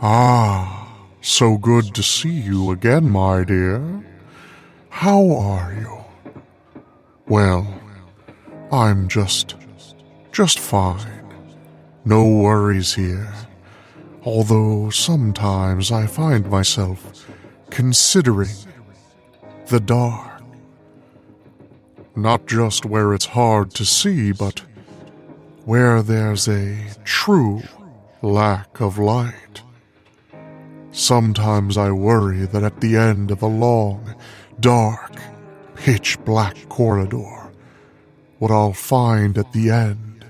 Ah, so good to see you again, my dear. How are you? Well, I'm just fine. No worries here. Although sometimes I find myself considering the dark. Not just where it's hard to see, but where there's a true lack of light. Sometimes I worry that at the end of a long, dark, pitch-black corridor, what I'll find at the end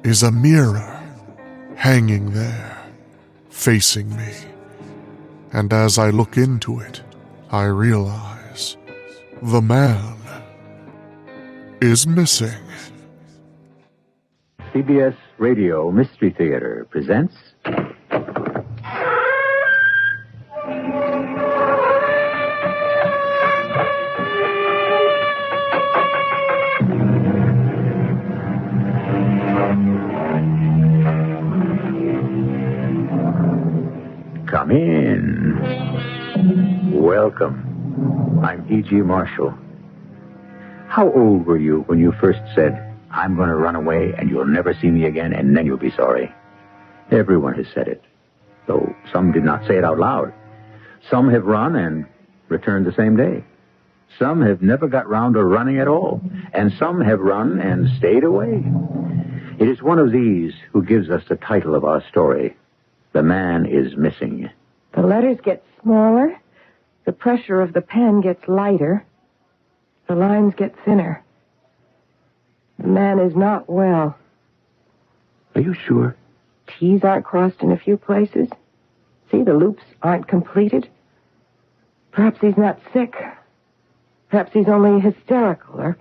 is a mirror hanging there, facing me. And as I look into it, I realize the man is missing. CBS Radio Mystery Theater presents... Come in. Welcome. I'm E.G. Marshall. How old were you when you first said, "I'm going to run away and you'll never see me again and then you'll be sorry"? Everyone has said it, though some did not say it out loud. Some have run and returned the same day. Some have never got round to running at all, and some have run and stayed away. It is one of these who gives us the title of our story, The Man is Missing. The letters get smaller, the pressure of the pen gets lighter, the lines get thinner. The man is not well. Are you sure? T's aren't crossed in a few places. See, the loops aren't completed. Perhaps he's not sick. Perhaps he's only hysterical, or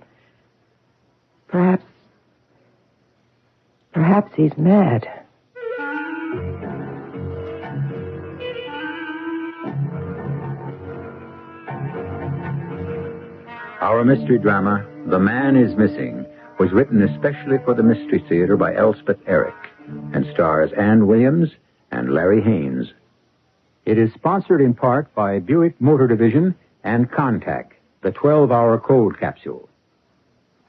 perhaps he's mad. Our mystery drama, The Man is Missing, was written especially for the Mystery Theater by Elspeth Eric and stars Ann Williams and Larry Haynes. It is sponsored in part by Buick Motor Division and Contact, the 12-hour cold capsule.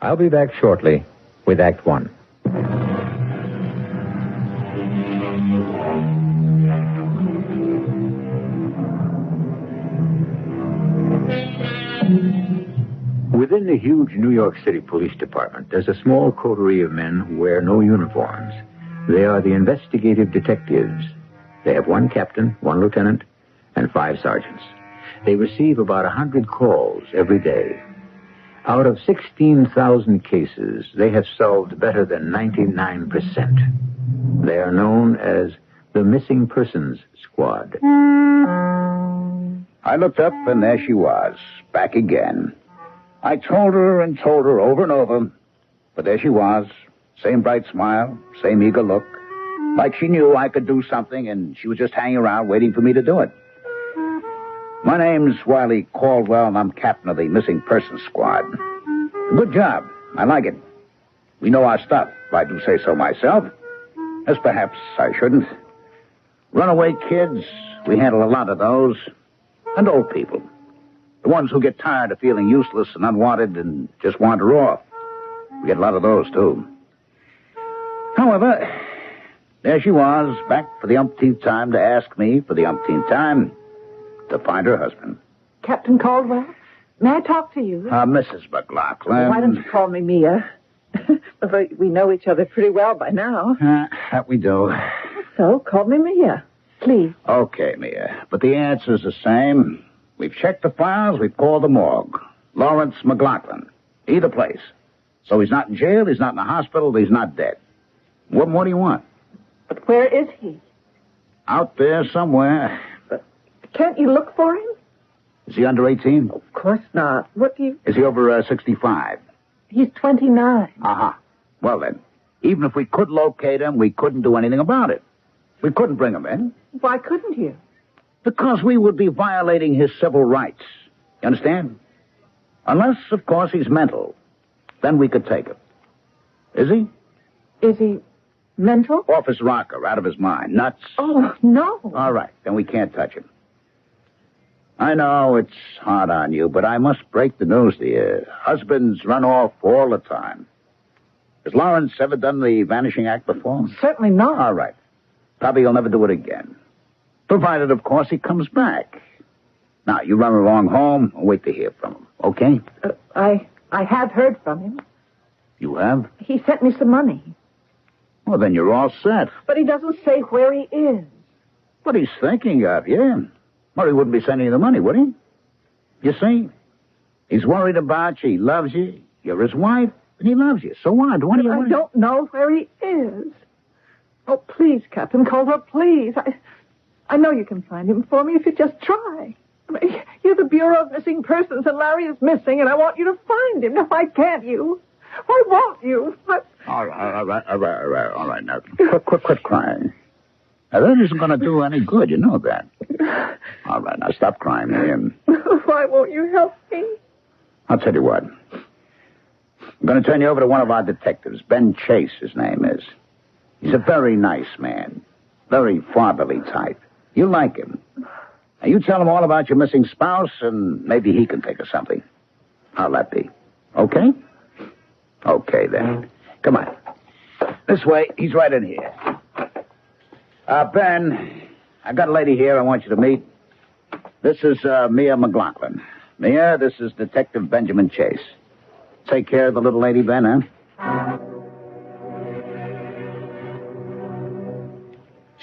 I'll be back shortly with Act One. Within the huge New York City Police Department, there's a small coterie of men who wear no uniforms. They are the investigative detectives. They have one captain, one lieutenant, and 5 sergeants. They receive about 100 calls every day. Out of 16,000 cases, they have solved better than 99%. They are known as the Missing Persons Squad. I looked up, and there she was, back again. I told her over and over, but there she was, same bright smile, same eager look, like she knew I could do something, and she was just hanging around waiting for me to do it. My name's Wiley Caldwell, and I'm captain of the Missing Persons Squad. Good job. I like it. We know our stuff, if I do say so myself, as perhaps I shouldn't. Runaway kids, we handle a lot of those, and old people. The ones who get tired of feeling useless and unwanted and just wander off. We get a lot of those, too. However, there she was, back for the umpteenth time to ask me, for the umpteenth time, to find her husband. Captain Caldwell, may I talk to you? Mrs. McLaughlin. Why don't you call me Mia? We know each other pretty well by now. That we do. So, call me Mia, please. Okay, Mia, but the answer's the same. We've checked the files, we've called the morgue. Lawrence McLaughlin. Either place. So he's not in jail, he's not in the hospital, he's not dead. What more do you want? But where is he? Out there somewhere. But can't you look for him? Is he under 18? Of course not. What do you... Is he over 65? He's 29. Uh-huh. Well, then, even if we could locate him, we couldn't do anything about it. We couldn't bring him in. Why couldn't you? Because we would be violating his civil rights. You understand? Unless, of course, he's mental. Then we could take him. Is he? Is he Mental? Off his rocker, out of his mind. Nuts. Oh, no. All right, then we can't touch him. I know it's hard on you, but I must break the news to you. Husbands run off all the time. Has Lawrence ever done the vanishing act before? Certainly not. All right. Probably he'll never do it again. Provided, of course, he comes back. Now, you run along home and wait to hear from him, okay? I have heard from him. You have? He sent me some money. Well, then you're all set. But he doesn't say where he is. But he's thinking of you. Well, he wouldn't be sending you the money, would he? You see? He's worried about you. He loves you. You're his wife, and he loves you. So what? What do you want? I don't know where he is. Oh, please, Captain Calder, please. I know you can find him for me if you just try. I mean, you're the Bureau of Missing Persons, and Larry is missing, and I want you to find him. Now, why can't you? Why won't you? All right. Now, quit crying. Now, that isn't going to do any good. You know that. All right, now stop crying, Ian. Why won't you help me? I'll tell you what. I'm going to turn you over to one of our detectives. Ben Chase, his name is. He's a very nice man. Very fatherly type. You'll like him. Now, you tell him all about your missing spouse, and maybe he can think of something. How'll that be? Okay? Okay, then. Come on. This way. He's right in here. Ben, I got a lady here I want you to meet. This is Mia McLaughlin. Mia, this is Detective Benjamin Chase. Take care of the little lady, Ben, huh?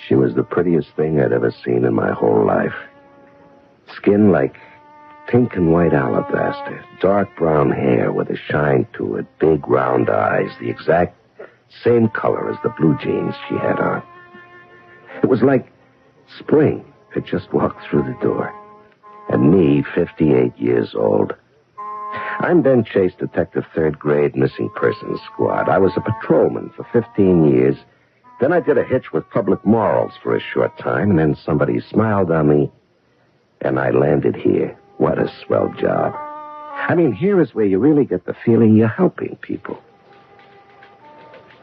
She was the prettiest thing I'd ever seen in my whole life. Skin like pink and white alabaster, dark brown hair with a shine to it, big round eyes, the exact same color as the blue jeans she had on. It was like spring had just walked through the door. And me, 58 years old. I'm Ben Chase, Detective 3rd Grade Missing Persons Squad. I was a patrolman for 15 years. Then I did a hitch with Public Morals for a short time, and then somebody smiled on me, and I landed here. What a swell job. I mean, here is where you really get the feeling you're helping people.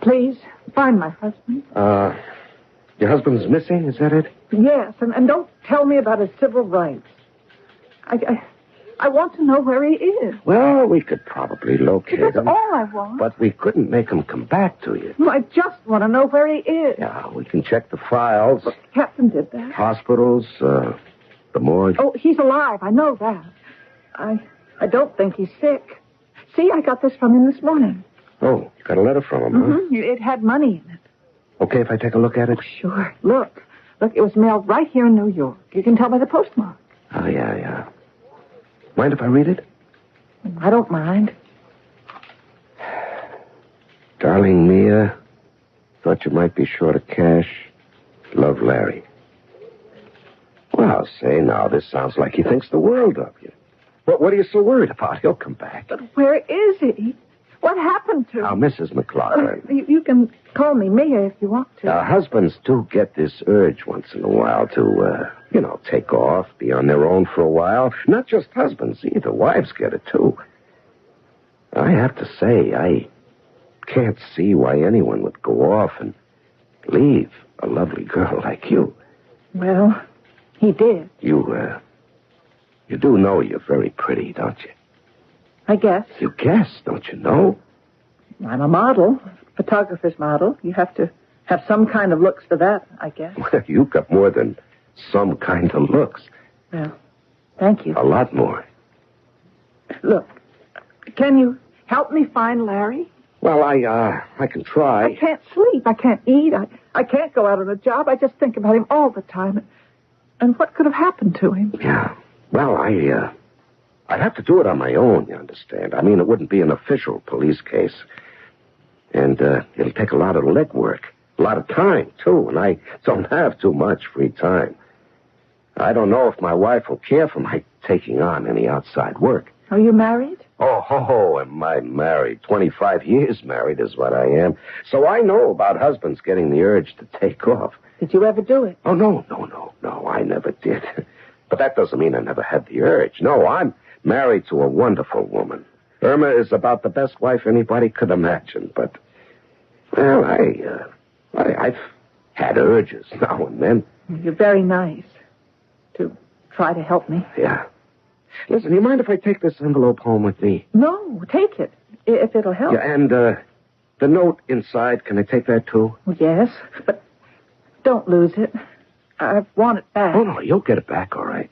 Please, find my husband. Your husband's missing, is that it? Yes, and don't tell me about his civil rights. I want to know where he is. Well, we could probably locate That's him. all I want. But we couldn't make him come back to you. I just want to know where he is. Yeah, we can check the files. The captain did that. Hospitals, the morgue. Oh, he's alive. I know that. I don't think he's sick. See, I got this from him this morning. Oh, you got a letter from him, huh? Mm-hmm. It had money in it. Okay if I take a look at it? Sure. Look, it was mailed right here in New York. You can tell by the postmark. Oh, yeah. Mind if I read it? I don't mind. Darling Mia, thought you might be short of cash. Love, Larry. Well, say now, this sounds like he thinks the world of you. What are you so worried about? He'll come back. But where is he? What happened to him? Now, Mrs. McLaughlin. You can call me Mia if you want to. Husbands do get this urge once in a while to, take off, be on their own for a while. Not just husbands either. Wives get it, too. I have to say, I can't see why anyone would go off and leave a lovely girl like you. Well, he did. You do know you're very pretty, don't you? I guess. You guess, don't you know? I'm a model, photographer's model. You have to have some kind of looks for that, I guess. Well, you got more than some kind of looks. Well, thank you. A lot more. Look, can you help me find Larry? Well, I can try. I can't sleep. I can't eat. I can't go out on a job. I just think about him all the time. And what could have happened to him? Yeah. Well, I'd have to do it on my own, you understand. I mean, it wouldn't be an official police case. And it'll take a lot of legwork, a lot of time, too, and I don't have too much free time. I don't know if my wife will care for my taking on any outside work. Are you married? Oh, am I married? 25 years married is what I am. So I know about husbands getting the urge to take off. Did you ever do it? Oh, no, I never did. But that doesn't mean I never had the urge. No, I'm married to a wonderful woman. Irma is about the best wife anybody could imagine. But, well, I've had urges now and then. You're very nice to try to help me. Yeah. Listen, you mind if I take this envelope home with me? No, take it, if it'll help. Yeah, and the note inside, can I take that too? Yes, but don't lose it. I want it back. Oh, no, you'll get it back, all right.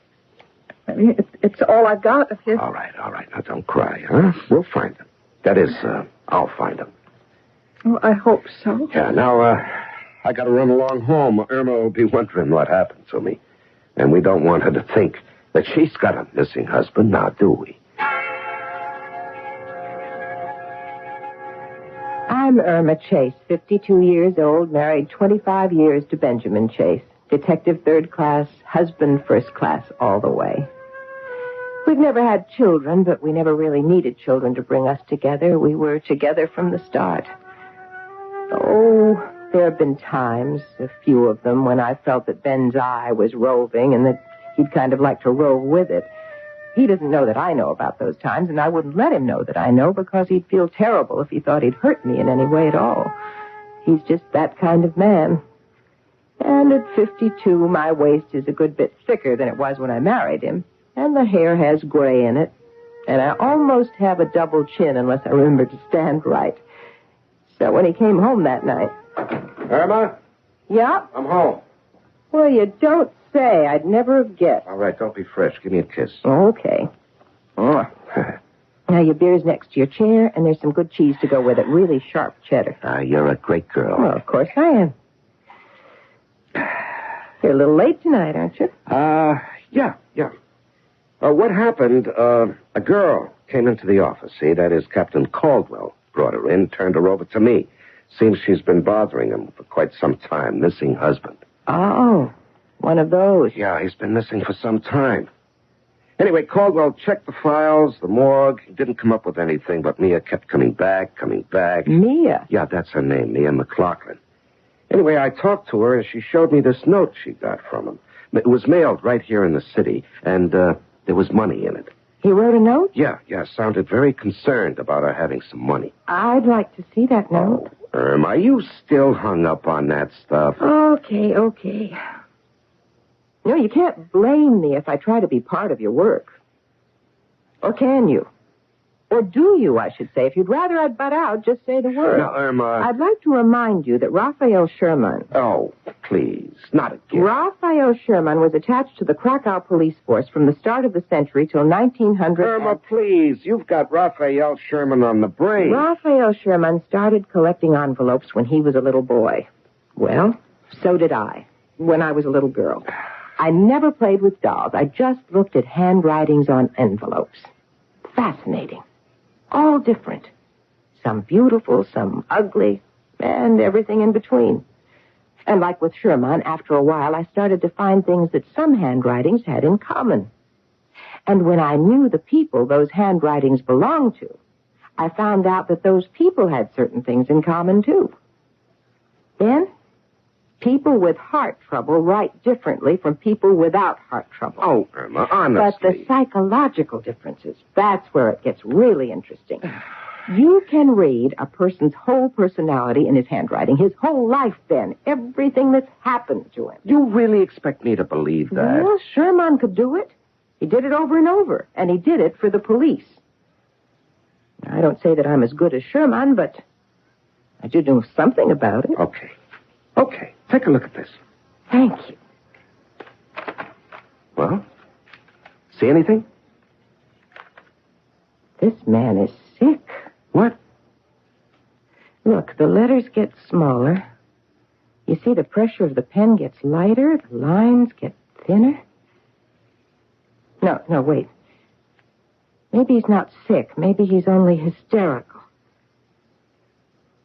I mean, it's all I've got of his. All right. Now, don't cry, huh? We'll find them. That is, I'll find them. Well, I hope so. Yeah, now, I gotta run along home. Irma will be wondering what happened to me. And we don't want her to think that she's got a missing husband, now do we? I'm Irma Chase, 52 years old, married 25 years to Benjamin Chase. Detective third class, husband first class, all the way. We've never had children, but we never really needed children to bring us together. We were together from the start. Oh, there have been times, a few of them, when I felt that Ben's eye was roving and that he'd kind of like to rove with it. He doesn't know that I know about those times, and I wouldn't let him know that I know because he'd feel terrible if he thought he'd hurt me in any way at all. He's just that kind of man. And at 52, my waist is a good bit thicker than it was when I married him, and the hair has gray in it, and I almost have a double chin unless I remember to stand right. So when he came home that night... Irma? Yeah? I'm home. Well, you don't say. I'd never have guessed. All right, don't be fresh. Give me a kiss. Okay. Oh. Now, your beer's next to your chair, and there's some good cheese to go with it. Really sharp cheddar. You're a great girl. Well, of course I am. You're a little late tonight, aren't you? Yeah. What happened, a girl came into the office, see? That is, Captain Caldwell brought her in, turned her over to me. Seems she's been bothering him for quite some time, missing husband. Oh, one of those. Yeah, he's been missing for some time. Anyway, Caldwell checked the files, the morgue. He didn't come up with anything, but Mia kept coming back. Mia? Yeah, that's her name, Mia McLaughlin. Anyway, I talked to her, and she showed me this note she got from him. It was mailed right here in the city, and there was money in it. He wrote a note? Yeah, sounded very concerned about her having some money. I'd like to see that note. Are you still hung up on that stuff? Okay. No, you can't blame me if I try to be part of your work. Or can you? Or do you, I should say. If you'd rather I'd butt out, just say the word. Now, Irma... I'd like to remind you that Raphael Sherman... Oh, please, not again. Raphael Sherman was attached to the Krakow police force from the start of the century till 1900... Irma, please, you've got Raphael Sherman on the brain. Raphael Sherman started collecting envelopes when he was a little boy. Well, so did I, when I was a little girl. I never played with dolls. I just looked at handwritings on envelopes. Fascinating. All different. Some beautiful, some ugly, and everything in between. And like with Sherman, after a while, I started to find things that some handwritings had in common. And when I knew the people those handwritings belonged to, I found out that those people had certain things in common, too. Then, people with heart trouble write differently from people without heart trouble. Oh, Irma, honestly. But the psychological differences, that's where it gets really interesting. You can read a person's whole personality in his handwriting, his whole life then, everything that's happened to him. You really expect me to believe that? Well, Sherman could do it. He did it over and over, and he did it for the police. I don't say that I'm as good as Sherman, but I do know something about it. Okay. Take a look at this. Thank you. Well, see anything? This man is sick. What? Look, the letters get smaller. You see, the pressure of the pen gets lighter, the lines get thinner. No, wait. Maybe he's not sick. Maybe he's only hysterical.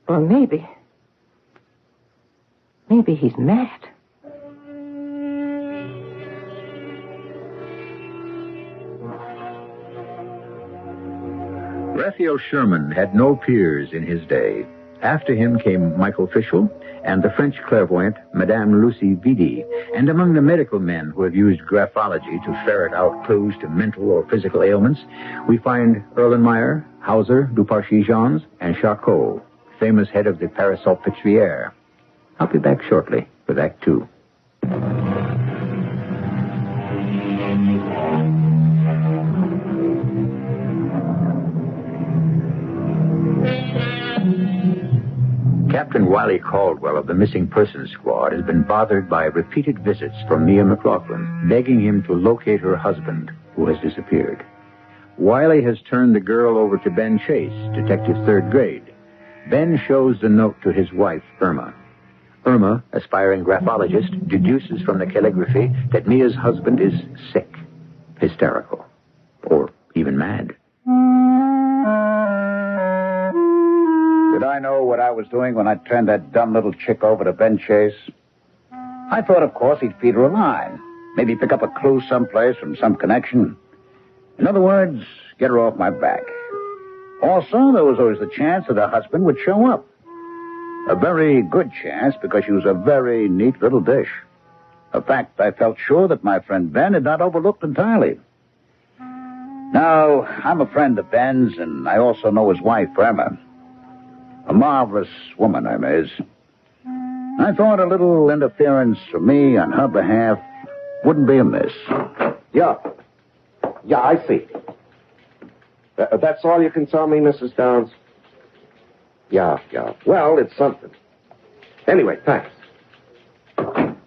Or maybe he's mad. Raphael Sherman had no peers in his day. After him came Michael Fischel and the French clairvoyant Madame Lucie Vidi. And among the medical men who have used graphology to ferret out clues to mental or physical ailments, we find Erlenmeyer, Hauser, Duparcy-Jeans, and Charcot, famous head of the Parasalpêtrière. I'll be back shortly with Act 2. Captain Wiley Caldwell of the Missing Persons Squad has been bothered by repeated visits from Mia McLaughlin, begging him to locate her husband, who has disappeared. Wiley has turned the girl over to Ben Chase, detective 3rd grade. Ben shows the note to his wife, Irma. Irma, aspiring graphologist, deduces from the calligraphy that Mia's husband is sick, hysterical, or even mad. Did I know what I was doing when I turned that dumb little chick over to Ben Chase? I thought, of course, he'd feed her a line. Maybe pick up a clue someplace from some connection. In other words, get her off my back. Also, there was always the chance that her husband would show up. A very good chance, because she was a very neat little dish. A fact I felt sure that my friend Ben had not overlooked entirely. Now, I'm a friend of Ben's, and I also know his wife, Irma. A marvelous woman, Irma is. I thought a little interference from me on her behalf wouldn't be amiss. Yeah, I see. That's all you can tell me, Mrs. Downs? Yeah. Well, it's something. Anyway, thanks.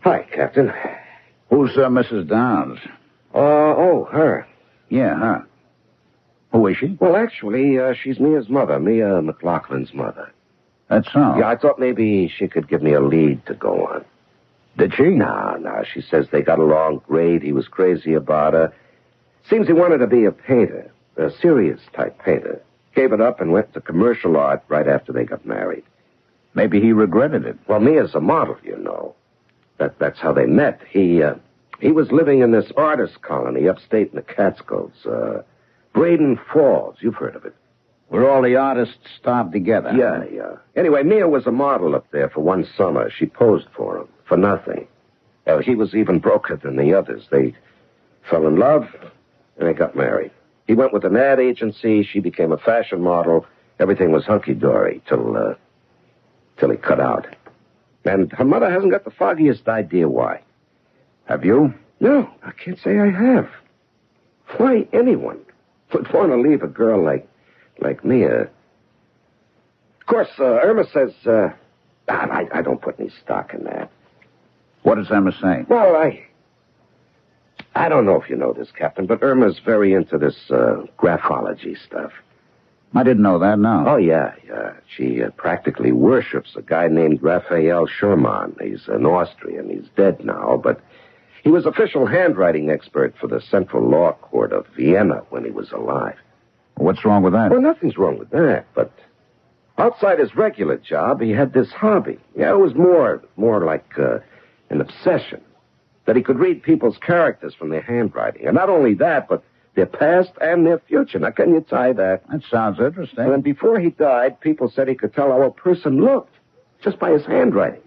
Hi, Captain. Who's Mrs. Downs? Her. Yeah, her. Who is she? Well, actually, she's Mia's mother, Mia McLaughlin's mother. That's so. Yeah, I thought maybe she could give me a lead to go on. Did she? No, she says they got along great. He was crazy about her. Seems he wanted to be a painter, a serious type painter. Gave it up and went to commercial art right after they got married. Maybe he regretted it. Well, Mia's a model, you know. That's how they met. He was living in this artist colony upstate in the Catskills, Braden Falls. You've heard of it. Where all the artists starved together. Yeah. Anyway, Mia was a model up there for one summer. She posed for him, for nothing. He was even broker than the others. They fell in love, and they got married. He went with an ad agency. She became a fashion model. Everything was hunky-dory till he cut out. And her mother hasn't got the foggiest idea why. Have you? No, I can't say I have. Why anyone would want to leave a girl like Mia? Of course, Irma says, I don't put any stock in that. What does Irma say? Well, I don't know if you know this, Captain, but Irma's very into this graphology stuff. I didn't know that, no. Oh, yeah. She practically worships a guy named Raphael Schumann. He's an Austrian. He's dead now, but he was official handwriting expert for the Central Law Court of Vienna when he was alive. What's wrong with that? Well, nothing's wrong with that, but outside his regular job, he had this hobby. Yeah, it was more like an obsession, that he could read people's characters from their handwriting. And not only that, but their past and their future. Now, can you tie that? That sounds interesting. And before he died, people said he could tell how a person looked just by his handwriting.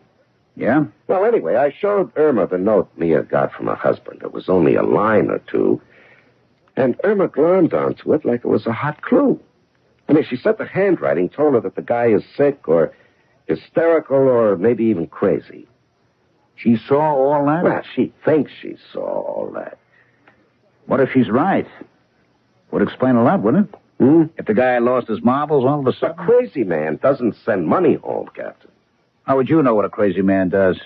Yeah? Well, anyway, I showed Irma the note Mia got from her husband. It was only a line or two. And Irma glommed onto it like it was a hot clue. I mean, she said the handwriting told her that the guy is sick or hysterical or maybe even crazy. She saw all that? Well, she thinks she saw all that. What if she's right? Would explain a lot, wouldn't it? If the guy lost his marbles all of a A sudden. crazy man doesn't send money home, Captain. How would you know what a crazy man does?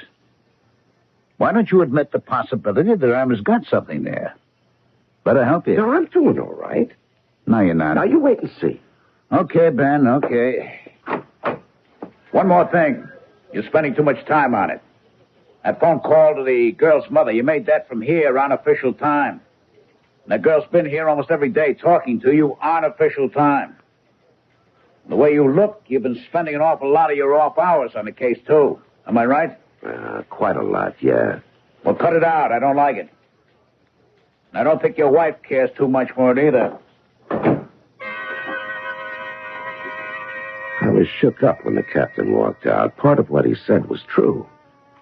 Why don't you admit the possibility that Irma's got something there? Let her help you. No, I'm doing all right. No, you're not. Now, you wait and see. Okay, Ben, okay. One more thing. You're spending too much time on it. That phone call to the girl's mother, you made that from here on official time. And that girl's been here almost every day talking to you on official time. The way you look, you've been spending an awful lot of your off hours on the case, too. Am I right? Quite a lot, yeah. Well, cut it out. I don't like it. And I don't think your wife cares too much for it either. I was shook up when the captain walked out. Part of what he said was true.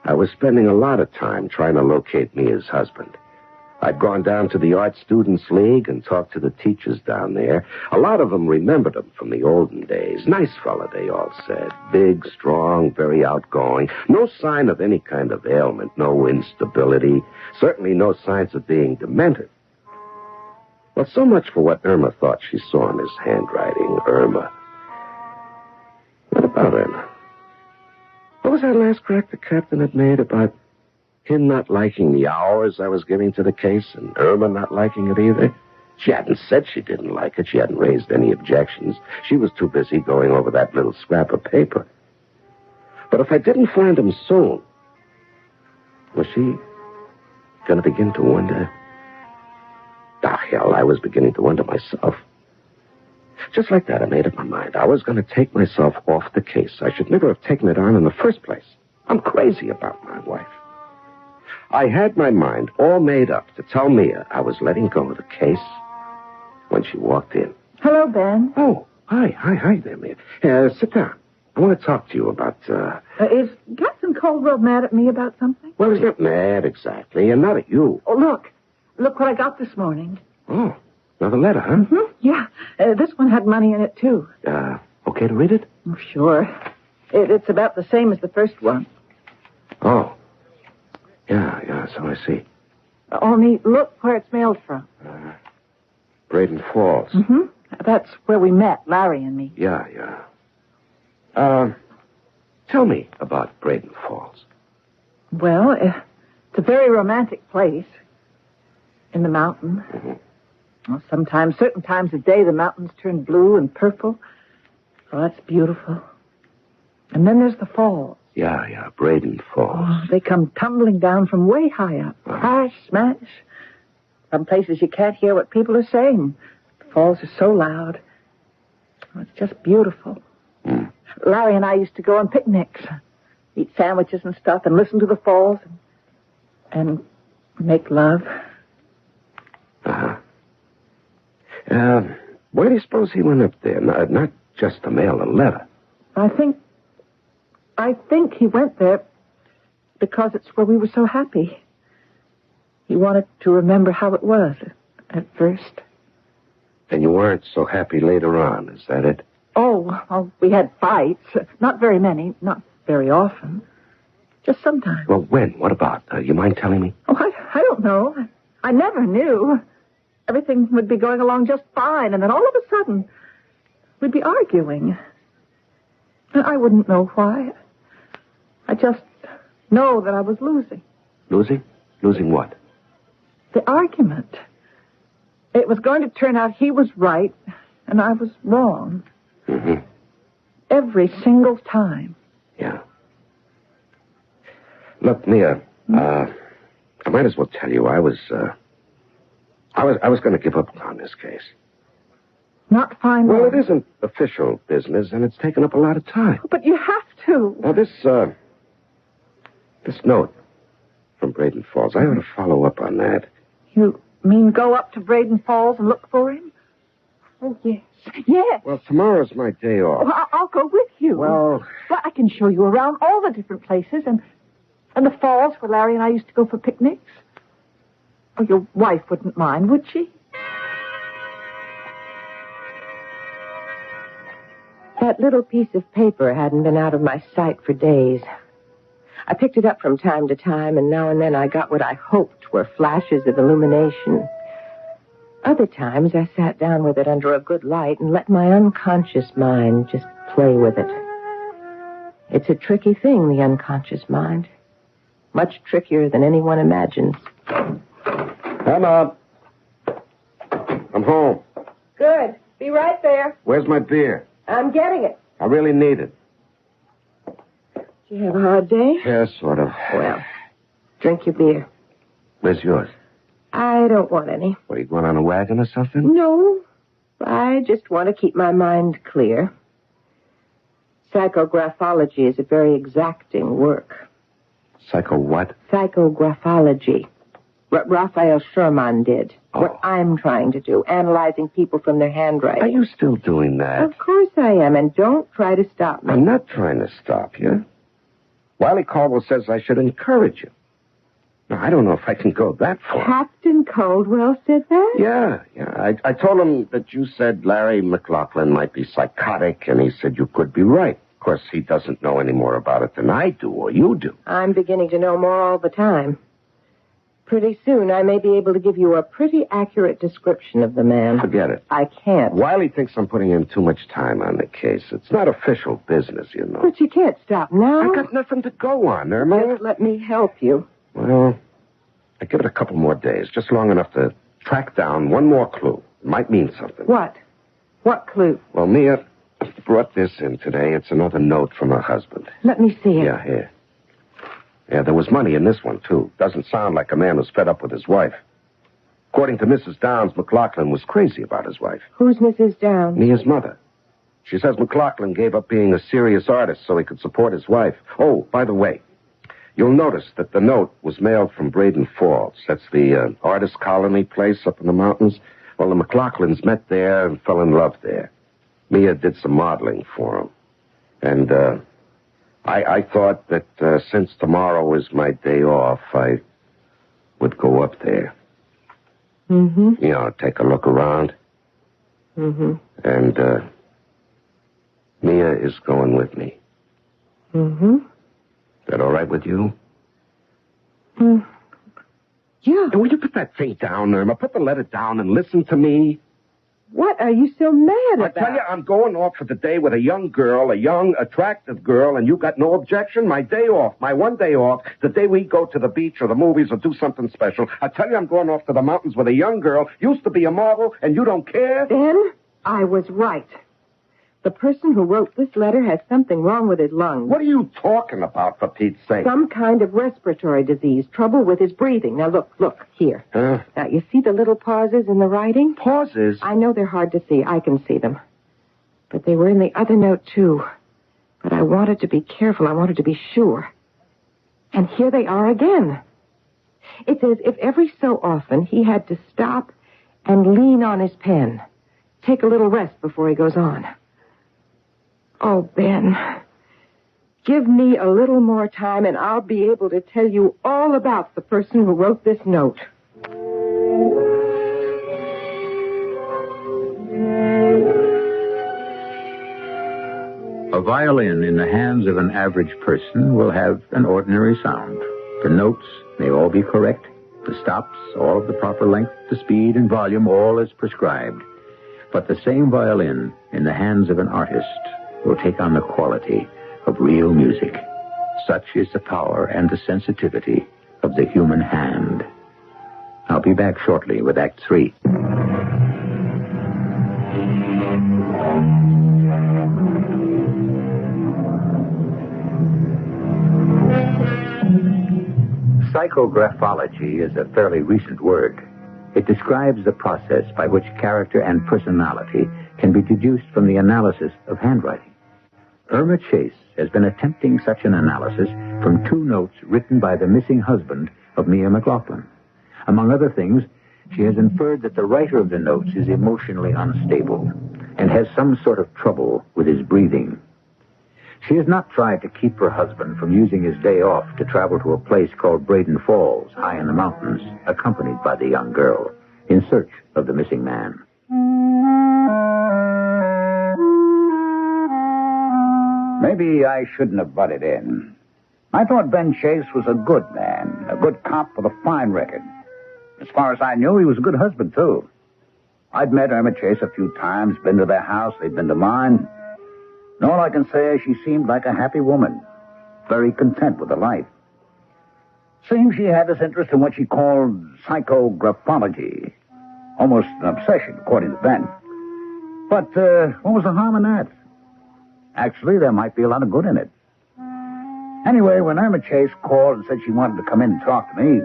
I was spending a lot of time trying to locate Mia's husband. I'd gone down to the Art Students League and talked to the teachers down there. A lot of them remembered him from the olden days. Nice fella, they all said. Big, strong, very outgoing. No sign of any kind of ailment, no instability. Certainly no signs of being demented. Well, so much for what Irma thought she saw in his handwriting. Irma. What about Irma? What was that last crack the captain had made about him not liking the hours I was giving to the case and Irma not liking it either? She hadn't said she didn't like it. She hadn't raised any objections. She was too busy going over that little scrap of paper. But if I didn't find him soon, was she going to begin to wonder? Hell, I was beginning to wonder myself. Just like that, I made up my mind. I was going to take myself off the case. I should never have taken it on in the first place. I'm crazy about my wife. I had my mind all made up to tell Mia I was letting go of the case when she walked in. Hello, Ben. Oh, hi there, Mia. Sit down. I want to talk to you about, Is Captain Caldwell mad at me about something? Well, he's not mad exactly, and not at you. Oh, look. Look what I got this morning. Oh, another letter, huh? Mm-hmm. Yeah. This one had money in it, too. Okay to read it? Oh, sure. It's about the same as the first one. Oh. Yeah, so I see. Only look where it's mailed from. Braden Falls. Mm-hmm. That's where we met, Larry and me. Yeah. Tell me about Braden Falls. Well, it's a very romantic place. In the mountain. Mm-hmm. Well, sometimes, certain times of day, the mountains turn blue and purple. Oh, that's beautiful. And then there's the falls. Yeah, Braden Falls. Oh, they come tumbling down from way high up. Crash, smash. Some places you can't hear what people are saying. The falls are so loud. Oh, it's just beautiful. Mm. Larry and I used to go on picnics, eat sandwiches and stuff, and listen to the falls, and make love. Uh-huh. Why do you suppose he went up there? Not just to mail a letter. I think he went there because it's where we were so happy. He wanted to remember how it was at first. And you weren't so happy later on, is that it? Oh, well, we had fights. Not very many, not very often. Just sometimes. Well, when? What about? You mind telling me? Oh, I don't know. I never knew. Everything would be going along just fine, and then all of a sudden, we'd be arguing. And I wouldn't know why. I just know that I was losing. Losing? Losing what? The argument. It was going to turn out he was right, and I was wrong. Mm-hmm. Every single time. Yeah. Look, Mia, I might as well tell you I was going to give up on this case. Not fine. Well, it isn't official business, and it's taken up a lot of time. But you have to. Now, this note from Braden Falls, I ought to follow up on that. You mean go up to Braden Falls and look for him? Oh, yes. Yes. Well, tomorrow's my day off. Well, I'll go with you. Well, I can show you around all the different places and the falls where Larry and I used to go for picnics. Oh, your wife wouldn't mind, would she? That little piece of paper hadn't been out of my sight for days. I picked it up from time to time, and now and then I got what I hoped were flashes of illumination. Other times I sat down with it under a good light and let my unconscious mind just play with it. It's a tricky thing, the unconscious mind. Much trickier than anyone imagines. Emma. I'm home. Good. Be right there. Where's my beer? I'm getting it. I really need it. Did you have a hard day? Yeah, sort of. Well, drink your beer. Where's yours? I don't want any. What, are you going on a wagon or something? No. I just want to keep my mind clear. Psychographology is a very exacting work. Psycho what? Psychographology. What Raphael Sherman did. Oh. What I'm trying to do. Analyzing people from their handwriting. Are you still doing that? Of course I am, and don't try to stop me. I'm not trying to stop you. Wiley Caldwell says I should encourage you. I don't know if I can go that far. Captain Caldwell said that? Yeah. I told him that you said Larry McLaughlin might be psychotic, and he said you could be right. Of course, he doesn't know any more about it than I do or you do. I'm beginning to know more all the time. Pretty soon, I may be able to give you a pretty accurate description of the man. Forget it. I can't. Wiley thinks I'm putting in too much time on the case. It's not official business, you know. But you can't stop now. I got nothing to go on, Irma. Just let me help you. Well, I give it a couple more days, just long enough to track down one more clue. It might mean something. What? What clue? Well, Mia brought this in today. It's another note from her husband. Let me see it. Yeah, here. Yeah, there was money in this one, too. Doesn't sound like a man who's fed up with his wife. According to Mrs. Downs, McLaughlin was crazy about his wife. Who's Mrs. Downs? Mia's mother. She says McLaughlin gave up being a serious artist so he could support his wife. Oh, by the way, you'll notice that the note was mailed from Braden Falls. That's the artist colony place up in the mountains. Well, the McLaughlins met there and fell in love there. Mia did some modeling for him. And, I thought that since tomorrow is my day off, I would go up there. Mm-hmm. You know, take a look around. Mm-hmm. And, Mia is going with me. Mm-hmm. Is that all right with you? Yeah. And will you put that thing down, Irma? Put the letter down and listen to me. What are you so mad I about? tell you, I'm going off for the day with a young girl, a young, attractive girl, and you got no objection? My day off, my one day off, the day we go to the beach or the movies or do something special. I tell you, I'm going off to the mountains with a young girl, used to be a model, and you don't care? Then I was right. The person who wrote this letter has something wrong with his lungs. What are you talking about, for Pete's sake? Some kind of respiratory disease, trouble with his breathing. Now, look, here. Huh? Now, you see the little pauses in the writing? Pauses? I know they're hard to see. I can see them. But they were in the other note, too. But I wanted to be careful. I wanted to be sure. And here they are again. It's as if every so often he had to stop and lean on his pen. Take a little rest before he goes on. Oh, Ben, give me a little more time and I'll be able to tell you all about the person who wrote this note. A violin in the hands of an average person will have an ordinary sound. The notes may all be correct. The stops, all of the proper length, the speed and volume, all is prescribed. But the same violin in the hands of an artist will take on the quality of real music. Such is the power and the sensitivity of the human hand. I'll be back shortly with Act 3. Psychographology is a fairly recent word. It describes the process by which character and personality can be deduced from the analysis of handwriting. Irma Chase has been attempting such an analysis from 2 notes written by the missing husband of Mia McLaughlin. Among other things, she has inferred that the writer of the notes is emotionally unstable and has some sort of trouble with his breathing. She has not tried to keep her husband from using his day off to travel to a place called Braden Falls, high in the mountains, accompanied by the young girl, in search of the missing man. Maybe I shouldn't have butted in. I thought Ben Chase was a good man, a good cop with a fine record. As far as I knew, he was a good husband, too. I'd met Irma Chase a few times, been to their house, they'd been to mine. And all I can say is she seemed like a happy woman, very content with her life. Seems she had this interest in what she called psychographology. Almost an obsession, according to Ben. But what was the harm in that? Actually, there might be a lot of good in it. Anyway, when Irma Chase called and said she wanted to come in and talk to me,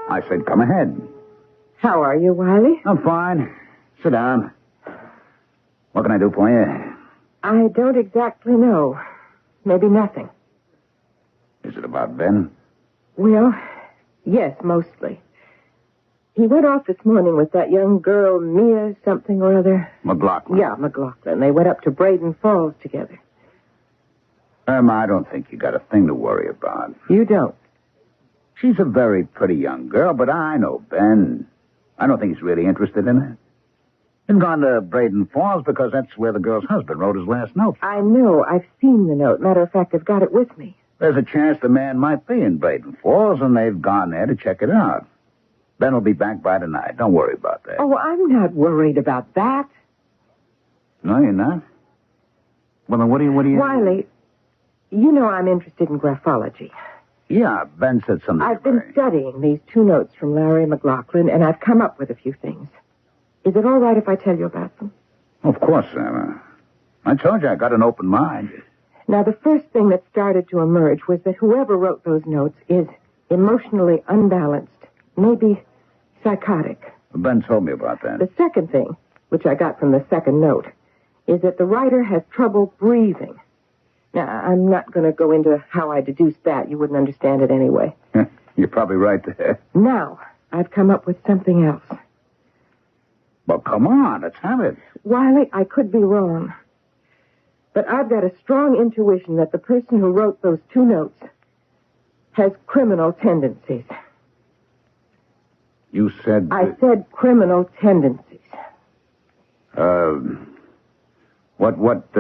I said, come ahead. How are you, Wiley? I'm fine. Sit down. What can I do for you? I don't exactly know. Maybe nothing. Is it about Ben? Well, yes, mostly. He went off this morning with that young girl, Mia something or other. McLaughlin? Yeah, McLaughlin. They went up to Braden Falls together. Irma, I don't think you got a thing to worry about. You don't? She's a very pretty young girl, but I know Ben. I don't think he's really interested in her. Been gone to Braden Falls because that's where the girl's husband wrote his last note. I know. I've seen the note. Matter of fact, I've got it with me. There's a chance the man might be in Braden Falls, and they've gone there to check it out. Ben will be back by tonight. Don't worry about that. Oh, I'm not worried about that. No, you're not? Well, then what do you... Wiley, you know I'm interested in graphology. Yeah, Ben said something. I've been studying these 2 notes from Larry McLaughlin, and I've come up with a few things. Is it all right if I tell you about them? Of course, Sam. I told you I got an open mind. Now, the first thing that started to emerge was that whoever wrote those notes is emotionally unbalanced, maybe psychotic. Ben told me about that. The second thing, which I got from the second note, is that the writer has trouble breathing. Now, I'm not going to go into how I deduced that. You wouldn't understand it anyway. You're probably right there. Now, I've come up with something else. Well, come on, let's have it. Wiley, I could be wrong. But I've got a strong intuition that the person who wrote those 2 notes has criminal tendencies. You said... I said criminal tendencies. What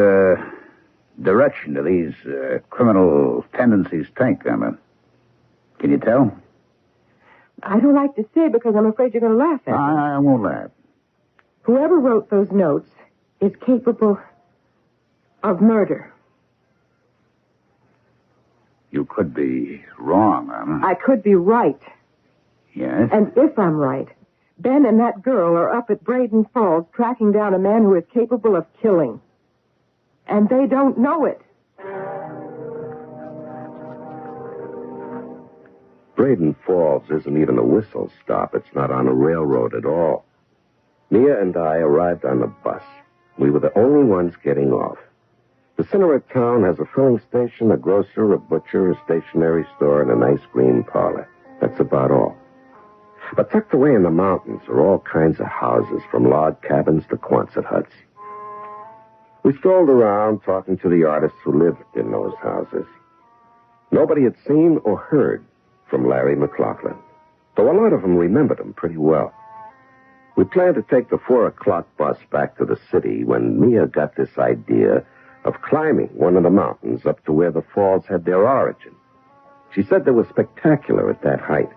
direction do these criminal tendencies take, Emma? Can you tell? I don't like to say because I'm afraid you're going to laugh at me. I won't laugh. Whoever wrote those notes is capable of murder. You could be wrong, Emma. I could be right. Yes? And if I'm right, Ben and that girl are up at Braden Falls tracking down a man who is capable of killing. And they don't know it. Braden Falls isn't even a whistle stop. It's not on a railroad at all. Mia and I arrived on the bus. We were the only ones getting off. The center of town has a filling station, a grocer, a butcher, a stationery store, and an ice cream parlor. That's about all. But tucked away in the mountains are all kinds of houses, from log cabins to Quonset huts. We strolled around talking to the artists who lived in those houses. Nobody had seen or heard from Larry McLaughlin, though a lot of them remembered him pretty well. We planned to take the 4:00 bus back to the city when Mia got this idea of climbing one of the mountains up to where the falls had their origin. She said they were spectacular at that height.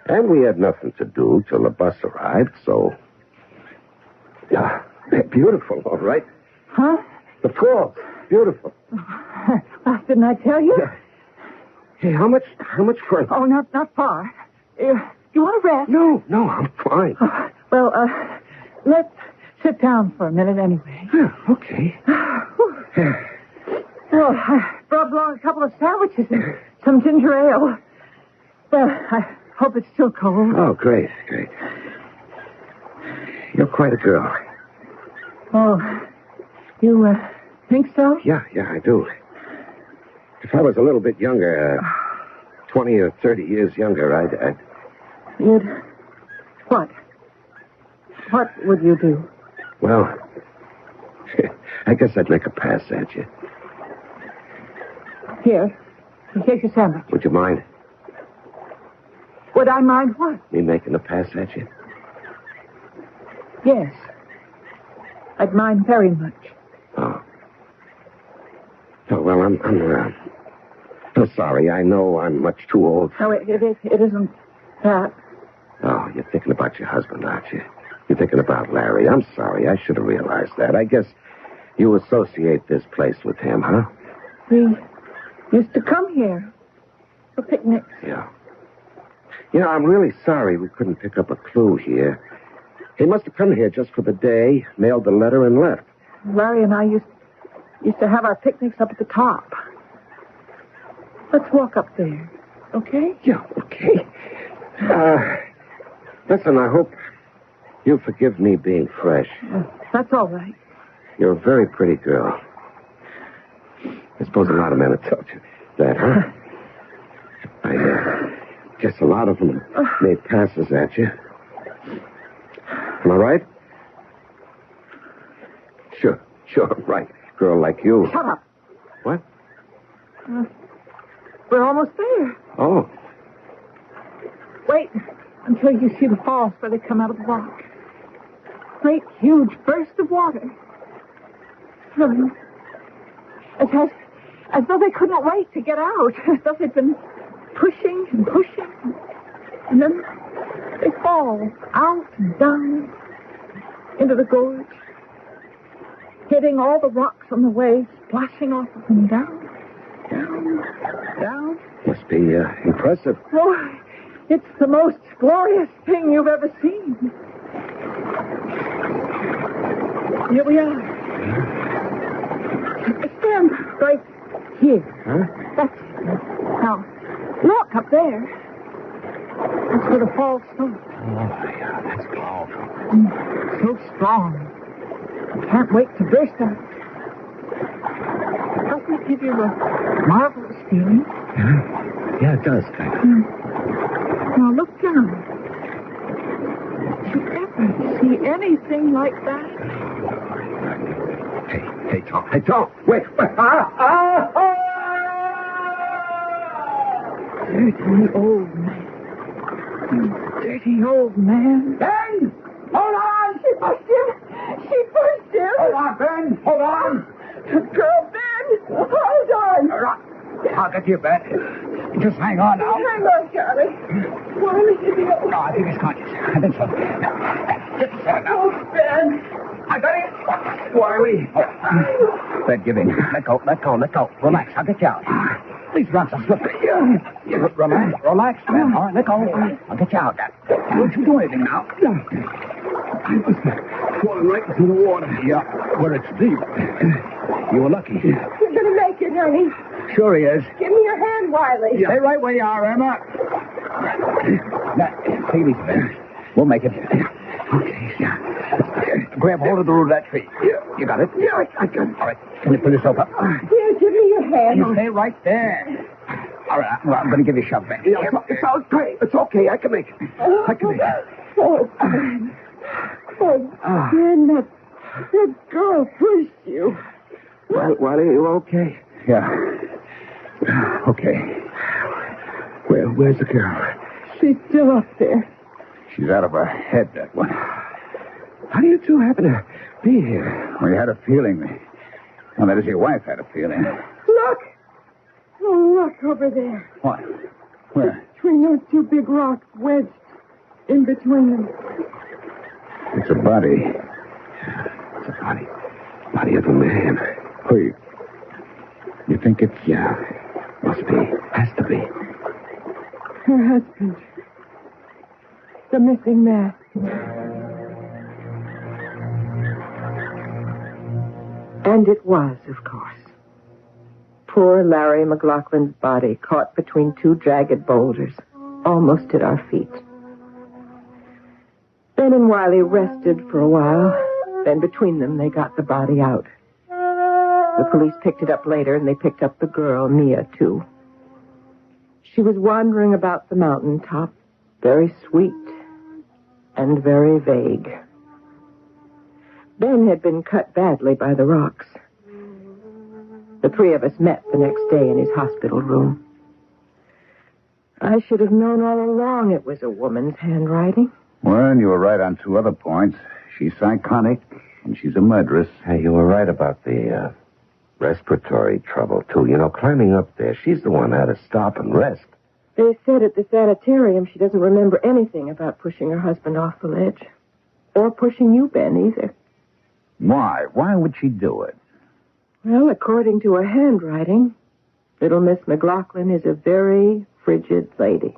And we had nothing to do till the bus arrived, so... Yeah, they're beautiful, all right. Huh? The falls, beautiful. Well, didn't I tell you? Yeah. Hey, how much for... Oh, not far. You want to rest? No, I'm fine. Well, let's sit down for a minute anyway. Yeah, okay. Well, I brought along a couple of sandwiches and some ginger ale. Well, I hope it's still cold. Oh, great. You're quite a girl. Oh, you think so? Yeah, I do. If I was a little bit younger, 20 or 30 years younger, I'd... You'd... What? What would you do? Well, I guess I'd make a pass at you. Here's your sandwich. Would you mind Would I mind what? me making a pass at you? Yes. I'd mind very much. Oh. Oh, well, I'm sorry. I know I'm much too old. No, it isn't that. Oh, you're thinking about your husband, aren't you? You're thinking about Larry. I'm sorry. I should have realized that. I guess you associate this place with him, huh? We used to come here for picnics. Yeah. You know, I'm really sorry we couldn't pick up a clue here. He must have come here just for the day, mailed the letter, and left. Larry and I used to have our picnics up at the top. Let's walk up there, okay? Yeah, okay. Listen, I hope you'll forgive me being fresh. That's all right. You're a very pretty girl. I suppose a lot of men have told you that, huh? I guess a lot of them made passes at you. Am I right? Sure, right. Girl like you. Shut up. What? We're almost there. Oh. Wait until you see the falls where they come out of the rock. Great, huge burst of water. As though they couldn't wait to get out. As though they'd been pushing and pushing. And then they fall out and down into the gorge, hitting all the rocks on the way, splashing off of them down, down, down. Must be impressive. Oh, it's the most glorious thing you've ever seen. Here we are. Stand right here. Huh? That's it. Now, look up there. That's where the falls start. Oh, yeah, that's powerful. So strong. I can't wait to burst out. Doesn't it give you a marvelous feeling? Yeah, it does, kind of. Now look down. Did you ever see anything like that? Hey, Tom, wait. Dirty old man. You dirty old man. Ben! Hold on! She pushed him. She pushed him. Hold on, Ben! Hold on! Girl, Ben! Hold on! All right. I'll get you, Ben. Just hang on now. Hang on, Charlie. Why is he ill? No, I think he's conscious. I think so. Just a second now. Oh, Ben. I got him. Wiley. Ben, give in. Let go. Relax. I'll get you out. These rocks are slippery. Relax, Ben. All right, let go. I'll get you out. Don't you do anything now. I was falling right into the water. Yeah, where it's deep. You were lucky. You're gonna make it, honey. Sure he is. Give me your hand, Wiley. Stay right where you are, Emma. Now, take it easy, Ben. We'll make it. Okay. Grab hold of the root of that tree. You got it? Yeah, I got it. All right. Can you pull yourself up? Here, give me your hand. You stay right there. All right. Well, I'm going to give you a shove, Ben. Yeah, it's okay. I can make it. I can make it. Oh, Ben. Oh, Ben, that girl pushed you. Wiley, you okay? Yeah. Okay. Where's the girl? She's still up there. She's out of her head, that one. How do you two happen to be here? We had a feeling. Well, that is, your wife had a feeling. Look! Oh, look over there. What? Where? Between those two big rocks wedged in between them. It's a body. It's a body. Body of a man. Who, you think it's... Yeah. Must be. Has to be. Her husband. The missing man. And it was, of course. Poor Larry McLaughlin's body caught between two jagged boulders, almost at our feet. Ben and Wiley rested for a while. Then between them, they got the body out. The police picked it up later, and they picked up the girl, Mia, too. She was wandering about the mountaintop, very sweet and very vague. Ben had been cut badly by the rocks. The three of us met the next day in his hospital room. I should have known all along it was a woman's handwriting. Well, you were right on two other points. She's psychotic, and she's a murderess. Hey, you were right about the respiratory trouble, too. You know, climbing up there, she's the one that had to stop and rest. They said at the sanitarium she doesn't remember anything about pushing her husband off the ledge. Or pushing you, Ben, either. Why? Why would she do it? Well, according to her handwriting, little Miss McLaughlin is a very frigid lady.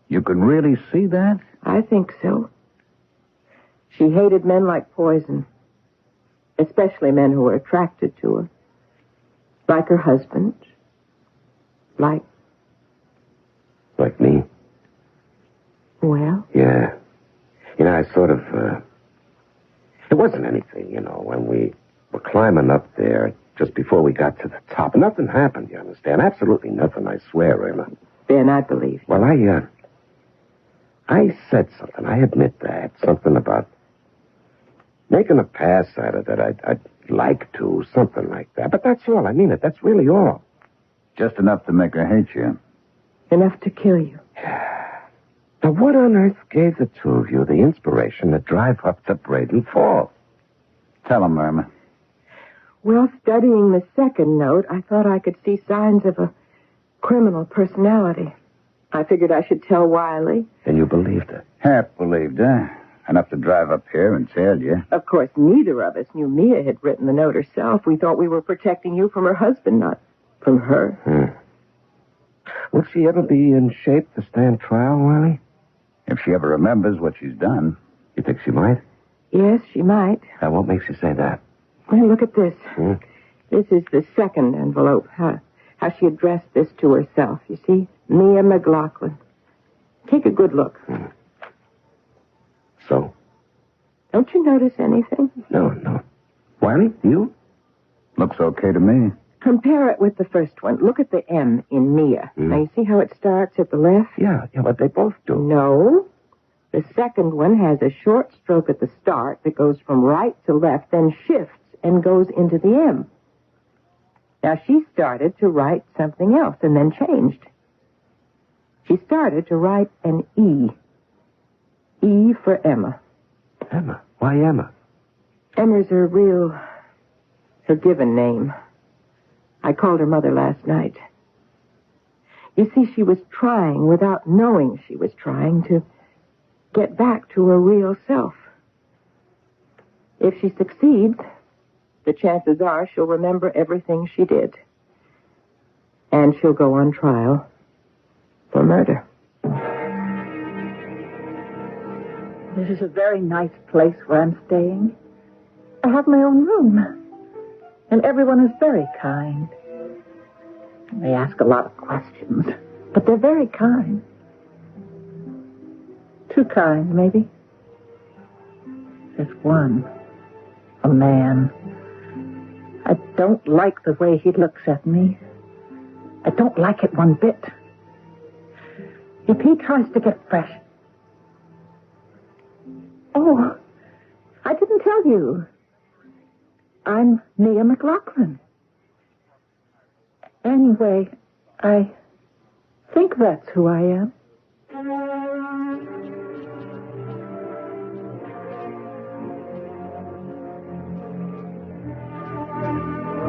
You can really see that? I think so. She hated men like poison, especially men who were attracted to her. Like her husband. Like me? Well? Yeah. You know, I sort of, it wasn't anything, you know, when we were climbing up there just before we got to the top. Nothing happened, you understand? Absolutely nothing, I swear, Emma. Ben, I believe you. Well, I said something. I admit that. Something about making a pass at her that I'd like to, something like that. But that's all. I mean it. That's really all. Just enough to make her hate you. Enough to kill you. Now, what on earth gave the two of you the inspiration to drive up to Braden Falls? Tell him, Irma. Well, studying the second note, I thought I could see signs of a criminal personality. I figured I should tell Wiley. And you believed it? Half believed her. Enough to drive up here and tell you. Of course, neither of us knew Mia had written the note herself. We thought we were protecting you from her husband, not from her. Will she ever be in shape to stand trial, Wiley? If she ever remembers what she's done. You think she might? Yes, she might. Now, what makes you say that? Well, look at this. This is the second envelope. How she addressed this to herself. You see? Mia McLaughlin. Take a good look. So? Don't you notice anything? No. Wiley, you? Looks okay to me. Compare it with the first one. Look at the M in Mia. Now, you see how it starts at the left? Yeah, but they both do. No. The second one has a short stroke at the start that goes from right to left, then shifts and goes into the M. Now, she started to write something else and then changed. She started to write an E. E for Emma. Emma? Why Emma? Emma's her given name. I called her mother last night. You see, she was trying, without knowing she was trying, to get back to her real self. If she succeeds, the chances are she'll remember everything she did. And she'll go on trial for murder. This is a very nice place where I'm staying. I have my own room. And everyone is very kind. They ask a lot of questions, but they're very kind. Too kind, maybe. There's one. A man. I don't like the way he looks at me. I don't like it one bit. If he tries to get fresh... Oh, I didn't tell you. I'm Mia McLaughlin. Anyway, I think that's who I am.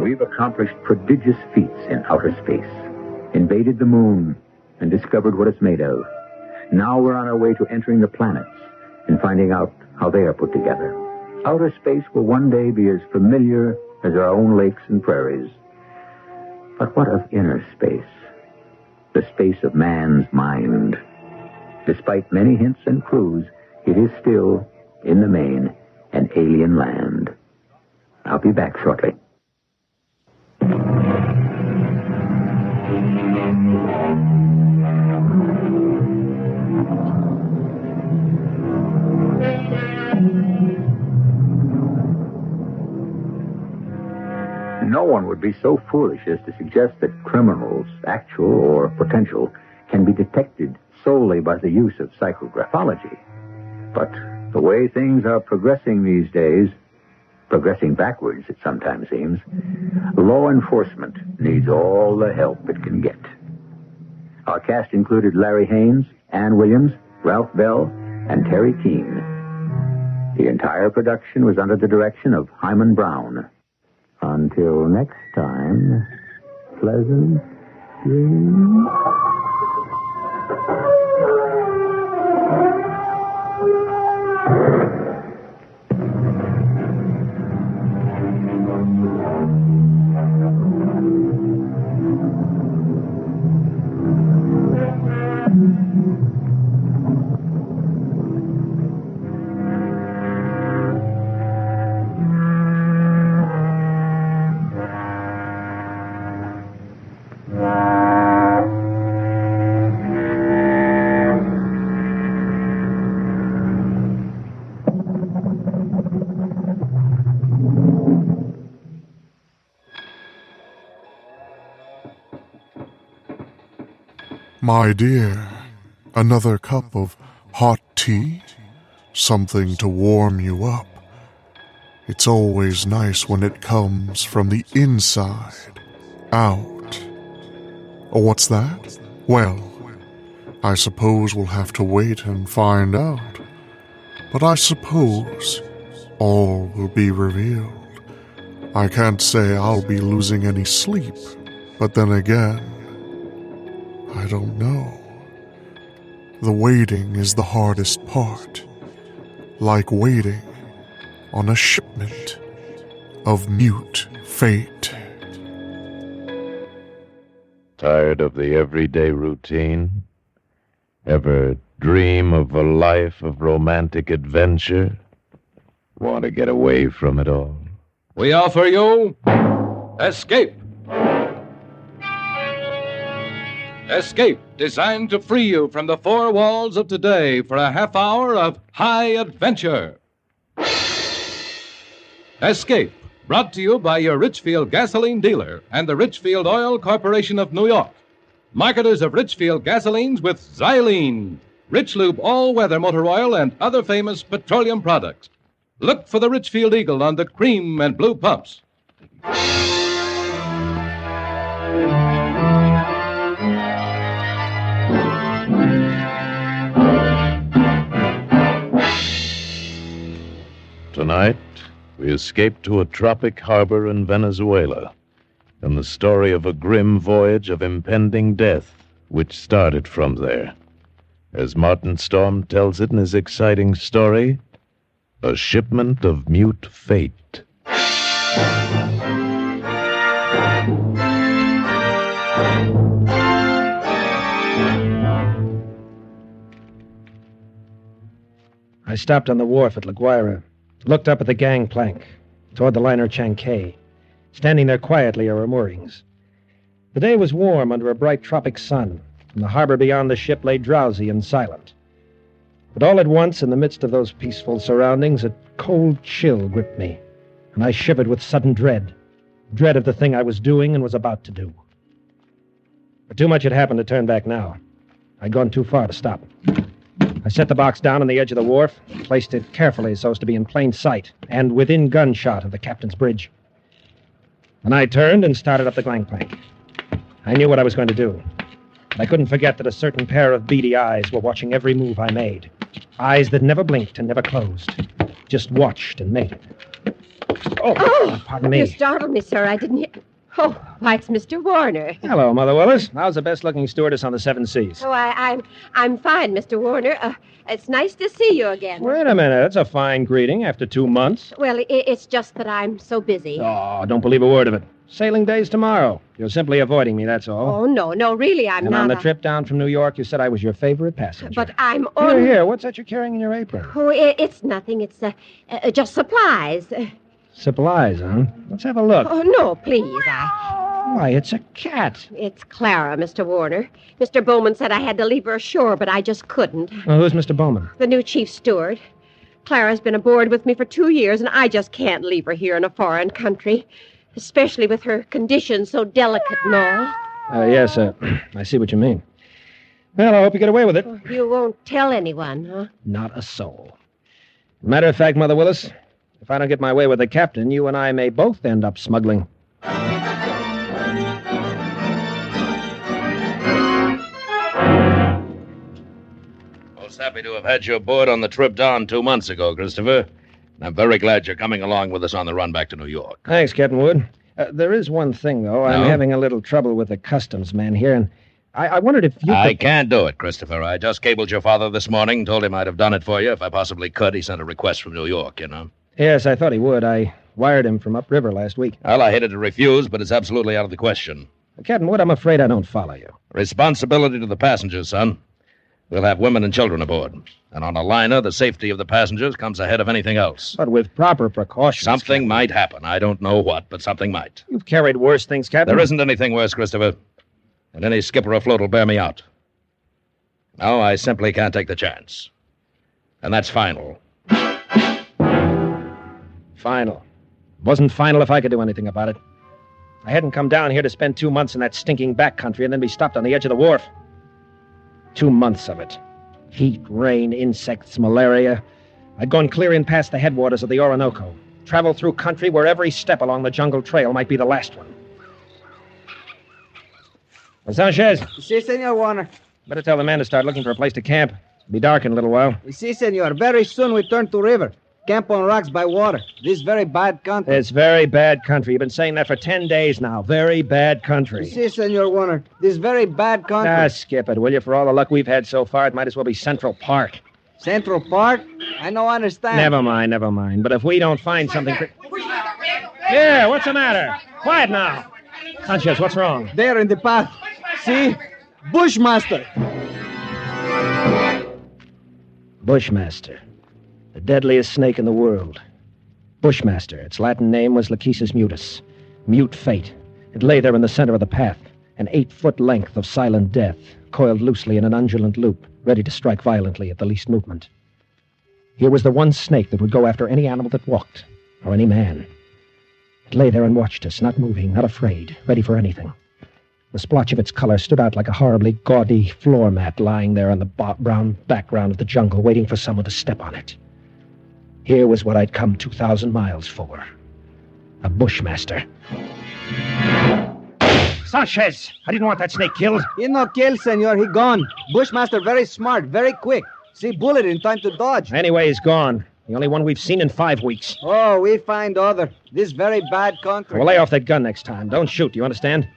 We've accomplished prodigious feats in outer space, invaded the moon, and discovered what it's made of. Now we're on our way to entering the planets and finding out how they are put together. Outer space will one day be as familiar as our own lakes and prairies. But what of inner space? The space of man's mind. Despite many hints and clues, it is still, in the main, an alien land. I'll be back shortly. No one would be so foolish as to suggest that criminals, actual or potential, can be detected solely by the use of psychographology. But the way things are progressing these days, progressing backwards, it sometimes seems, law enforcement needs all the help it can get. Our cast included Larry Haynes, Ann Williams, Ralph Bell, and Terry Keane. The entire production was under the direction of Hyman Brown. Until next time, pleasant dreams. My dear, another cup of hot tea? Something to warm you up. It's always nice when it comes from the inside out. Oh, what's that? Well, I suppose we'll have to wait and find out. But I suppose all will be revealed. I can't say I'll be losing any sleep, but then again, I don't know. The waiting is the hardest part, like waiting on a shipment of mute fate. Tired of the everyday routine? Ever dream of a life of romantic adventure? Want to get away from it all? We offer you Escape. Escape, designed to free you from the four walls of today for a half hour of high adventure. Escape, brought to you by your Richfield gasoline dealer and the Richfield Oil Corporation of New York. Marketers of Richfield gasolines with Xylene, Rich Lube all-weather motor oil, and other famous petroleum products. Look for the Richfield Eagle on the cream and blue pumps. Tonight, we escape to a tropic harbor in Venezuela, and the story of a grim voyage of impending death, which started from there. As Martin Storm tells it in his exciting story, A Shipment of Mute Fate. I stopped on the wharf at LaGuardia, looked up at the gangplank, toward the liner Chankay. Standing there quietly are our moorings. The day was warm under a bright tropic sun, and the harbor beyond the ship lay drowsy and silent. But all at once, in the midst of those peaceful surroundings, a cold chill gripped me, and I shivered with sudden dread of the thing I was doing and was about to do. But too much had happened to turn back now. I'd gone too far to stop. I set the box down on the edge of the wharf, placed it carefully so as to be in plain sight and within gunshot of the captain's bridge. Then I turned and started up the gangplank. I knew what I was going to do, but I couldn't forget that a certain pair of beady eyes were watching every move I made. Eyes that never blinked and never closed, just watched and made it. Oh, pardon me. You startled me, sir. I didn't hear... Oh, why, it's Mr. Warner. Hello, Mother Willis. How's the best-looking stewardess on the Seven Seas? Oh, I'm fine, Mr. Warner. It's nice to see you again. Wait a minute. That's a fine greeting after 2 months. Well, it's just that I'm so busy. Oh, don't believe a word of it. Sailing day's tomorrow. You're simply avoiding me, that's all. Oh, no, really, I'm and not. on the trip down from New York, you said I was your favorite passenger. But I'm on... Here, what's that you're carrying in your apron? Oh, it's nothing. It's just supplies. Supplies, huh? Let's have a look. Oh, no, please. Why, it's a cat. It's Clara, Mr. Warner. Mr. Bowman said I had to leave her ashore, but I just couldn't. Well, who's Mr. Bowman? The new chief steward. Clara's been aboard with me for 2 years, and I just can't leave her here in a foreign country, especially with her condition so delicate and all. Yes, I see what you mean. Well, I hope you get away with it. You won't tell anyone, huh? Not a soul. Matter of fact, Mother Willis, if I don't get my way with the captain, you and I may both end up smuggling. Most happy to have had you aboard on the trip down 2 months ago, Christopher. And I'm very glad you're coming along with us on the run back to New York. Thanks, Captain Wood. There is one thing, though. I'm having a little trouble with the customs man here, and I wondered if you I can't do it, Christopher. I just cabled your father this morning, told him I'd have done it for you if I possibly could. He sent a request from New York, you know. Yes, I thought he would. I wired him from upriver last week. Well, I hated to refuse, but it's absolutely out of the question. Captain Wood, I'm afraid I don't follow you. Responsibility to the passengers, son. We'll have women and children aboard. And on a liner, the safety of the passengers comes ahead of anything else. But with proper precautions. Something might happen. I don't know what, but something might. You've carried worse things, Captain. There isn't anything worse, Christopher. And any skipper afloat will bear me out. No, I simply can't take the chance. And that's final. Final. Wasn't final if I could do anything about it. I hadn't come down here to spend 2 months in that stinking back country and then be stopped on the edge of the wharf. 2 months of it. Heat, rain, insects, malaria. I'd gone clear in past the headwaters of the Orinoco. Traveled through country where every step along the jungle trail might be the last one. Sanchez. Si, Senor Warner. Better tell the man to start looking for a place to camp. It'll be dark in a little while. Si, senor. Very soon we turn to river. Camp on rocks by water. This very bad country. It's very bad country. You've been saying that for 10 days now. Very bad country. Si, senor Warner. This very bad country. Ah, skip it, will you? For all the luck we've had so far, it might as well be Central Park. Central Park? I don't understand. Never mind. But if we don't find something... Here, what's the matter? Quiet now. Sanchez, what's wrong? There in the path. See? Bushmaster. Bushmaster. The deadliest snake in the world. Bushmaster. Its Latin name was Lachesis mutus. Mute Fate. It lay there in the center of the path, an 8-foot length of silent death, coiled loosely in an undulant loop, ready to strike violently at the least movement. Here was the one snake that would go after any animal that walked, or any man. It lay there and watched us, not moving, not afraid, ready for anything. The splotch of its color stood out like a horribly gaudy floor mat lying there on the brown background of the jungle, waiting for someone to step on it. Here was what I'd come 2,000 miles for. A Bushmaster. Sanchez! I didn't want that snake killed. He no kill, senor. He gone. Bushmaster very smart, very quick. See bullet in time to dodge. Anyway, he's gone. The only one we've seen in 5 weeks. Oh, we find other. This very bad country. We'll lay off that gun next time. Don't shoot, do you understand?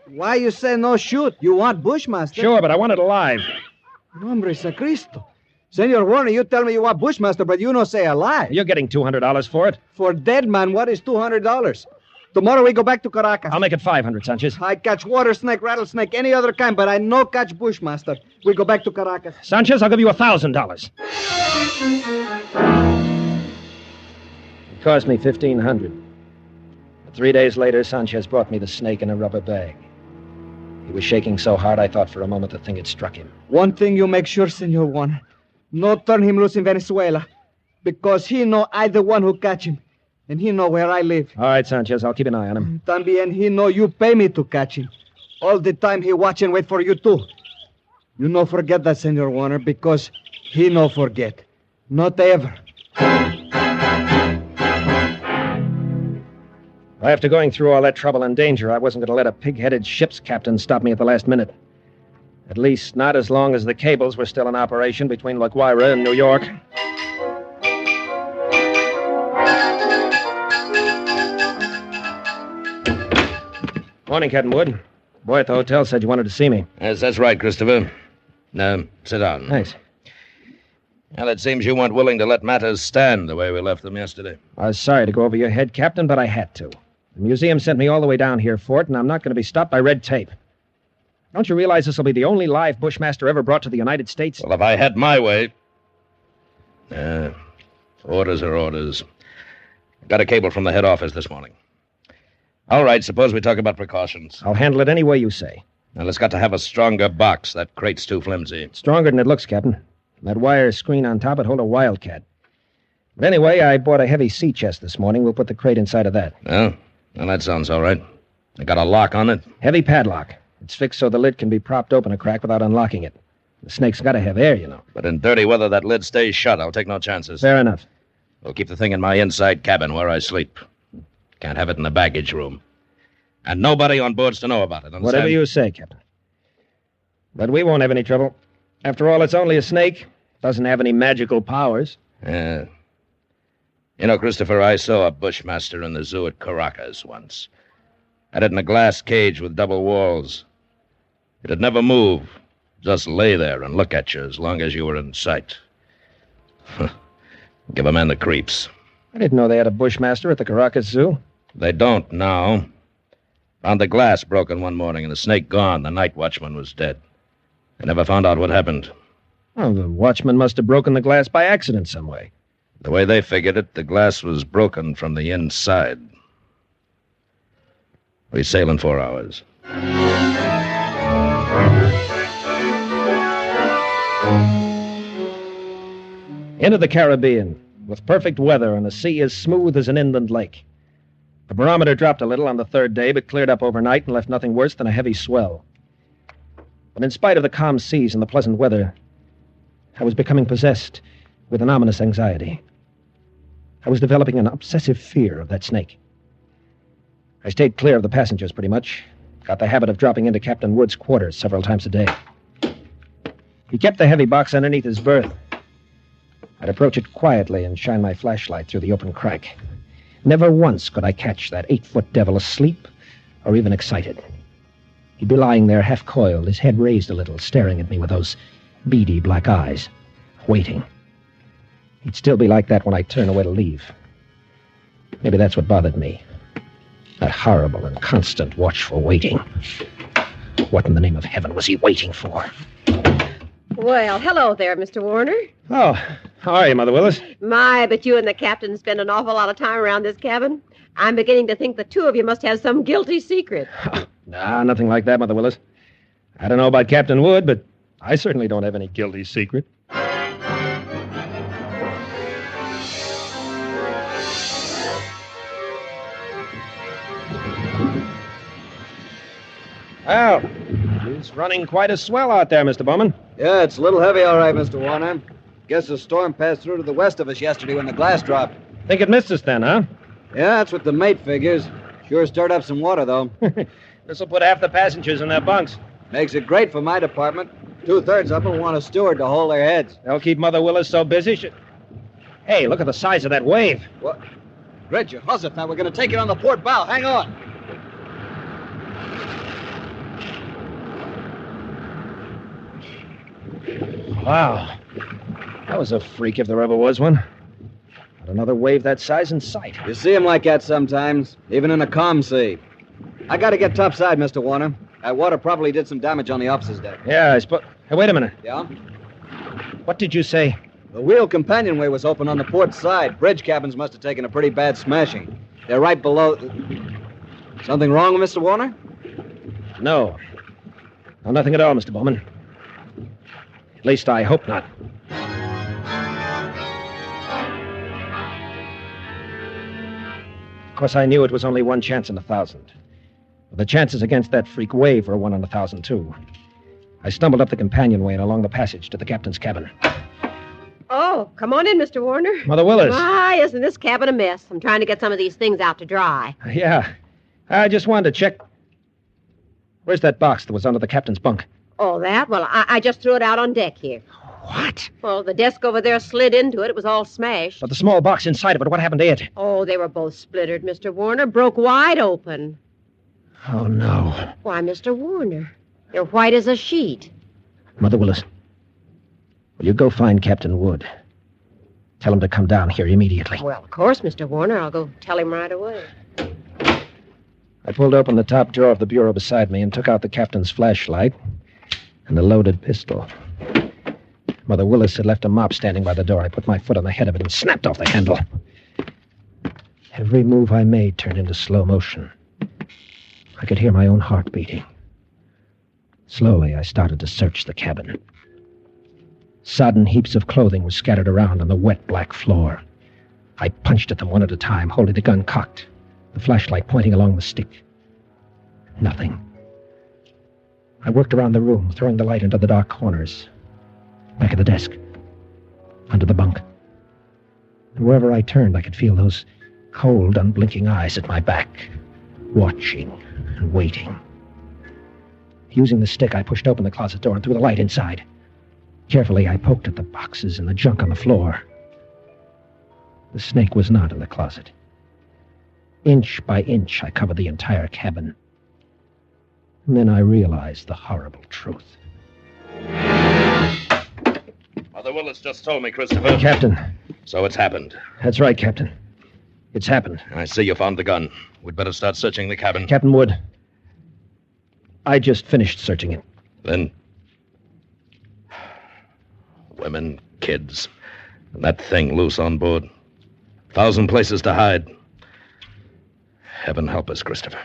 Why you say no shoot? You want Bushmaster? Sure, but I want it alive. Hombre sacristo. Senor Warner, you tell me you want Bushmaster, but you no say alive. You're getting $200 for it. For dead man, what is $200? Tomorrow we go back to Caracas. I'll make it 500, Sanchez. I catch water snake, rattlesnake, any other kind, but I no catch Bushmaster. We go back to Caracas. Sanchez, I'll give you $1,000. It cost me $1,500. But 3 days later, Sanchez brought me the snake in a rubber bag. He was shaking so hard I thought for a moment the thing had struck him. One thing you make sure, Senor Warner. No turn him loose in Venezuela. Because he know I the one who catch him. And he know where I live. All right, Sanchez, I'll keep an eye on him. Tambien he know you pay me to catch him. All the time he watch and wait for you too. You no forget that, Senor Warner, because he no forget. Not ever. After going through all that trouble and danger, I wasn't going to let a pig-headed ship's captain stop me at the last minute. At least not as long as the cables were still in operation between LaGuardia and New York. Morning, Captain Wood. Boy at the hotel said you wanted to see me. Yes, that's right, Christopher. Now, sit down. Thanks. Well, it seems you weren't willing to let matters stand the way we left them yesterday. I was sorry to go over your head, Captain, but I had to. The museum sent me all the way down here for it, and I'm not going to be stopped by red tape. Don't you realize this will be the only live Bushmaster ever brought to the United States? Well, if I had my way... orders are orders. Got a cable from the head office this morning. All right, suppose we talk about precautions. I'll handle it any way you say. Well, it's got to have a stronger box. That crate's too flimsy. Stronger than it looks, Captain. That wire screen on top would hold a wildcat. But anyway, I bought a heavy sea chest this morning. We'll put the crate inside of that. Well, that sounds all right. It got a lock on it? Heavy padlock. It's fixed so the lid can be propped open a crack without unlocking it. The snake's got to have air, you know. But in dirty weather, that lid stays shut. I'll take no chances. Fair enough. We'll keep the thing in my inside cabin where I sleep. Can't have it in the baggage room. And nobody on board's to know about it, understand? Whatever you say, Captain. But we won't have any trouble. After all, it's only a snake. Doesn't have any magical powers. Yeah. You know, Christopher, I saw a Bushmaster in the zoo at Caracas once. Had it in a glass cage with double walls. It'd never move. Just lay there and look at you as long as you were in sight. Give a man the creeps. I didn't know they had a Bushmaster at the Caracas Zoo. They don't now. Found the glass broken one morning and the snake gone. The night watchman was dead. They never found out what happened. Oh, the watchman must have broken the glass by accident some way. The way they figured it, the glass was broken from the inside. We sail in 4 hours. Into the Caribbean, with perfect weather and the sea as smooth as an inland lake. The barometer dropped a little on the third day, but cleared up overnight and left nothing worse than a heavy swell. But in spite of the calm seas and the pleasant weather, I was becoming possessed with an ominous anxiety. I was developing an obsessive fear of that snake. I stayed clear of the passengers pretty much. Got the habit of dropping into Captain Wood's quarters several times a day. He kept the heavy box underneath his berth. I'd approach it quietly and shine my flashlight through the open crack. Never once could I catch that 8-foot devil asleep or even excited. He'd be lying there half-coiled, his head raised a little, staring at me with those beady black eyes, waiting. He'd still be like that when I turn away to leave. Maybe that's what bothered me. That horrible and constant watchful waiting. What in the name of heaven was he waiting for? Well, hello there, Mr. Warner. Oh, how are you, Mother Willis? My, but you and the captain spend an awful lot of time around this cabin. I'm beginning to think the two of you must have some guilty secret. Nah, nothing like that, Mother Willis. I don't know about Captain Wood, but I certainly don't have any guilty secret. Well, it's running quite a swell out there, Mr. Bowman. Yeah, it's a little heavy, all right, Mr. Warner. Guess the storm passed through to the west of us yesterday when the glass dropped. Think it missed us then, huh? Yeah, that's what the mate figures. Sure stirred up some water, though. This'll put half the passengers in their bunks. Makes it great for my department. 2/3 of them want a steward to hold their heads. They'll keep Mother Willis so busy. Hey, look at the size of that wave. What? Red, you thought we're going to take it on the port bow. Hang on. Wow. That was a freak if there ever was one. Not another wave that size in sight. You see 'em like that sometimes, even in a calm sea. I got to get topside, Mr. Warner. That water probably did some damage on the officer's deck. Yeah, I suppose. Hey, wait a minute. Yeah? What did you say? The wheel companionway was open on the port side. Bridge cabins must have taken a pretty bad smashing. They're right below... Something wrong with Mr. Warner? No. No, nothing at all, Mr. Bowman. At least I hope not. Of course, I knew it was only one chance in 1,000. But the chances against that freak wave were 1 in 1,000, too. I stumbled up the companionway and along the passage to the captain's cabin. Oh, come on in, Mr. Warner. Mother Willis. Why, isn't this cabin a mess? I'm trying to get some of these things out to dry. Yeah. I just wanted to check. Where's that box that was under the captain's bunk? Oh, that? Well, I just threw it out on deck here. What? Well, the desk over there slid into it. It was all smashed. But the small box inside of it, what happened to it? Oh, they were both splintered, Mr. Warner. Broke wide open. Oh, no. Why, Mr. Warner, you're white as a sheet. Mother Willis, will you go find Captain Wood? Tell him to come down here immediately. Well, of course, Mr. Warner. I'll go tell him right away. I pulled open the top drawer of the bureau beside me and took out the captain's flashlight and a loaded pistol. Mother Willis had left a mop standing by the door. I put my foot on the head of it and snapped off the handle. Every move I made turned into slow motion. I could hear my own heart beating. Slowly, I started to search the cabin. Sodden heaps of clothing were scattered around on the wet black floor. I punched at them one at a time, holding the gun cocked, the flashlight pointing along the stick. Nothing. I worked around the room, throwing the light into the dark corners. Back of the desk. Under the bunk. And wherever I turned, I could feel those cold, unblinking eyes at my back, watching and waiting. Using the stick, I pushed open the closet door and threw the light inside. Carefully, I poked at the boxes and the junk on the floor. The snake was not in the closet. Inch by inch, I covered the entire cabin. And then I realized the horrible truth. Mother Willis just told me, Christopher. Captain. So it's happened. That's right, Captain. It's happened. I see you found the gun. We'd better start searching the cabin. Captain Wood, I just finished searching it. Then... women, kids, and that thing loose on board. 1,000 places to hide. Heaven help us, Christopher.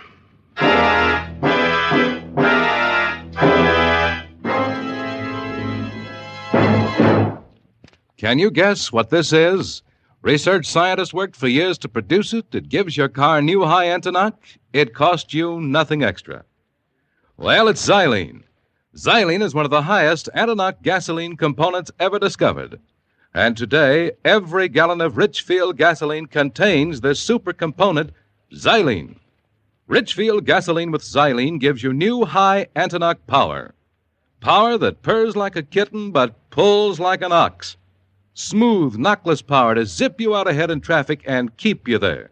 Can you guess what this is? Research scientists worked for years to produce it. It gives your car new high anti-knock. It cost you nothing extra. Well, it's xylene. Xylene is one of the highest anti-knock gasoline components ever discovered. And today, every gallon of Richfield gasoline contains this super component, xylene. Richfield gasoline with xylene gives you new high anti-knock power. Power that purrs like a kitten but pulls like an ox. Smooth, knockless power to zip you out ahead in traffic and keep you there.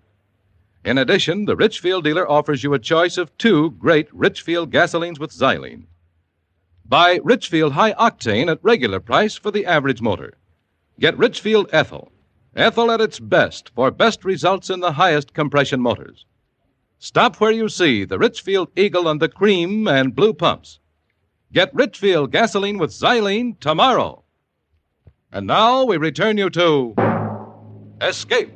In addition, the Richfield dealer offers you a choice of 2 great Richfield gasolines with xylene. Buy Richfield High Octane at regular price for the average motor. Get Richfield Ethyl. Ethyl at its best for best results in the highest compression motors. Stop where you see the Richfield Eagle and the cream and blue pumps. Get Richfield gasoline with xylene tomorrow. And now we return you to Escape.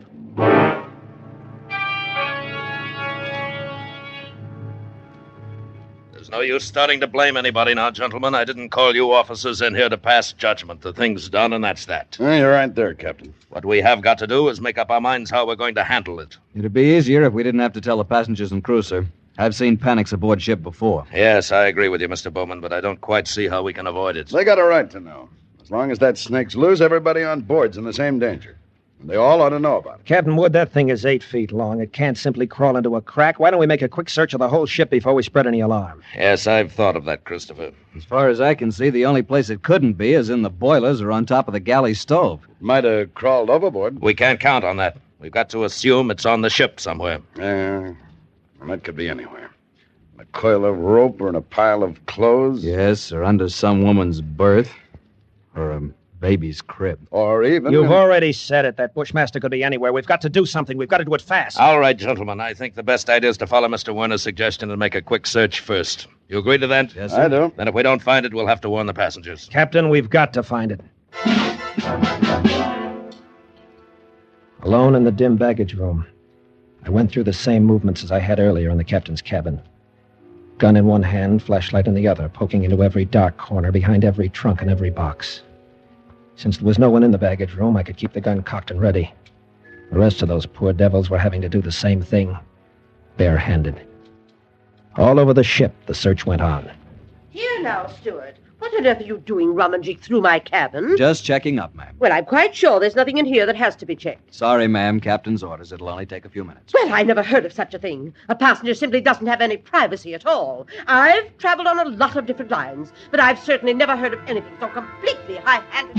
There's no use starting to blame anybody now, gentlemen. I didn't call you officers in here to pass judgment. The thing's done, and that's that. You're right there, Captain. What we have got to do is make up our minds how we're going to handle it. It'd be easier if we didn't have to tell the passengers and crew, sir. I've seen panics aboard ship before. Yes, I agree with you, Mr. Bowman, but I don't quite see how we can avoid it. They got a right to know. As long as that snake's loose, everybody on board's in the same danger. And they all ought to know about it. Captain Wood, that thing is 8 feet long. It can't simply crawl into a crack. Why don't we make a quick search of the whole ship before we spread any alarm? Yes, I've thought of that, Christopher. As far as I can see, the only place it couldn't be is in the boilers or on top of the galley stove. Might have crawled overboard. We can't count on that. We've got to assume it's on the ship somewhere. Well, that could be anywhere. A coil of rope or in a pile of clothes. Yes, or under some woman's berth. Or a baby's crib. Or even... You've already said it. That Bushmaster could be anywhere. We've got to do something. We've got to do it fast. All right, gentlemen. I think the best idea is to follow Mr. Werner's suggestion and make a quick search first. You agree to that? Yes, sir. I do. Then if we don't find it, we'll have to warn the passengers. Captain, we've got to find it. Alone in the dim baggage room, I went through the same movements as I had earlier in the captain's cabin. Gun in one hand, flashlight in the other, poking into every dark corner, behind every trunk and every box. Since there was no one in the baggage room, I could keep the gun cocked and ready. The rest of those poor devils were having to do the same thing, barehanded. All over the ship, the search went on. Here now, Steward. What on earth are you doing rummaging through my cabin? Just checking up, ma'am. Well, I'm quite sure there's nothing in here that has to be checked. Sorry, ma'am. Captain's orders. It'll only take a few minutes. Well, I never heard of such a thing. A passenger simply doesn't have any privacy at all. I've traveled on a lot of different lines, but I've certainly never heard of anything so completely high-handed.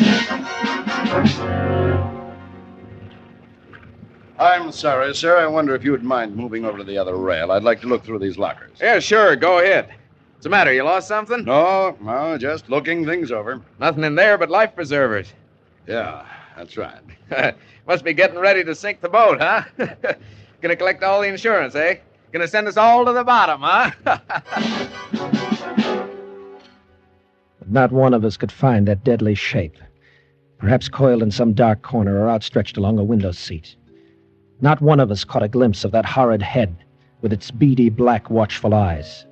I'm sorry, sir. I wonder if you would mind moving over to the other rail. I'd like to look through these lockers. Yeah, sure. Go ahead. What's the matter? You lost something? No, just looking things over. Nothing in there but life preservers. Yeah, that's right. Must be getting ready to sink the boat, huh? Gonna collect all the insurance, eh? Gonna send us all to the bottom, huh? Not one of us could find that deadly shape. Perhaps coiled in some dark corner or outstretched along a window seat. Not one of us caught a glimpse of that horrid head with its beady, black, watchful eyes.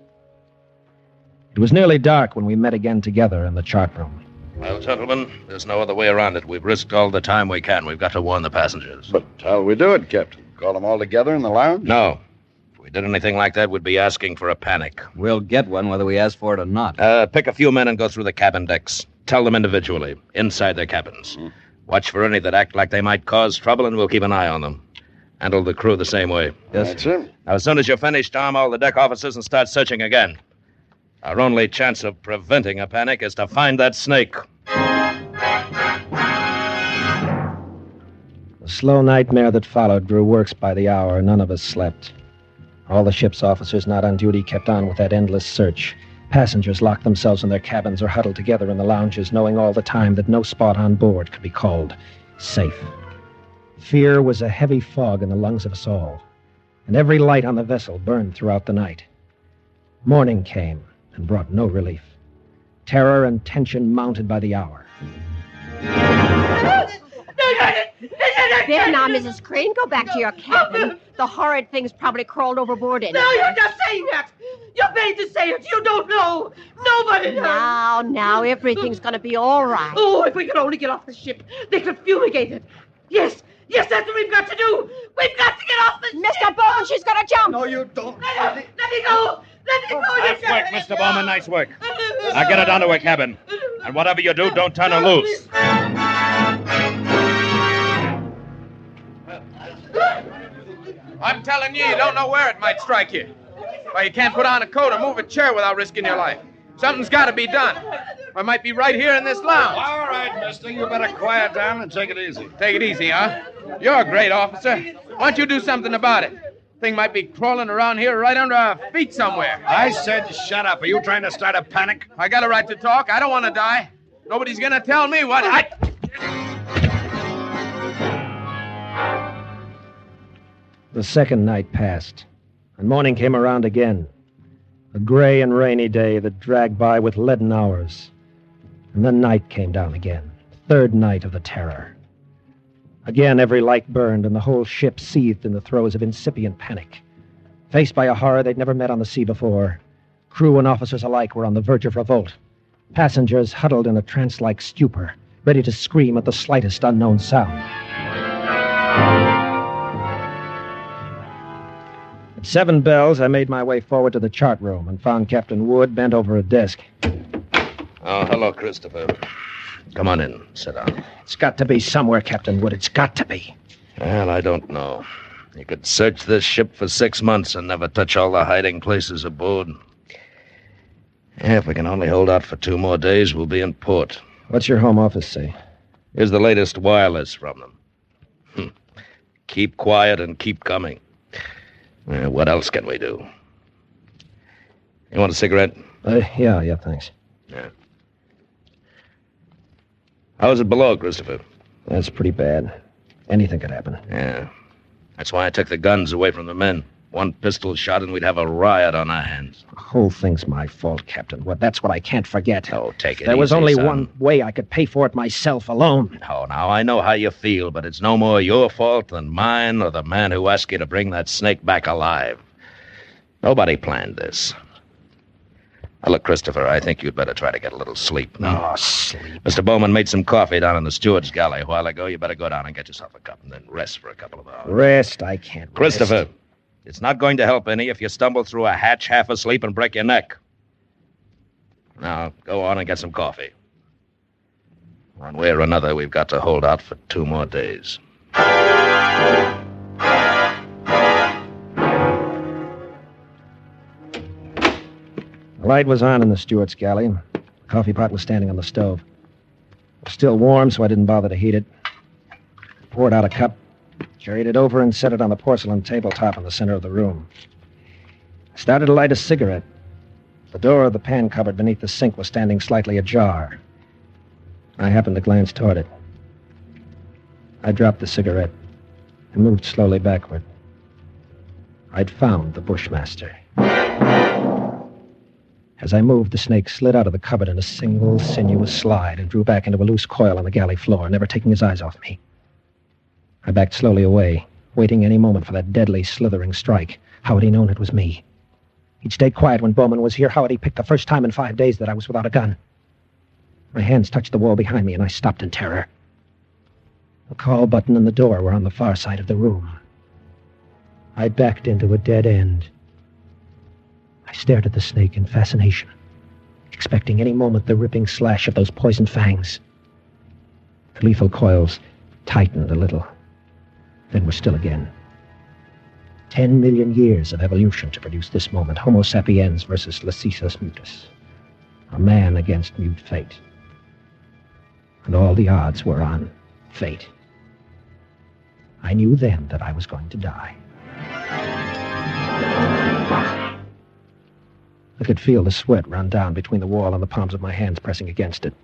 It was nearly dark when we met again together in the chart room. Well, gentlemen, there's no other way around it. We've risked all the time we can. We've got to warn the passengers. But how'll we do it, Captain? Call them all together in the lounge? No. If we did anything like that, we'd be asking for a panic. We'll get one whether we ask for it or not. Pick a few men and go through the cabin decks. Tell them individually, inside their cabins. Watch for any that act like they might cause trouble, and we'll keep an eye on them. Handle the crew the same way. Yes, That's it. Now, as soon as you're finished, arm all the deck officers and start searching again. Our only chance of preventing a panic is to find that snake. The slow nightmare that followed grew worse by the hour. None of us slept. All the ship's officers not on duty kept on with that endless search. Passengers locked themselves in their cabins or huddled together in the lounges, knowing all the time that no spot on board could be called safe. Fear was a heavy fog in the lungs of us all, and every light on the vessel burned throughout the night. Morning came and brought no relief. Terror and tension mounted by the hour. There now, Mrs. Crane, go back to your cabin. The horrid thing's probably crawled overboard anyway. No, you're just saying that. You're paid to say it. You don't know. Nobody knows. Now, everything's going to be all right. Oh, if we could only get off the ship. They could fumigate it. Yes, that's what we've got to do. We've got to get off the ship. Mr. Bowman, she's going to jump. No, you don't. Let me go. Let me go. Nice work, Mr. Bowman. Nice work. Now get her down to her cabin. And whatever you do, don't turn her loose. I'm telling you, you don't know where it might strike you. Why, you can't put on a coat or move a chair without risking your life. Something's got to be done. I might be right here in this lounge. All right, mister, you better quiet down and take it easy. Take it easy, huh? You're a great officer. Why don't you do something about it? Thing might be crawling around here right under our feet somewhere. I said shut up. Are you trying to start a panic? I got a right to talk. I don't want to die. Nobody's going to tell me what I... The second night passed, and morning came around again. A gray and rainy day that dragged by with leaden hours. And then night came down again, third night of the terror. Again, every light burned, and the whole ship seethed in the throes of incipient panic. Faced by a horror they'd never met on the sea before, crew and officers alike were on the verge of revolt. Passengers huddled in a trance-like stupor, ready to scream at the slightest unknown sound. At 7 bells, I made my way forward to the chart room and found Captain Wood bent over a desk. Oh, hello, Christopher. Come on in. Sit down. It's got to be somewhere, Captain Wood. It's got to be. Well, I don't know. You could search this ship for 6 months and never touch all the hiding places aboard. Yeah, if we can only hold out for 2 more days, we'll be in port. What's your home office say? Here's the latest wireless from them. Keep quiet and keep coming. What else can we do? You want a cigarette? Yeah, thanks. Yeah. How is it below, Christopher? That's pretty bad. Anything could happen. Yeah. That's why I took the guns away from the men. One pistol shot and we'd have a riot on our hands. The whole thing's my fault, Captain Wood. That's what I can't forget. Oh, take it There was easy, only son. one way I could pay for it myself alone. Oh, now, I know how you feel, but it's no more your fault than mine or the man who asked you to bring that snake back alive. Nobody planned this. Now, look, Christopher, I think you'd better try to get a little sleep. Oh, sleep. Mr. Bowman made some coffee down in the steward's galley a while ago. You better go down and get yourself a cup and then rest for a couple of hours. Rest? I can't rest. Christopher, it's not going to help any if you stumble through a hatch half asleep and break your neck. Now, go on and get some coffee. One way or another, we've got to hold out for 2 more days. The light was on in the steward's galley. The coffee pot was standing on the stove. It was still warm, so I didn't bother to heat it. I poured out a cup, carried it over, and set it on the porcelain tabletop in the center of the room. I started to light a cigarette. The door of the pan cupboard beneath the sink was standing slightly ajar. I happened to glance toward it. I dropped the cigarette and moved slowly backward. I'd found the Bushmaster. As I moved, the snake slid out of the cupboard in a single, sinuous slide and drew back into a loose coil on the galley floor, never taking his eyes off me. I backed slowly away, waiting any moment for that deadly, slithering strike. How had he known it was me? He'd stayed quiet when Bowman was here. How had he picked the first time in 5 days that I was without a gun? My hands touched the wall behind me, and I stopped in terror. The call button and the door were on the far side of the room. I backed into a dead end. I stared at the snake in fascination, expecting any moment the ripping slash of those poisoned fangs. The lethal coils tightened a little, then were still again. 10 million years of evolution to produce this moment. Homo sapiens versus Lachesis mutus. A man against mute fate. And all the odds were on fate. I knew then that I was going to die. I could feel the sweat run down between the wall and the palms of my hands pressing against it.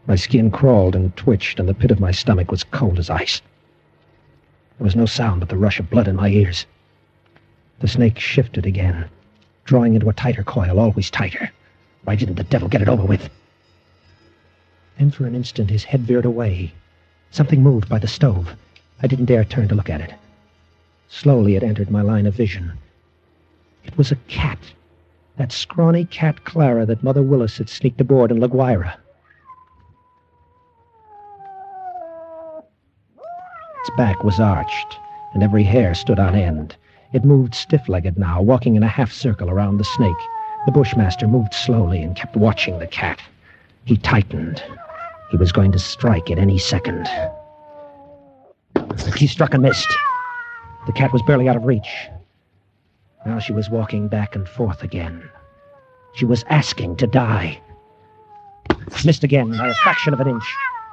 My skin crawled and twitched, and the pit of my stomach was cold as ice. There was no sound but the rush of blood in my ears. The snake shifted again, drawing into a tighter coil, always tighter. Why didn't the devil get it over with? Then for an instant his head veered away. Something moved by the stove. I didn't dare turn to look at it. Slowly it entered my line of vision. It was a cat. That scrawny cat Clara that Mother Willis had sneaked aboard in LaGuardia. Its back was arched, and every hair stood on end. It moved stiff-legged now, walking in a half-circle around the snake. The Bushmaster moved slowly and kept watching the cat. He tightened. He was going to strike at any second. He struck and missed. The cat was barely out of reach. Now she was walking back and forth again. She was asking to die. Missed again by a fraction of an inch.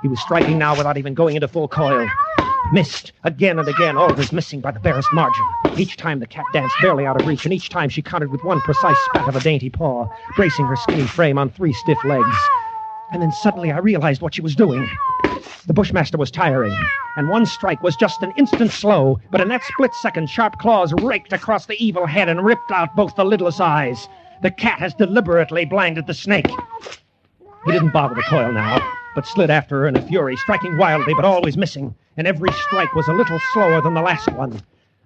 He was striking now without even going into full coil. Missed again and again, always missing by the barest margin. Each time the cat danced barely out of reach, and each time she countered with one precise spat of a dainty paw, bracing her skinny frame on 3 stiff legs. And then suddenly I realized what she was doing. The Bushmaster was tiring, and one strike was just an instant slow, but in that split second, sharp claws raked across the evil head and ripped out both the lidless eyes. The cat has deliberately blinded the snake. He didn't bother to coil now, but slid after her in a fury, striking wildly but always missing, and every strike was a little slower than the last one.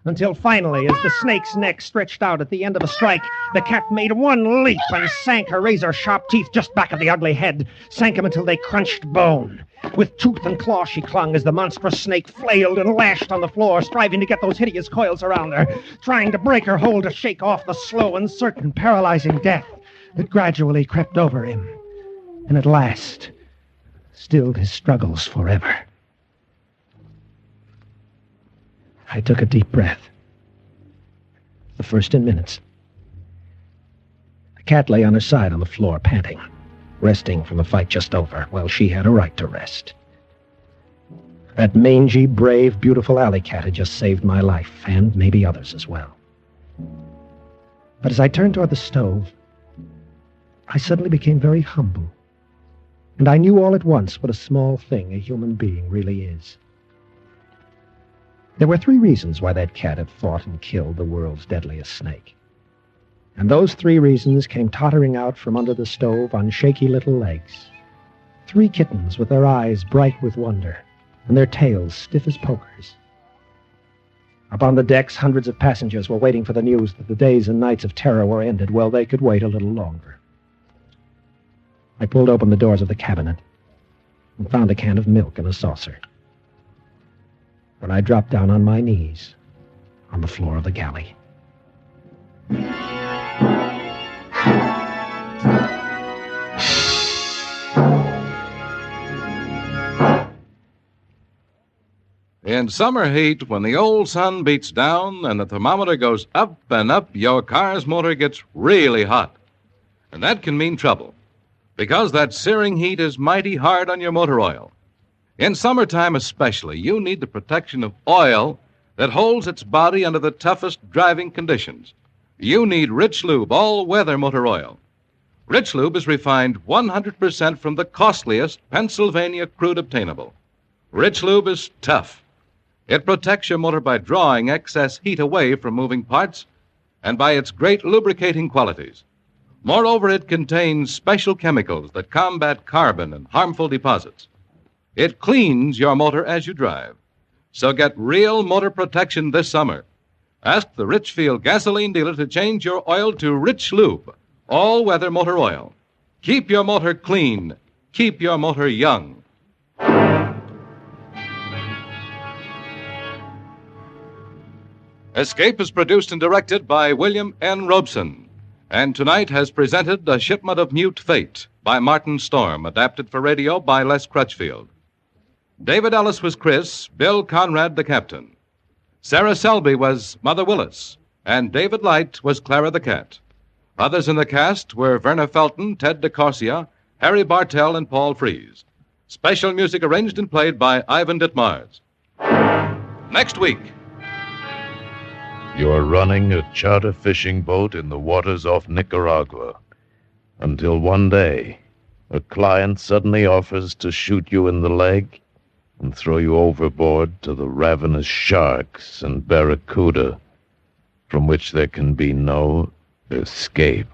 Until finally, as the snake's neck stretched out at the end of the strike, the cat made one leap and sank her razor-sharp teeth just back of the ugly head, sank him until they crunched bone. With tooth and claw she clung as the monstrous snake flailed and lashed on the floor, striving to get those hideous coils around her, trying to break her hold to shake off the slow and certain paralyzing death that gradually crept over him, and at last stilled his struggles forever. I took a deep breath. The first in minutes. The cat lay on her side on the floor, panting, resting from the fight just over. Well, she had a right to rest. That mangy, brave, beautiful alley cat had just saved my life, and maybe others as well. But as I turned toward the stove, I suddenly became very humble, and I knew all at once what a small thing a human being really is. There were 3 reasons why that cat had fought and killed the world's deadliest snake. And those 3 reasons came tottering out from under the stove on shaky little legs. 3 kittens with their eyes bright with wonder, and their tails stiff as pokers. Up on the decks, hundreds of passengers were waiting for the news that the days and nights of terror were ended. Well, they could wait a little longer. I pulled open the doors of the cabinet and found a can of milk in a saucer. When I dropped down on my knees on the floor of the galley. In summer heat, when the old sun beats down and the thermometer goes up and up, your car's motor gets really hot. And that can mean trouble, because that searing heat is mighty hard on your motor oil. In summertime especially, you need the protection of oil that holds its body under the toughest driving conditions. You need Rich Lube all-weather motor oil. Rich Lube is refined 100% from the costliest Pennsylvania crude obtainable. Rich Lube is tough. It protects your motor by drawing excess heat away from moving parts and by its great lubricating qualities. Moreover, it contains special chemicals that combat carbon and harmful deposits. It cleans your motor as you drive. So get real motor protection this summer. Ask the Richfield gasoline dealer to change your oil to Rich Lube, all-weather motor oil. Keep your motor clean. Keep your motor young. Escape is produced and directed by William N. Robeson, and tonight has presented A Shipment of Mute Fate by Martin Storm, adapted for radio by Les Crutchfield. David Ellis was Chris, Bill Conrad the captain. Sarah Selby was Mother Willis, and David Light was Clara the cat. Others in the cast were Werner Felton, Ted DeCorsia, Harry Bartell, and Paul Frees. Special music arranged and played by Ivan Ditmars. Next week. You're running a charter fishing boat in the waters off Nicaragua, until one day a client suddenly offers to shoot you in the leg and throw you overboard to the ravenous sharks and barracuda, from which there can be no escape.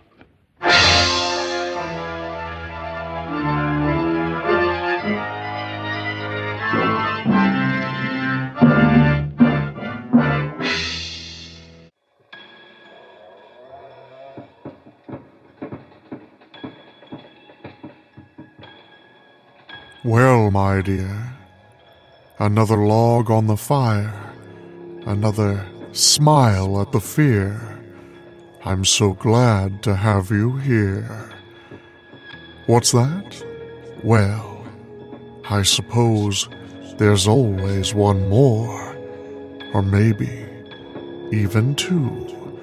Well, my dear, another log on the fire, another smile at the fear. I'm so glad to have you here. What's that? Well, I suppose there's always one more, or maybe even 2.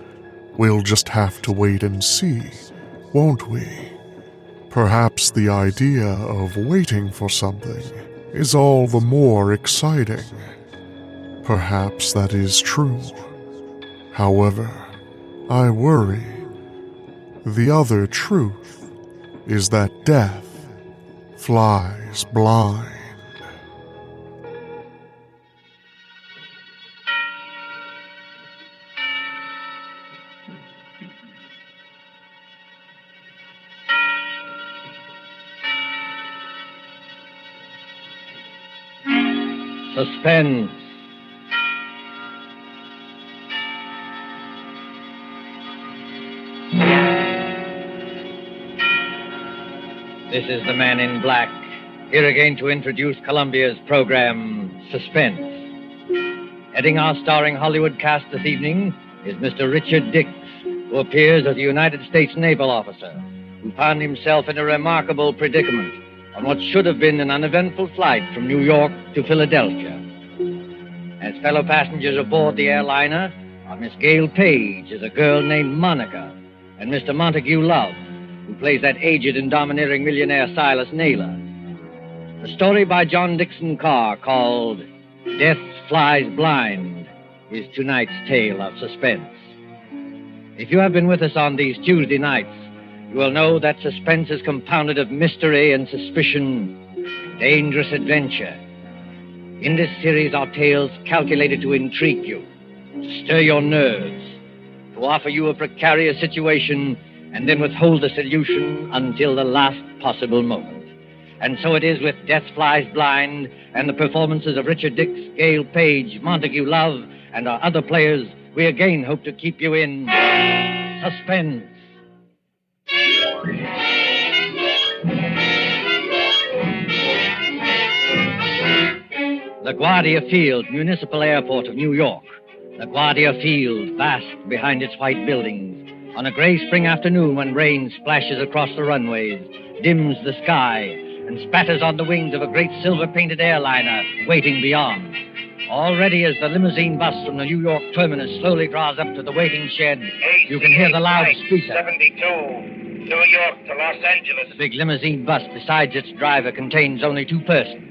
We'll just have to wait and see won't we? Perhaps the idea of waiting for something is all the more exciting. Perhaps that is true. However, I worry. The other truth is that death flies blind. Suspense. This is the Man in Black, here again to introduce Columbia's program, Suspense. Heading our starring Hollywood cast this evening is Mr. Richard Dix, who appears as a United States naval officer who found himself in a remarkable predicament on what should have been an uneventful flight from New York to Philadelphia. As fellow passengers aboard the airliner are Miss Gail Page as a girl named Monica and Mr. Montague Love, who plays that aged and domineering millionaire Silas Naylor. The story by John Dixon Carr called Death Flies Blind is tonight's tale of suspense. If you have been with us on these Tuesday nights, you will know that suspense is compounded of mystery and suspicion, dangerous adventure. In this series are tales calculated to intrigue you, to stir your nerves, to offer you a precarious situation and then withhold the solution until the last possible moment. And so it is with Death Flies Blind and the performances of Richard Dix, Gail Page, Montague Love, and our other players, we again hope to keep you in suspense. LaGuardia Field, Municipal Airport of New York. LaGuardia Field, vast behind its white buildings. On a gray spring afternoon when rain splashes across the runways, dims the sky, and spatters on the wings of a great silver-painted airliner waiting beyond. Already as the limousine bus from the New York terminus slowly draws up to the waiting shed, you can hear the loudspeaker. 72, New York to Los Angeles. The big limousine bus, besides its driver, contains only two persons.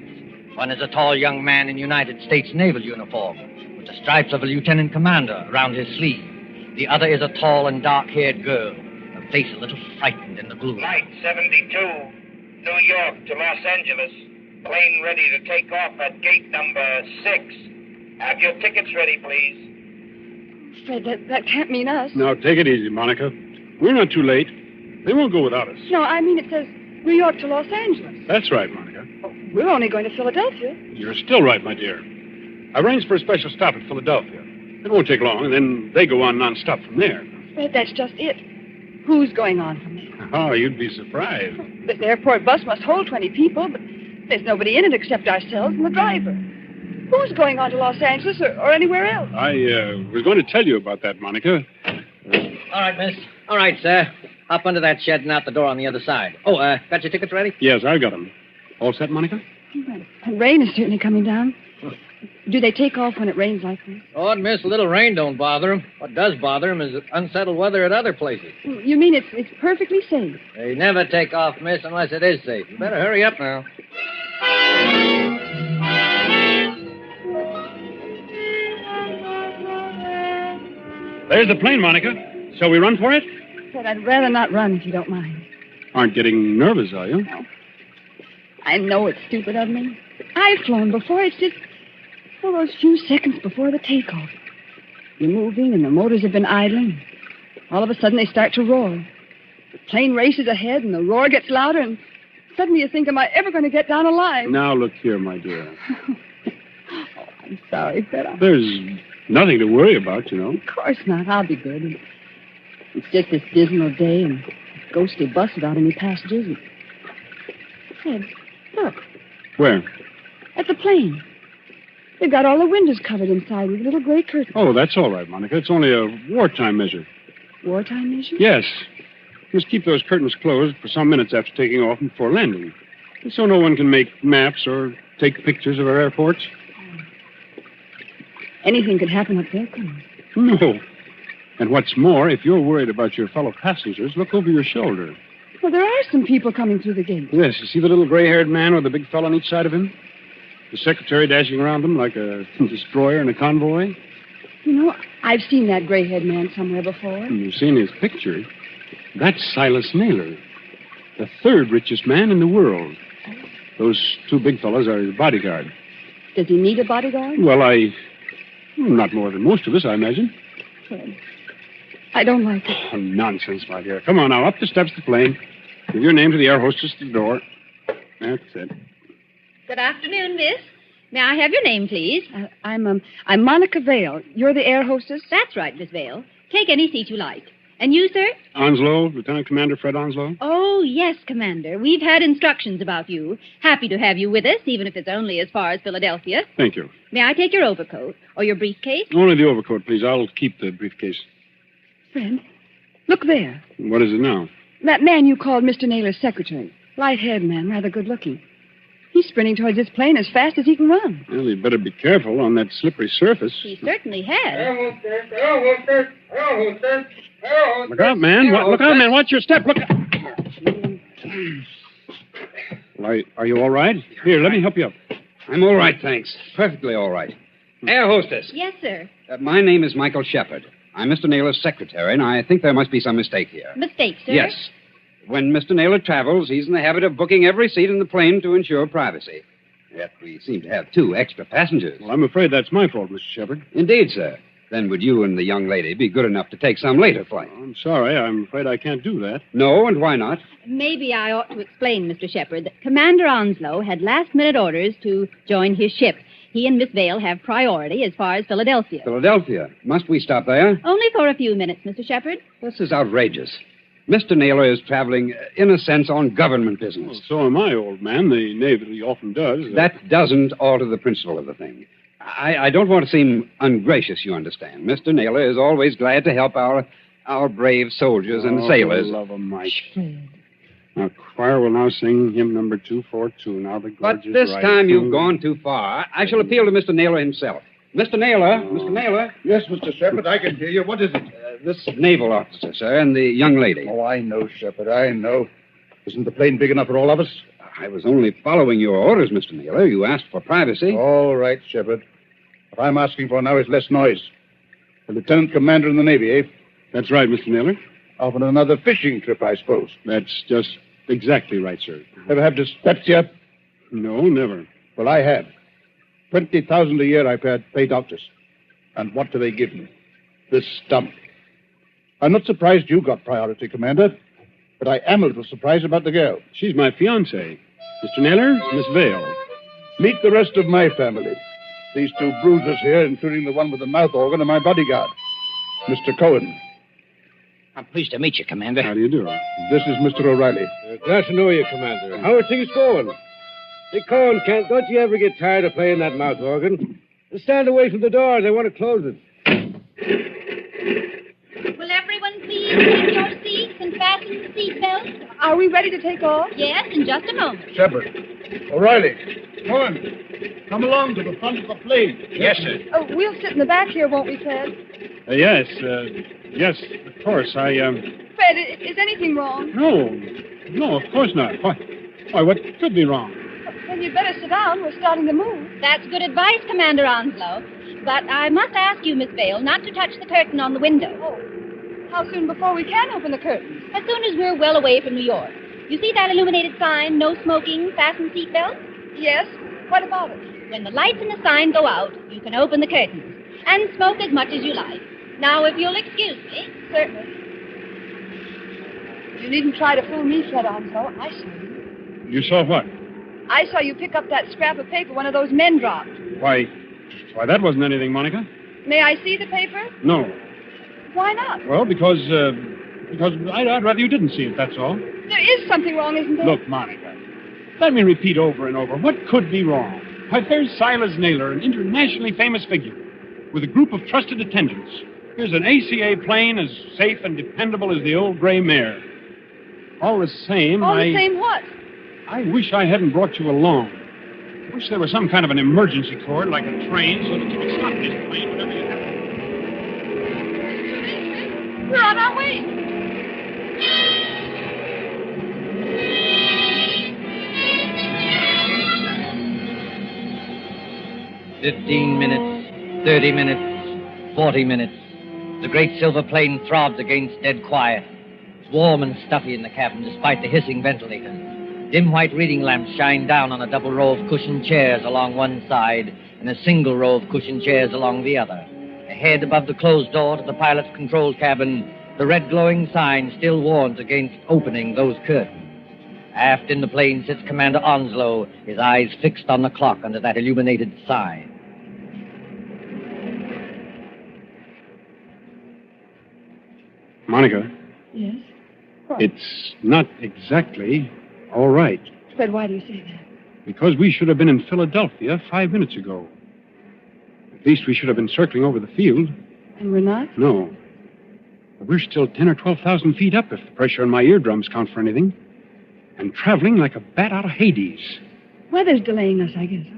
One is a tall young man in United States naval uniform, with the stripes of a lieutenant commander around his sleeve. The other is a tall and dark-haired girl, her face a little frightened in the gloom. Flight 72, New York to Los Angeles. Plane ready to take off at gate number 6. Have your tickets ready, please. Fred, that can't mean us. Now, take it easy, Monica. We're not too late. They won't go without us. No, I mean it says New York to Los Angeles. That's right, Monica. We're only going to Philadelphia. You're still right, my dear. I arranged for a special stop at Philadelphia. It won't take long, and then they go on non-stop from there. Fred, that's just it. Who's going on from there? Oh, you'd be surprised. This airport bus must hold 20 people, but there's nobody in it except ourselves and the driver. Who's going on to Los Angeles or anywhere else? I was going to tell you about that, Monica. All right, miss. All right, sir. Hop under that shed and out the door on the other side. Oh, got your tickets ready? Yes, I've got them. All set, Monica? The rain is certainly coming down. Do they take off when it rains like this? Oh, miss, a little rain don't bother them. What does bother them is unsettled weather at other places. You mean it's perfectly safe? They never take off, miss, unless it is safe. You better hurry up now. There's the plane, Monica. Shall we run for it? Fred, I'd rather not run if you don't mind. Aren't getting nervous, are you? No. I know it's stupid of me. I've flown before. It's just for those few seconds before the takeoff. You're moving and the motors have been idling. All of a sudden they start to roar. The plane races ahead and the roar gets louder and suddenly you think, am I ever going to get down alive? Now, look here, my dear. Oh, I'm sorry, Fred. There's nothing to worry about, you know. Of course not. I'll be good. It's just this dismal day and this ghostly bus without any passengers. And... Fred, look. Where? At the plane. They've got all the windows covered inside with little gray curtains. Oh, that's all right, Monica. It's only a wartime measure. Wartime measure? Yes. Must keep those curtains closed for some minutes after taking off and before landing. So no one can make maps or take pictures of our airports. Anything could happen up there, couldn't it? No. And what's more, if you're worried about your fellow passengers, look over your shoulder. Well, there are some people coming through the gate. Yes, you see the little gray-haired man with the big fellow on each side of him? The secretary dashing around them like a destroyer in a convoy? You know, I've seen that gray-haired man somewhere before. You've seen his picture. That's Silas Naylor, the third richest man in the world. Those two big fellows are his bodyguard. Does he need a bodyguard? Well, not more than most of us, I imagine. Fred, I don't like it. Oh, nonsense, my dear. Come on now, up the steps to the plane. Give your name to the air hostess at the door. That's it. Good afternoon, miss. May I have your name, please? I'm Monica Vale. You're the air hostess? That's right, Miss Vale. Take any seat you like. And you, sir? Onslow, Lieutenant Commander Fred Onslow. Oh, yes, Commander. We've had instructions about you. Happy to have you with us, even if it's only as far as Philadelphia. Thank you. May I take your overcoat or your briefcase? Only the overcoat, please. I'll keep the briefcase. Fred, look there. What is it now? That man you called Mr. Naylor's secretary. Light-haired man, rather good-looking. He's sprinting towards this plane as fast as he can run. Well, you'd better be careful on that slippery surface. He certainly has. Look out, man. Look out, man. Watch your step. Look out. Well, are you all right? Here, let me help you up. I'm all right, thanks. Perfectly all right. Air hostess. Yes, sir. My name is Michael Shepard. I'm Mr. Naylor's secretary, and I think there must be some mistake here. Mistake, sir? Yes. When Mr. Naylor travels, he's in the habit of booking every seat in the plane to ensure privacy. Yet we seem to have 2 extra passengers. Well, I'm afraid that's my fault, Mr. Shepard. Indeed, sir. Then would you and the young lady be good enough to take some later flight? I'm sorry. I'm afraid I can't do that. No, and why not? Maybe I ought to explain, Mr. Shepard, that Commander Onslow had last-minute orders to join his ship. He and Miss Vale have priority as far as Philadelphia. Philadelphia. Must we stop there? Only for a few minutes, Mr. Shepard. This is outrageous. Mr. Naylor is traveling, in a sense, on government business. Well, so am I, old man. The Navy often does. That doesn't alter the principle of the thing. I don't want to seem ungracious, you understand. Mr. Naylor is always glad to help our brave soldiers and sailors. Oh, love of Mike. Now, choir will now sing hymn number 242. Now the But gorgeous this right time you've through. gone too far. I shall appeal to Mr. Naylor himself. Mr. Naylor? Mr. Naylor? Yes, Mr. Shepard, I can hear you. What is it? This naval officer, sir, and the young lady. Oh, I know, Shepard, I know. Isn't the plane big enough for all of us? I was only following your orders, Mr. Naylor. You asked for privacy. All right, Shepard. What I'm asking for now is less noise. The lieutenant commander in the Navy, eh? That's right, Mr. Naylor. Off on another fishing trip, I suppose. That's just exactly right, sir. Ever have dyspepsia? No, never. Well, I have. 20,000 a year I pay doctors. And what do they give me? This stump. I'm not surprised you got priority, Commander, but I am a little surprised about the girl. She's my fiancée. Mr. Naylor, Miss Vale. Meet the rest of my family. These 2 bruisers here, including the one with the mouth organ, are my bodyguard, Mr. Cohen. I'm pleased to meet you, Commander. How do you do? This is Mr. O'Reilly. Glad to know you, Commander. How are things going? Hey, Cohen, don't you ever get tired of playing that mouth organ? Stand away from the door. They want to close it. Will everyone please take your seats and fasten the seatbelts? Are we ready to take off? Yes, in just a moment. Shepard. O'Reilly. Cohen. Come along to the front of the plane. Yes, sir. Oh, we'll sit in the back here, won't we, Fred? Yes, of course. Fred, is anything wrong? No, of course not. Why, what could be wrong? Then you'd better sit down. We're starting to move. That's good advice, Commander Onslow. But I must ask you, Miss Vale, not to touch the curtain on the window. Oh, how soon before we can open the curtain? As soon as we're well away from New York. You see that illuminated sign, no smoking, fasten seatbelts? Yes. What about it? When the lights in the sign go out, you can open the curtains and smoke as much as you like. Now, if you'll excuse me. Certainly. You needn't try to fool me, Fred Onslow. I saw you. You saw what? I saw you pick up that scrap of paper one of those men dropped. Why, that wasn't anything, Monica. May I see the paper? No. Why not? Well, because I'd rather you didn't see it, that's all. There is something wrong, isn't there? Look, Monica, let me repeat over and over. What could be wrong? Why, there's Silas Naylor, an internationally famous figure, with a group of trusted attendants. Here's an ACA plane as safe and dependable as the old gray mare. All the same, All the same what? I wish I hadn't brought you along. I wish there was some kind of an emergency cord, like a train, so that you could stop this plane whenever you have We're on our way. 15 minutes, 30 minutes, 40 minutes. The great silver plane throbs against dead quiet. It's warm and stuffy in the cabin, despite the hissing ventilators. Dim white reading lamps shine down on a double row of cushioned chairs along one side and a single row of cushioned chairs along the other. Ahead, above the closed door to the pilot's control cabin, the red glowing sign still warns against opening those curtains. Aft in the plane sits Commander Onslow, his eyes fixed on the clock under that illuminated sign. Monica, Yes? What? it's not exactly all right. Fred, why do you say that? Because we should have been in Philadelphia 5 minutes ago. At least we should have been circling over the field. And we're not? No. But we're still 10 or 12,000 feet up if the pressure on my eardrums count for anything. And traveling like a bat out of Hades. Weather's delaying us, I guess, huh?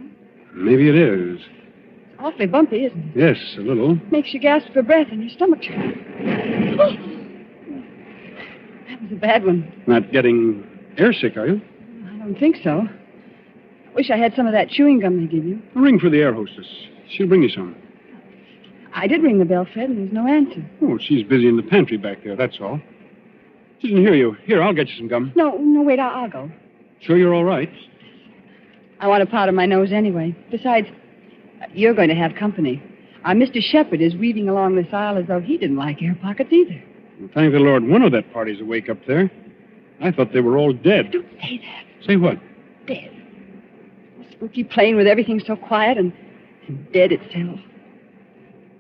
Maybe it is. It's awfully bumpy, isn't it? Yes, a little. Makes you gasp for breath and your stomach churn. Oh! That was a bad one. Not getting airsick, are you? I don't think so. I wish I had some of that chewing gum they give you. Ring for the air hostess. She'll bring you some. I did ring the bell, Fred, and there's no answer. Oh, she's busy in the pantry back there, that's all. She didn't hear you. Here, I'll get you some gum. No, wait, I'll go. Sure you're all right? I want to powder my nose anyway. Besides, you're going to have company. Mr. Shepard is weaving along this aisle as though he didn't like air pockets either. Well, thank the Lord one of that party's awake up there. I thought they were all dead. Don't say that. Say what? Dead. A spooky plane with everything so quiet and dead itself.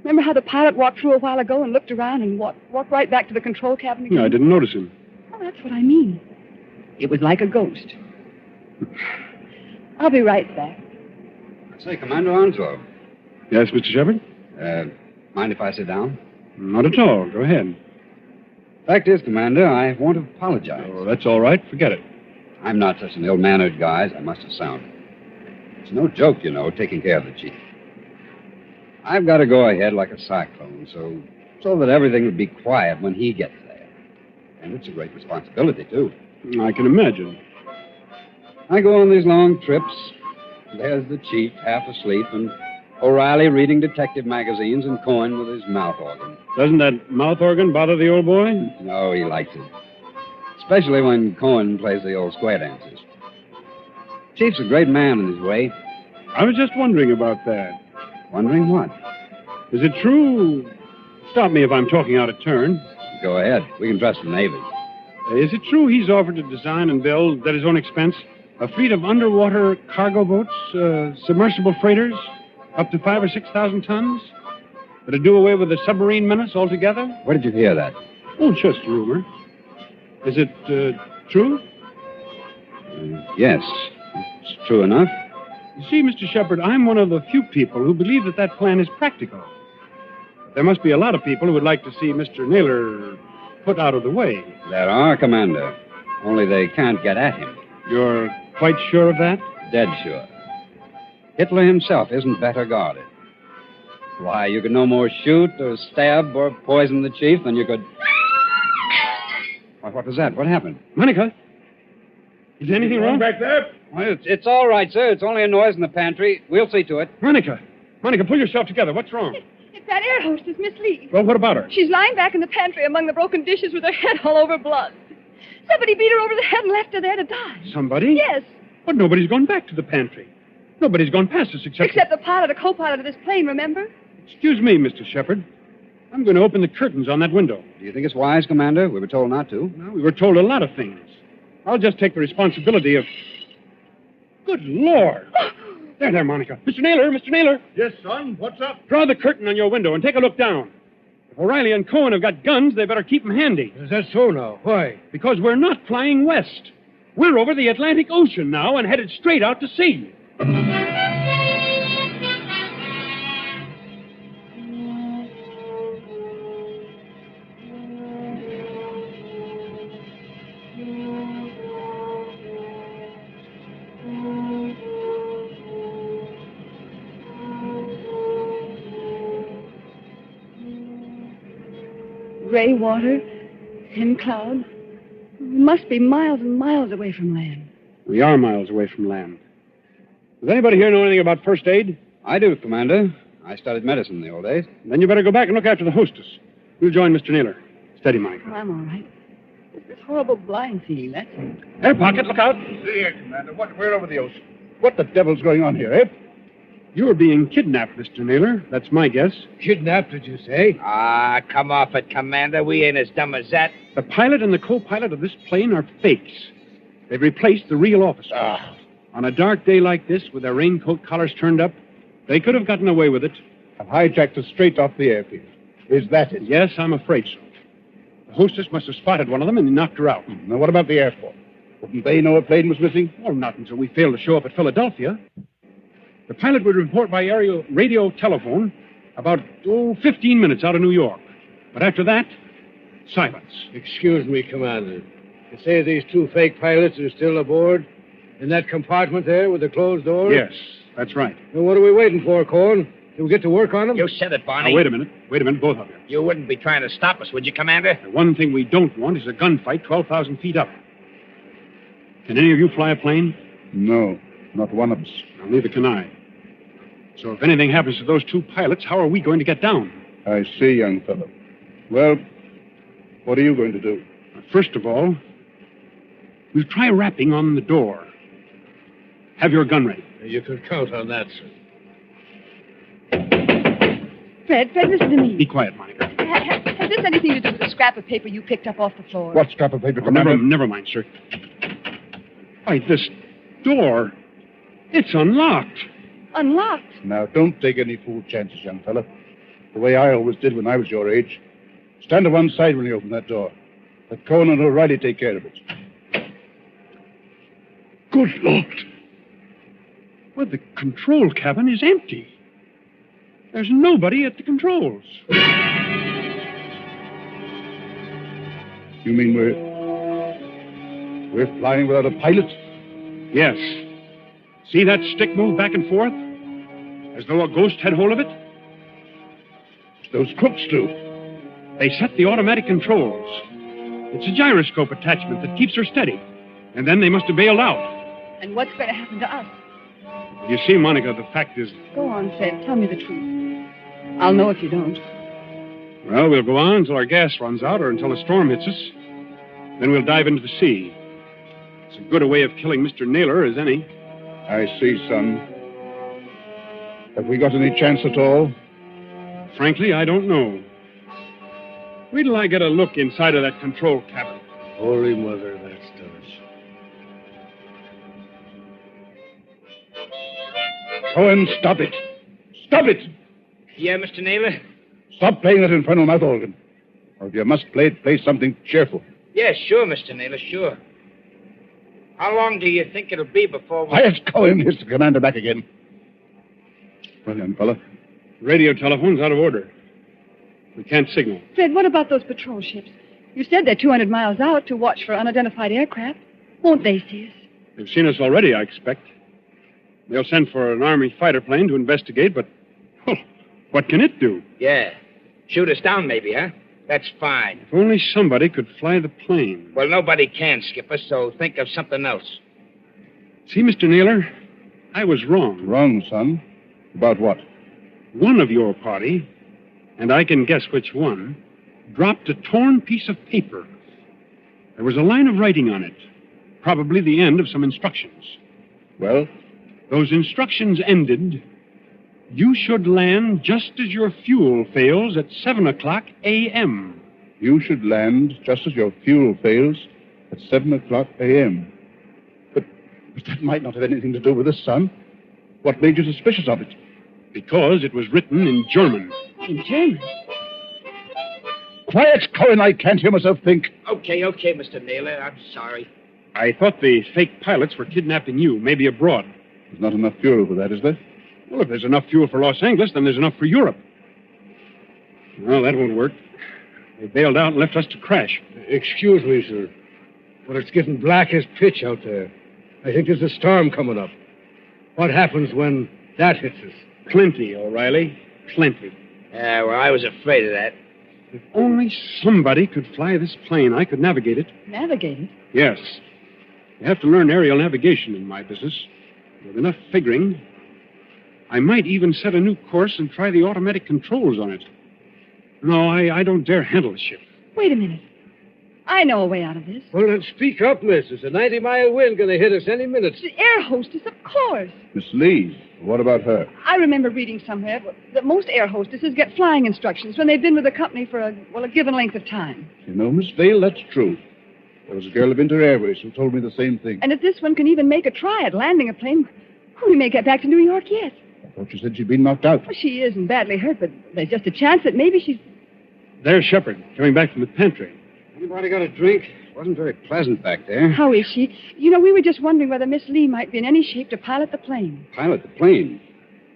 Remember how the pilot walked through a while ago and looked around and walked right back to the control cabin again? Yeah, I didn't notice him. Oh, that's what I mean. It was like a ghost. I'll be right back. Say, Commander Onslow. Yes, Mr. Shepard? Mind if I sit down? Not at all. Go ahead. Fact is, Commander, I want to apologize. Oh, that's all right. Forget it. I'm not such an ill-mannered guy as I must have sounded. It's no joke, you know, taking care of the chief. I've got to go ahead like a cyclone, so that everything would be quiet when he gets there. And it's a great responsibility, too. I can imagine. I go on these long trips. There's the chief, half asleep, and O'Reilly reading detective magazines and Cohen with his mouth organ. Doesn't that mouth organ bother the old boy? No, he likes it. Especially when Cohen plays the old square dances. Chief's a great man in his way. I was just wondering about that. Wondering what? Is it true? Stop me if I'm talking out of turn. Go ahead. We can trust the Navy. Is it true he's offered to design and build, at his own expense, a fleet of underwater cargo boats, submersible freighters, up to 5,000 or 6,000 tons? To do away with the submarine menace altogether? Where did you hear that? Oh, just rumor. Is it true? Yes. It's true enough. You see, Mr. Shepard, I'm one of the few people who believe that plan is practical. There must be a lot of people who would like to see Mr. Naylor put out of the way. There are, Commander. Only they can't get at him. You're quite sure of that? Dead sure. Hitler himself isn't better guarded. Why, you could no more shoot or stab or poison the chief than you could... Why, what was that? What happened? Monica? Is anything wrong? Back there? Well, it's all right, sir. It's only a noise in the pantry. We'll see to it. Monica, pull yourself together. What's wrong? It's that air hostess, Miss Lee. Well, what about her? She's lying back in the pantry among the broken dishes with her head all over blood. Somebody beat her over the head and left her there to die. Somebody? Yes. But nobody's gone back to the pantry. Nobody's gone past us except the pilot, a co-pilot of this plane, remember? Excuse me, Mr. Shepard. I'm going to open the curtains on that window. Do you think it's wise, Commander? We were told not to. No, we were told a lot of things. I'll just take the responsibility of... Good Lord! There, Monica. Mr. Naylor! Yes, son. What's up? Draw the curtain on your window and take a look down. If O'Reilly and Cohen have got guns, they better keep them handy. Is that so now? Why? Because we're not flying west. We're over the Atlantic Ocean now and headed straight out to sea. gray water, thin cloud. We must be miles and miles away from land. We are miles away from land. Does anybody here know anything about first aid? I do, Commander. I studied medicine in the old days. Then you better go back and look after the hostess. We'll join Mr. Naylor. Steady, Monica. I'm all right. It's this horrible blind feeling, that's it. Air pocket, look out. See here, Commander. We're over the ocean. What the devil's going on here, eh? You're being kidnapped, Mr. Naylor. That's my guess. Kidnapped, did you say? Ah, come off it, Commander. We ain't as dumb as that. The pilot and the co-pilot of this plane are fakes. They've replaced the real officer. On a dark day like this, with their raincoat collars turned up, they could have gotten away with it. And hijacked us straight off the airfield. Is that it? Yes, I'm afraid so. The hostess must have spotted one of them and knocked her out. Now, what about the Air Force? Wouldn't they know a plane was missing? Well, not until we failed to show up at Philadelphia. The pilot would report by radio telephone about, 15 minutes out of New York. But after that, silence. Excuse me, Commander. You say these two fake pilots are still aboard? In that compartment there with the closed door? Yes, that's right. Well, what are we waiting for, Corn? Can we get to work on them? You said it, Barney. Now, wait a minute, both of you. You wouldn't be trying to stop us, would you, Commander? The one thing we don't want is a gunfight 12,000 feet up. Can any of you fly a plane? No, not one of us. Well, neither can I. So if anything happens to those two pilots, how are we going to get down? I see, young fellow. Well, what are you going to do? First of all, we'll try rapping on the door. Have your gun ready. You can count on that, sir. Fred, listen to me. Be quiet, Monica. Has this anything to do with the scrap of paper you picked up off the floor? What scrap of paper, Oh, Commander? never mind, sir. Why, this door, it's unlocked. Unlocked? Now, don't take any fool chances, young fella. The way I always did when I was your age. Stand to one side when you open that door. Let Cohen and O'Reilly take care of it. Good Lord. Well, the control cabin is empty. There's nobody at the controls. You mean we're flying without a pilot? Yes. See that stick move back and forth? As though a ghost had hold of it? Those crooks do. They set the automatic controls. It's a gyroscope attachment that keeps her steady. And then they must have bailed out. And what's going to happen to us? You see, Monica, the fact is... Go on, Fred. Tell me the truth. I'll know if you don't. Well, we'll go on until our gas runs out or until a storm hits us. Then we'll dive into the sea. It's as good a way of killing Mr. Naylor as any. I see, son. Have we got any chance at all? Frankly, I don't know. Wait till I get a look inside of that control cabin. Holy Mother, that's done. Cohen, stop it. Stop it! Yeah, Mr. Naylor? Stop playing that infernal mouth organ. Or if you must play something cheerful. Yeah, sure, Mr. Naylor, sure. How long do you think it'll be before we... Quiet, Cohen. Here's the commander back again. Well, young fella. Radio telephone's out of order. We can't signal. Fred, what about those patrol ships? You said they're 200 miles out to watch for unidentified aircraft. Won't they see us? They've seen us already, I expect. They'll send for an Army fighter plane to investigate, but what can it do? Yeah. Shoot us down, maybe, huh? That's fine. If only somebody could fly the plane. Well, nobody can, Skipper, so think of something else. See, Mr. Naylor, I was wrong. Wrong, son? About what? One of your party, and I can guess which one, dropped a torn piece of paper. There was a line of writing on it, probably the end of some instructions. Well? Those instructions ended, you should land just as your fuel fails at 7 o'clock a.m. You should land just as your fuel fails at 7 o'clock a.m. But that might not have anything to do with this, son. What made you suspicious of it? Because it was written in German. In German? Quiet, Cohen. I can't hear myself think. Okay, Mr. Naylor. I'm sorry. I thought the fake pilots were kidnapping you, maybe abroad. There's not enough fuel for that, is there? Well, if there's enough fuel for Los Angeles, then there's enough for Europe. Well, that won't work. They bailed out and left us to crash. Excuse me, sir, but it's getting black as pitch out there. I think there's a storm coming up. What happens when that hits us? Plenty, O'Reilly. Plenty. Well, I was afraid of that. If only somebody could fly this plane, I could navigate it. Navigate it? Yes. You have to learn aerial navigation in my business. With enough figuring, I might even set a new course and try the automatic controls on it. No, I don't dare handle the ship. Wait a minute. I know a way out of this. Well, then speak up, miss. There's a 90-mile wind going to hit us any minute. The air hostess, of course. Miss Lee, what about her? I remember reading somewhere that most air hostesses get flying instructions when they've been with the company for a given length of time. You know, Miss Vale, that's true. There was a girl of Inter Airways who told me the same thing. And if this one can even make a try at landing a plane, we may get back to New York yet. I thought you said she'd been knocked out. Well, she isn't badly hurt, but there's just a chance that maybe she's... There's Shepard, coming back from the pantry. Anybody got a drink? Wasn't very pleasant back there. How is she? You know, we were just wondering whether Miss Lee might be in any shape to pilot the plane. Pilot the plane?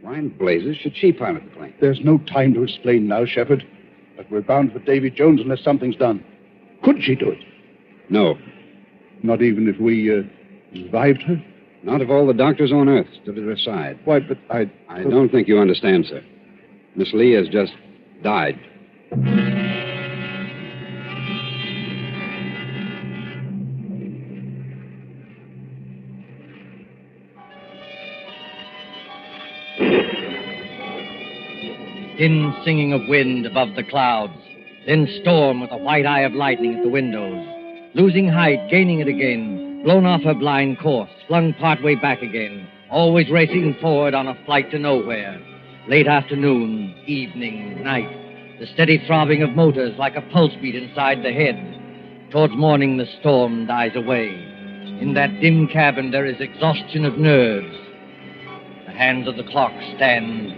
Why in blazes should she pilot the plane? There's no time to explain now, Shepard. But we're bound for Davy Jones unless something's done. Could she do it? No. Not even if we revived her? Not if all the doctors on Earth stood at her side. Why, but I don't think you understand, sir. Miss Lee has just died. Thin singing of wind above the clouds, then storm with a white eye of lightning at the windows. Losing height, gaining it again, blown off her blind course, flung partway back again, always racing forward on a flight to nowhere. Late afternoon, evening, night, the steady throbbing of motors like a pulse beat inside the head. Towards morning, the storm dies away. In that dim cabin, there is exhaustion of nerves. The hands of the clock stand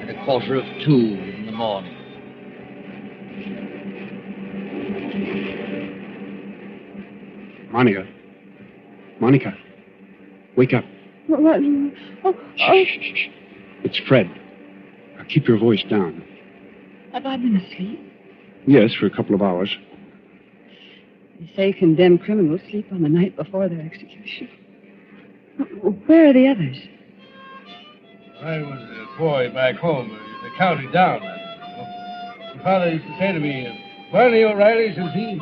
at 1:45 in the morning. Monica, wake up. What? Oh. Shh. It's Fred. Now keep your voice down. Have I been asleep? Yes, for a couple of hours. They say condemned criminals sleep on the night before their execution. Where are the others? I was a boy back home, the county down. My father used to say to me, Barney O'Reilly, says he,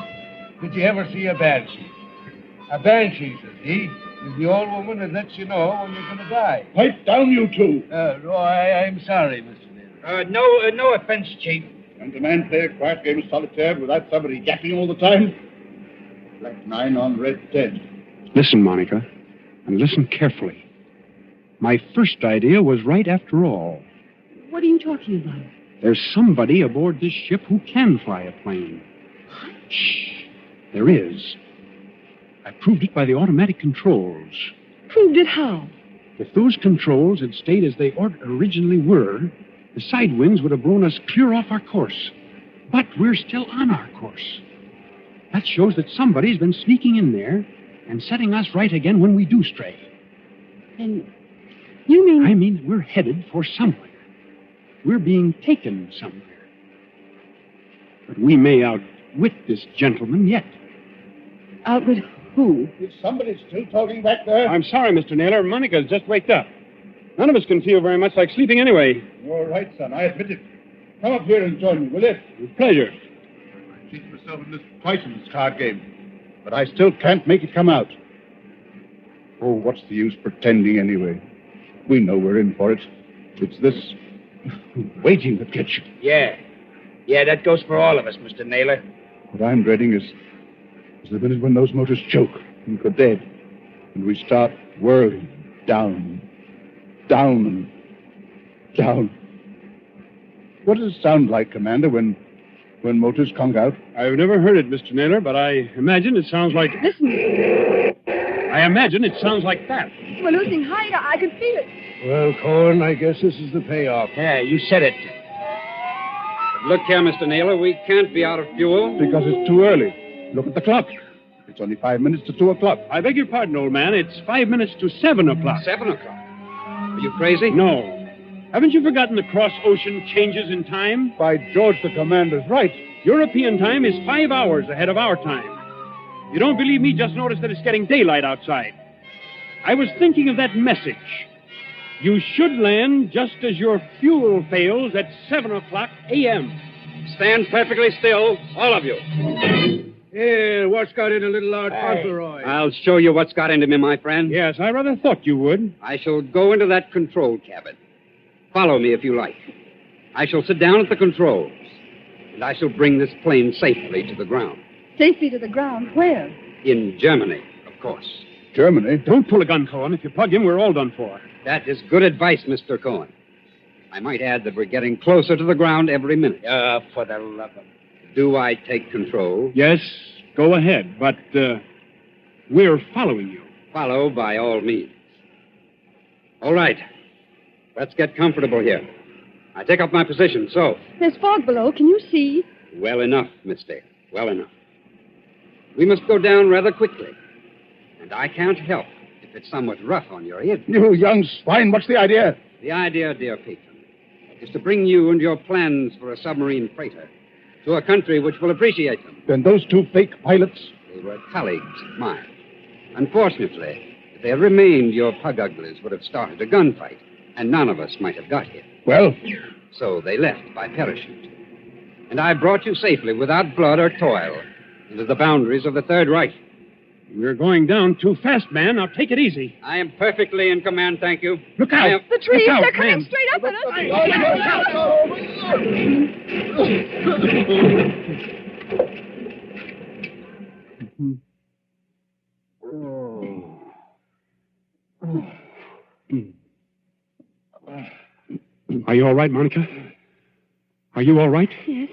did you ever see a banshee? A banshee, says he, is the old woman that lets you know when you're going to die. Pipe down, you two. No, I'm sorry, Mr. Naylor. No offense, Chief. Can the man play a quiet game of solitaire without somebody yapping all the time? Black 9 on red 10. Listen, Monica, and listen carefully. My first idea was right after all. What are you talking about? There's somebody aboard this ship who can fly a plane. Shh. There is. I proved it by the automatic controls. Proved it how? If those controls had stayed as they originally were, the side winds would have blown us clear off our course. But we're still on our course. That shows that somebody's been sneaking in there and setting us right again when we do stray. And you mean... I mean we're headed for somewhere. We're being taken somewhere. But we may outwit this gentleman yet. Outwit who? Is somebody still talking back there? I'm sorry, Mr. Naylor. Monica's just waked up. None of us can feel very much like sleeping anyway. You're right, son. I admit it. Come up here and join me, will you? With pleasure. I cheated myself in this twice in this card game, but I still can't make it come out. Oh, what's the use pretending anyway? We know we're in for it. It's this waiting that gets you. Yeah, that goes for all of us, Mr. Naylor. What I'm dreading is the minute when those motors choke and go dead, and we start whirling down, down, and down. What does it sound like, Commander, when motors conk out? I've never heard it, Mr. Naylor, but I imagine it sounds like... Listen. I imagine it sounds like that. We're losing height. I can feel it. Well, Cohen, I guess this is the payoff. Yeah, you said it. But look here, Mr. Naylor, we can't be out of fuel. Because it's too early. Look at the clock. It's only 5 minutes to 2 o'clock. I beg your pardon, old man. It's 5 minutes to 7 o'clock. 7 o'clock? Are you crazy? No. Haven't you forgotten the cross-ocean changes in time? By George, the commander's right. European time is 5 hours ahead of our time. You don't believe me? Just notice that it's getting daylight outside. I was thinking of that message. You should land just as your fuel fails at 7 o'clock a.m. stand perfectly still, all of you. Here, what's got into little Lord Fauntleroy? I'll show you what's got into me, my friend. Yes, I rather thought you would. I shall go into that control cabin. Follow me if you like. I shall sit down at the controls, and I shall bring this plane safely to the ground. Safely to the ground. Where? In Germany, of course. Germany? Don't pull a gun, Cohen. If you plug him, we're all done for. That is good advice, Mr. Cohen. I might add that we're getting closer to the ground every minute. For the love of... Do I take control? Yes, go ahead, but we're following you. Follow by all means. All right. Let's get comfortable here. I take up my position, so. There's fog below. Can you see? Well enough, Miss Dale. Well enough. We must go down rather quickly. And I can't help if it's somewhat rough on your head. You young swine, what's the idea? The idea, dear patron, is to bring you and your plans for a submarine freighter to a country which will appreciate them. Then those two fake pilots? They were colleagues of mine. Unfortunately, if they had remained, your pug uglies would have started a gunfight, and none of us might have got here. Well? So they left by parachute. And I brought you safely, without blood or toil, into the boundaries of the Third Reich. We're going down too fast, man. Now take it easy. I am perfectly in command, thank you. Look out! The trees, Look out, they're coming man. straight up at us. Are you all right, Monica? Are you all right? Yes.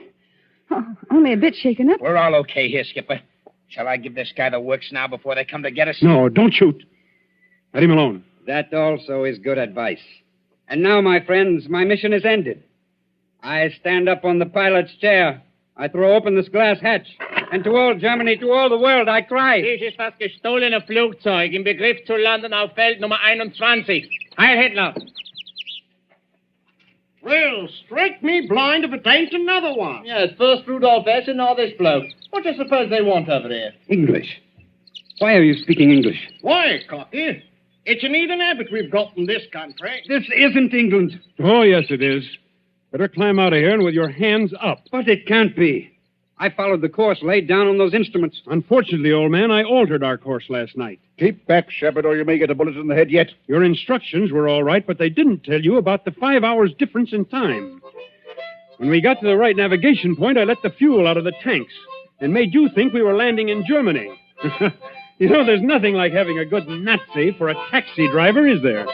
Oh, only a bit shaken up. We're all okay here, Skipper. Shall I give this guy the works now before they come to get us? No, don't shoot. Let him alone. That also is good advice. And now, my friends, my mission is ended. I stand up on the pilot's chair. I throw open this glass hatch. And to all Germany, to all the world, I cry. Dies ist das gestohlene Flugzeug im Begriff zu landen auf Feld Nummer 21. Heil Hitler! Well, strike me blind if it ain't another one. Yes, first Rudolph S. and now this bloke. What do you suppose they want over here? English. Why are you speaking English? Why, Cocky? It's an Eden habit we've got in this country. This isn't England. Oh, yes, it is. Better climb out of here and with your hands up. But it can't be. I followed the course laid down on those instruments. Unfortunately, old man, I altered our course last night. Keep back, Shepard, or you may get a bullet in the head yet. Your instructions were all right, but they didn't tell you about the 5 hours difference in time. When we got to the right navigation point, I let the fuel out of the tanks and made you think we were landing in Germany. You know, there's nothing like having a good Nazi for a taxi driver, is there?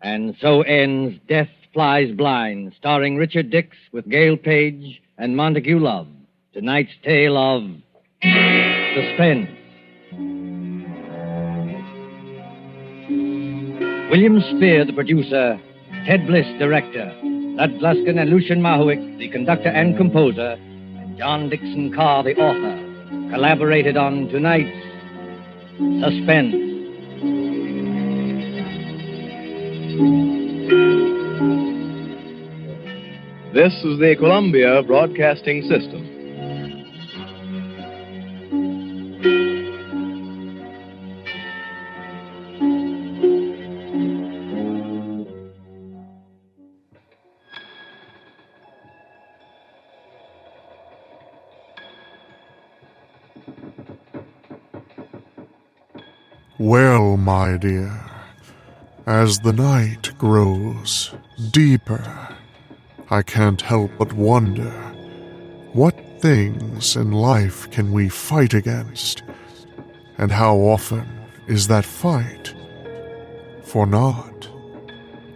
And so ends Death Flies Blind, starring Richard Dix with Gail Page and Montague Love. Tonight's tale of Suspense. William Spear, the producer, Ted Bliss, director, Lud Gluskin and Lucian Mahowick, the conductor and composer, and John Dixon Carr, the author, collaborated on tonight's Suspense. This is the Columbia Broadcasting System. Well, my dear, as the night grows deeper, I can't help but wonder, what things in life can we fight against? And how often is that fight for naught?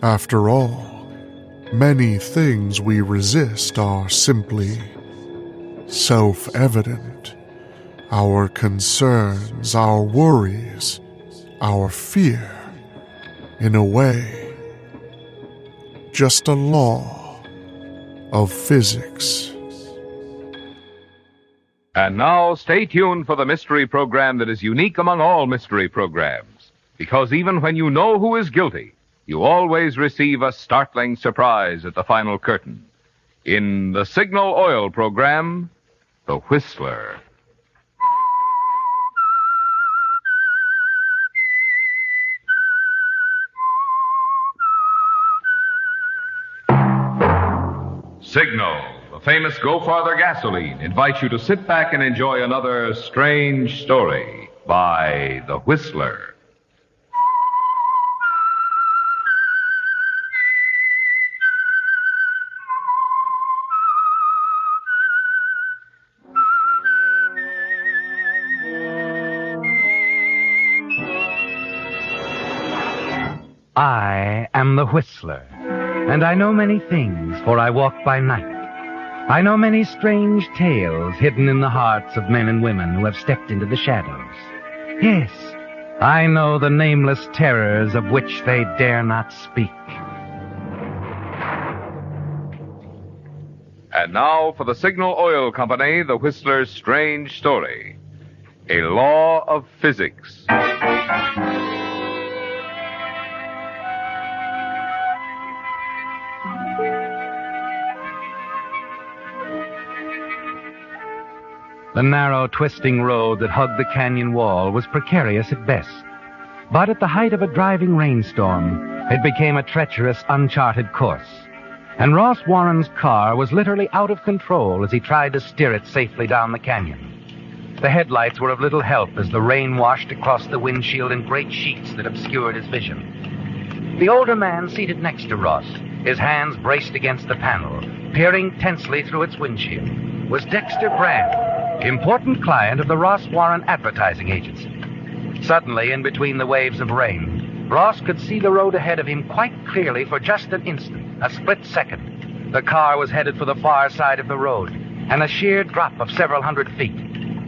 After all, many things we resist are simply self-evident. Our concerns, our worries, our fear, in a way, just a law of physics. And now, stay tuned for the mystery program that is unique among all mystery programs. Because even when you know who is guilty, you always receive a startling surprise at the final curtain. in the Signal Oil program, The Whistler. Signal, the famous Go Farther gasoline, invites you to sit back and enjoy another strange story by The Whistler. I am the Whistler, and I know many things, for I walk by night. I know many strange tales hidden in the hearts of men and women who have stepped into the shadows. Yes, I know the nameless terrors of which they dare not speak. And now for the Signal Oil Company, The Whistler's strange story. A law of physics. The narrow, twisting road that hugged the canyon wall was precarious at best. But at the height of a driving rainstorm, it became a treacherous, uncharted course. And Ross Warren's car was literally out of control as he tried to steer it safely down the canyon. The headlights were of little help as the rain washed across the windshield in great sheets that obscured his vision. The older man seated next to Ross, his hands braced against the panel, peering tensely through its windshield, was Dexter Brand, important client of the Ross Warren Advertising Agency. Suddenly, in between the waves of rain, Ross could see the road ahead of him quite clearly for just an instant, a split second. The car was headed for the far side of the road, and a sheer drop of several hundred feet.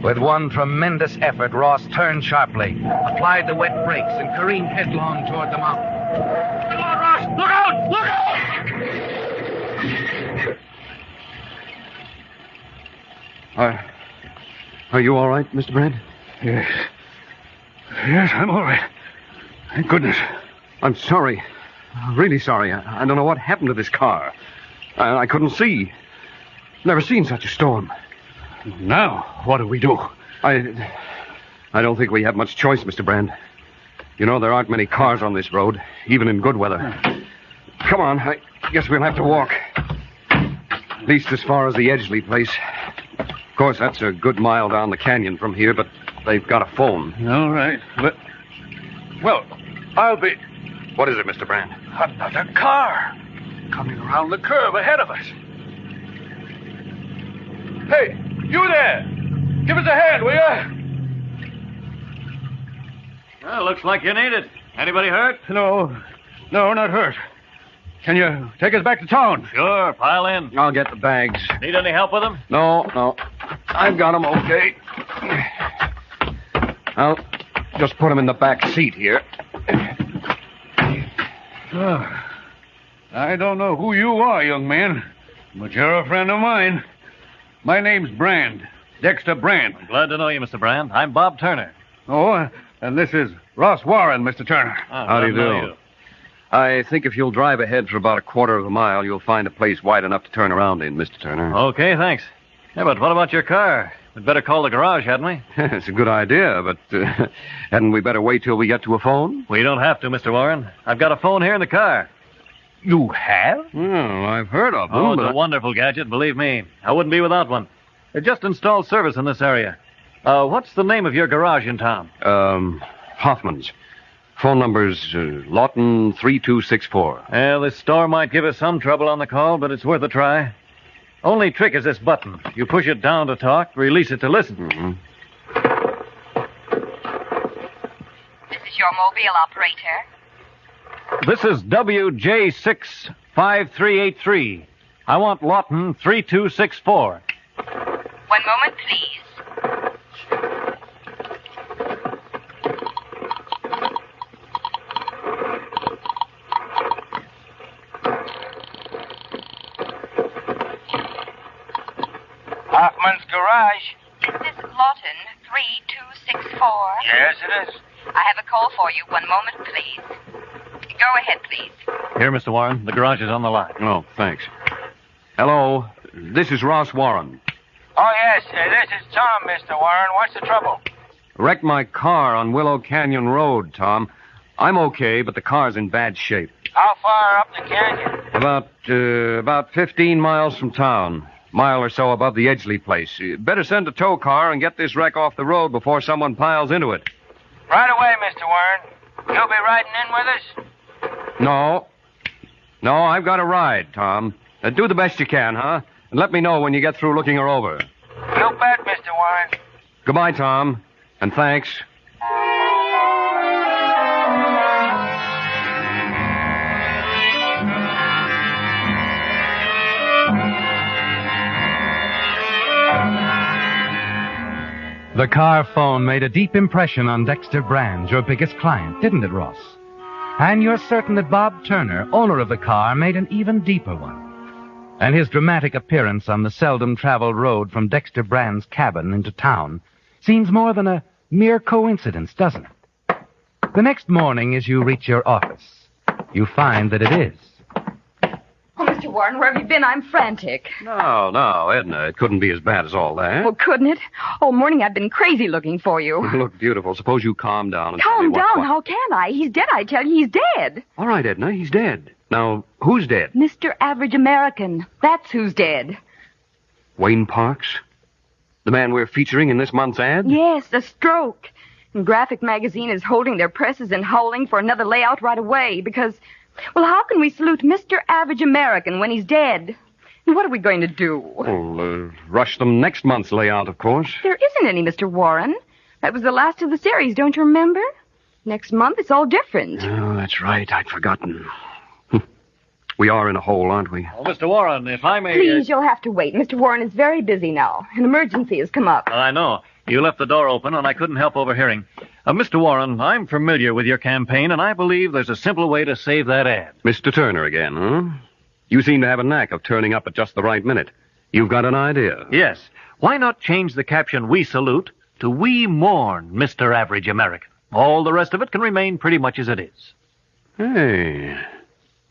With one tremendous effort, Ross turned sharply, applied the wet brakes, and careened headlong toward the mountain. Come on, Ross! Look out! Look out! Are you all right, Mr. Brand? Yes. Yes, I'm all right. Thank goodness. I'm sorry. Really sorry. I don't know what happened to this car. I couldn't see. Never seen such a storm. Now, what do we do? I don't think we have much choice, Mr. Brand. You know, there aren't many cars on this road, even in good weather. Come on, I guess we'll have to walk. At least as far as the Edgeley place. Of course, that's a good mile down the canyon from here, but they've got a phone. All right. Well, I'll be... What is it, Mr. Brand? Another car coming around the curve ahead of us. Hey, you there! Give us a hand, will you? Well, looks like you need it. Anybody hurt? No, not hurt. Can you take us back to town? Sure, pile in. I'll get the bags. Need any help with them? No. I've got them okay. I'll just put them in the back seat here. I don't know who you are, young man, but you're a friend of mine. My name's Brand, Dexter Brand. I'm glad to know you, Mr. Brand. I'm Bob Turner. Oh, and this is Ross Warren, Mr. Turner. How do you do? I think if you'll drive ahead for about a quarter of a mile, you'll find a place wide enough to turn around in, Mr. Turner. Okay, thanks. Yeah, but what about your car? We'd better call the garage, hadn't we? It's a good idea, but hadn't we better wait till we get to a phone? We don't have to, Mr. Warren. I've got a phone here in the car. You have? Well, I've heard of them. Oh, it's a wonderful gadget, believe me. I wouldn't be without one. They just installed service in this area. What's the name of your garage in town? Hoffman's. Phone number's Lawton 3264. Well, this store might give us some trouble on the call, but it's worth a try. Only trick is this button. You push it down to talk, release it to listen. Mm-hmm. This is your mobile operator. This is WJ65383. I want Lawton 3264. 1 moment, please. Hoffman's Garage. Is this Lawton 3264? Yes, it is. I have a call for you. 1 moment, please. Go ahead, please. Here, Mr. Warren. The garage is on the line. Oh, thanks. Hello. This is Ross Warren. Oh, yes. This is Tom, Mr. Warren. What's the trouble? Wrecked my car on Willow Canyon Road, Tom. I'm okay, but the car's in bad shape. How far up the canyon? About 15 miles from town. Mile or so above the Edgley place. You better send a tow car and get this wreck off the road before someone piles into it. Right away, Mr. Warren. You'll be riding in with us? No, I've got a ride, Tom. Do the best you can, huh? And let me know when you get through looking her over. You bet, Mr. Warren. Goodbye, Tom. And thanks. The car phone made a deep impression on Dexter Brand, your biggest client, didn't it, Ross? And you're certain that Bob Turner, owner of the car, made an even deeper one. And his dramatic appearance on the seldom-traveled road from Dexter Brand's cabin into town seems more than a mere coincidence, doesn't it? The next morning, as you reach your office, you find that it is. Oh, Mr. Warren, where have you been? I'm frantic. No, Edna. It couldn't be as bad as all that. Well, couldn't it? All morning I've been crazy looking for you. You look beautiful. Suppose you calm down and tell me Calm down? what... How can I? He's dead, I tell you. He's dead. All right, Edna, he's dead. Now, who's dead? Mr. Average American. That's who's dead. Wayne Parks? The man we're featuring in this month's ad? Yes, a stroke. And Graphic Magazine is holding their presses and howling for another layout right away because, well, how can we salute Mr. Average American when he's dead? And what are we going to do? Well, rush them next month's layout, of course. There isn't any, Mr. Warren. That was the last of the series, don't you remember? Next month, it's all different. Oh, that's right. I'd forgotten. We are in a hole, aren't we? Oh, Mr. Warren, if I may... Please, you'll have to wait. Mr. Warren is very busy now. An emergency has come up. I know. You left the door open, and I couldn't help overhearing. Mr. Warren, I'm familiar with your campaign, and I believe there's a simple way to save that ad. Mr. Turner again, huh? You seem to have a knack of turning up at just the right minute. You've got an idea. Yes. Why not change the caption, "We salute," to "We mourn Mr. Average American"? All the rest of it can remain pretty much as it is. Hey,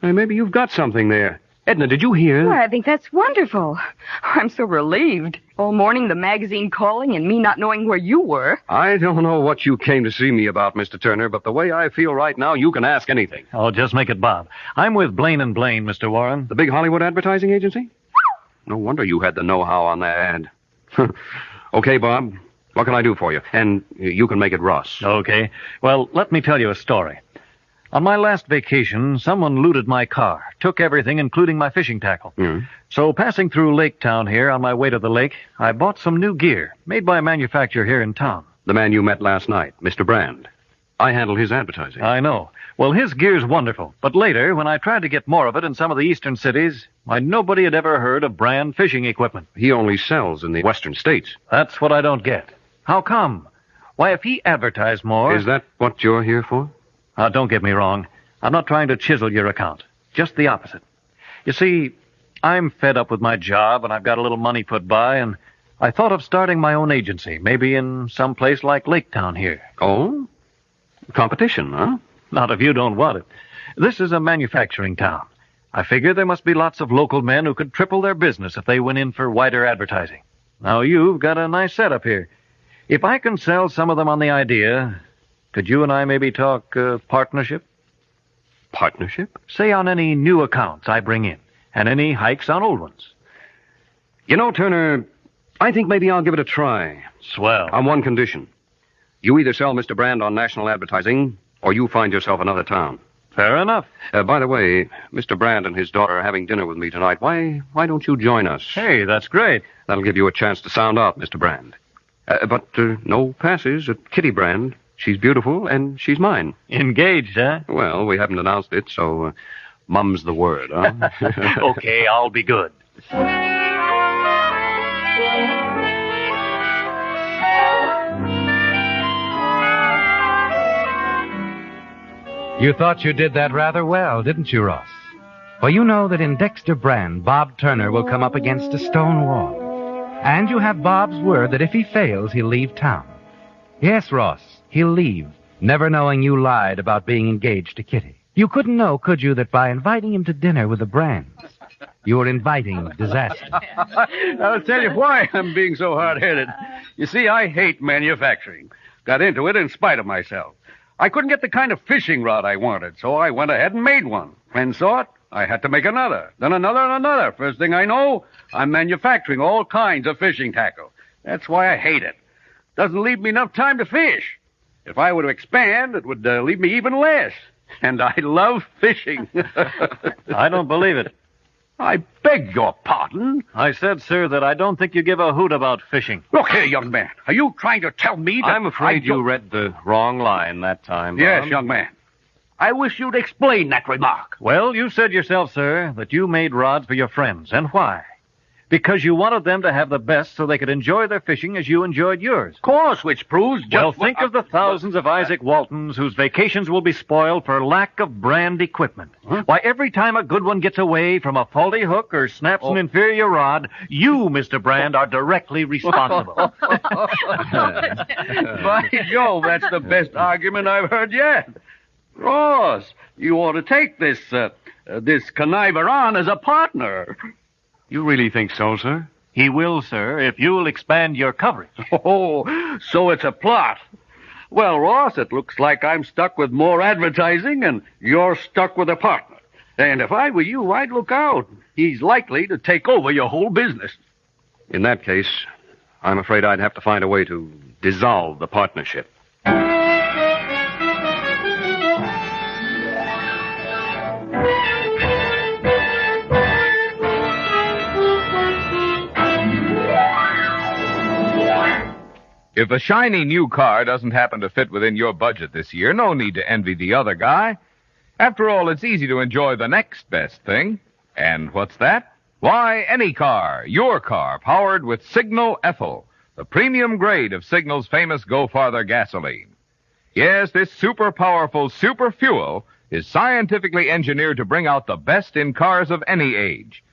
maybe you've got something there. Edna, did you hear? Well, I think that's wonderful. I'm so relieved. All morning the magazine calling and me not knowing where you were. I don't know what you came to see me about, Mr. Turner, but the way I feel right now, you can ask anything. Oh, just make it Bob. I'm with Blaine & Blaine, Mr. Warren. The big Hollywood advertising agency? No wonder you had the know-how on that ad. Okay, Bob. What can I do for you? And you can make it Russ. Okay. Well, let me tell you a story. On my last vacation, someone looted my car, took everything, including my fishing tackle. So passing through Lake Town here on my way to the lake, I bought some new gear, made by a manufacturer here in town. The man you met last night, Mr. Brand. I handle his advertising. I know. Well, his gear's wonderful. But later, when I tried to get more of it in some of the eastern cities, why, nobody had ever heard of Brand fishing equipment. He only sells in the western states. That's what I don't get. How come? Why, if he advertised more... Is that what you're here for? Don't get me wrong. I'm not trying to chisel your account. Just the opposite. You see, I'm fed up with my job, and I've got a little money put by, and I thought of starting my own agency, maybe in some place like Lake Town here. Oh? Competition, huh? Not if you don't want it. This is a manufacturing town. I figure there must be lots of local men who could triple their business if they went in for wider advertising. Now, you've got a nice setup here. If I can sell some of them on the idea... Could you and I maybe talk partnership? Partnership? Say on any new accounts I bring in, and any hikes on old ones. You know, Turner, I think maybe I'll give it a try. Swell. On one condition. You either sell Mr. Brand on national advertising, or you find yourself another town. Fair enough. By the way, Mr. Brand and his daughter are having dinner with me tonight. Why don't you join us? Hey, that's great. That'll give you a chance to sound out, Mr. Brand. But no passes at Kitty Brand. She's beautiful, and she's mine. Engaged, huh? Well, we haven't announced it, so mum's the word, huh? Okay, I'll be good. You thought you did that rather well, didn't you, Ross? Well, you know that in Dexter Brand, Bob Turner will come up against a stone wall. And you have Bob's word that if he fails, he'll leave town. Yes, Ross, he'll leave, never knowing you lied about being engaged to Kitty. You couldn't know, could you, that by inviting him to dinner with the Brands, You're inviting disaster. I'll tell you why I'm being so hard-headed. You see, I hate manufacturing. Got into it in spite of myself. I couldn't get the kind of fishing rod I wanted, so I went ahead and made one. Friends saw it. I had to make another, then another and another. First thing I know, I'm manufacturing all kinds of fishing tackle. That's why I hate it. Doesn't leave me enough time to fish. If I were to expand, it would leave me even less. And I love fishing. I don't believe it. I beg your pardon? I said, sir, that I don't think you give a hoot about fishing. Look here, young man. Are you trying to tell me that I'm afraid you read the wrong line that time, Bob. Yes, young man. I wish you'd explain that remark. Well, you said yourself, sir, that you made rods for your friends. And why? Because you wanted them to have the best so they could enjoy their fishing as you enjoyed yours. Of course, which proves just... Well, think of the thousands of Isaac Waltons whose vacations will be spoiled for lack of brand equipment. Huh? Why, every time a good one gets away from a faulty hook or snaps an inferior rod, you, Mr. Brand, are directly responsible. By Jove, that's the best argument I've heard yet. Ross, you ought to take this conniver on as a partner. You really think so, sir? He will, sir, if you'll expand your coverage. Oh, so it's a plot. Well, Ross, it looks like I'm stuck with more advertising and you're stuck with a partner. And if I were you, I'd look out. He's likely to take over your whole business. In that case, I'm afraid I'd have to find a way to dissolve the partnership. If a shiny new car doesn't happen to fit within your budget this year, no need to envy the other guy. After all, it's easy to enjoy the next best thing. And what's that? Why, any car, your car, powered with Signal Ethyl, the premium grade of Signal's famous Go Farther gasoline. Yes, this super powerful super fuel is scientifically engineered to bring out the best in cars of any age.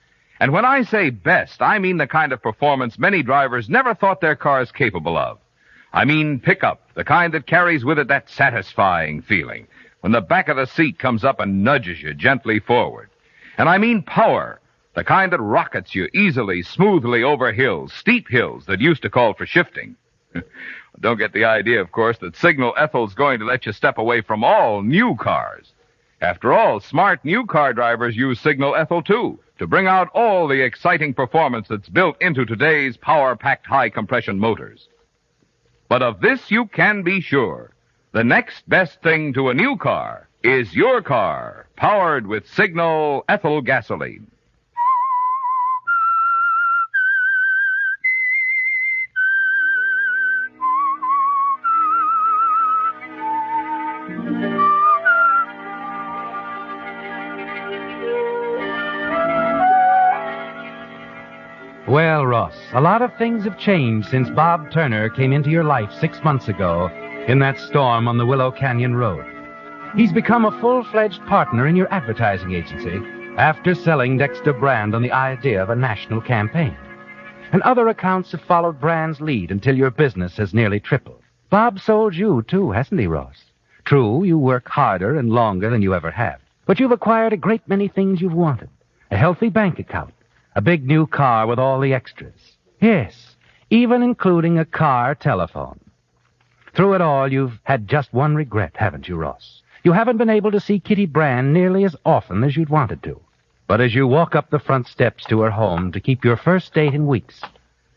And when I say best, I mean the kind of performance many drivers never thought their cars capable of. I mean pickup, the kind that carries with it that satisfying feeling when the back of the seat comes up and nudges you gently forward. And I mean power, the kind that rockets you easily, smoothly over hills, steep hills that used to call for shifting. Don't get the idea, of course, that Signal Ethyl's going to let you step away from all new cars. After all, smart new car drivers use Signal Ethyl, too, to bring out all the exciting performance that's built into today's power-packed high-compression motors. But of this you can be sure. The next best thing to a new car is your car, powered with Signal Ethyl gasoline. Well, Ross, a lot of things have changed since Bob Turner came into your life 6 months ago in that storm on the Willow Canyon Road. He's become a full-fledged partner in your advertising agency after selling Dexter Brand on the idea of a national campaign. And other accounts have followed Brand's lead until your business has nearly tripled. Bob sold you, too, hasn't he, Ross? True, you work harder and longer than you ever have, but you've acquired a great many things you've wanted. A healthy bank account, a big new car with all the extras. Yes, even including a car telephone. Through it all, you've had just one regret, haven't you, Ross? You haven't been able to see Kitty Brand nearly as often as you'd wanted to. But as you walk up the front steps to her home to keep your first date in weeks,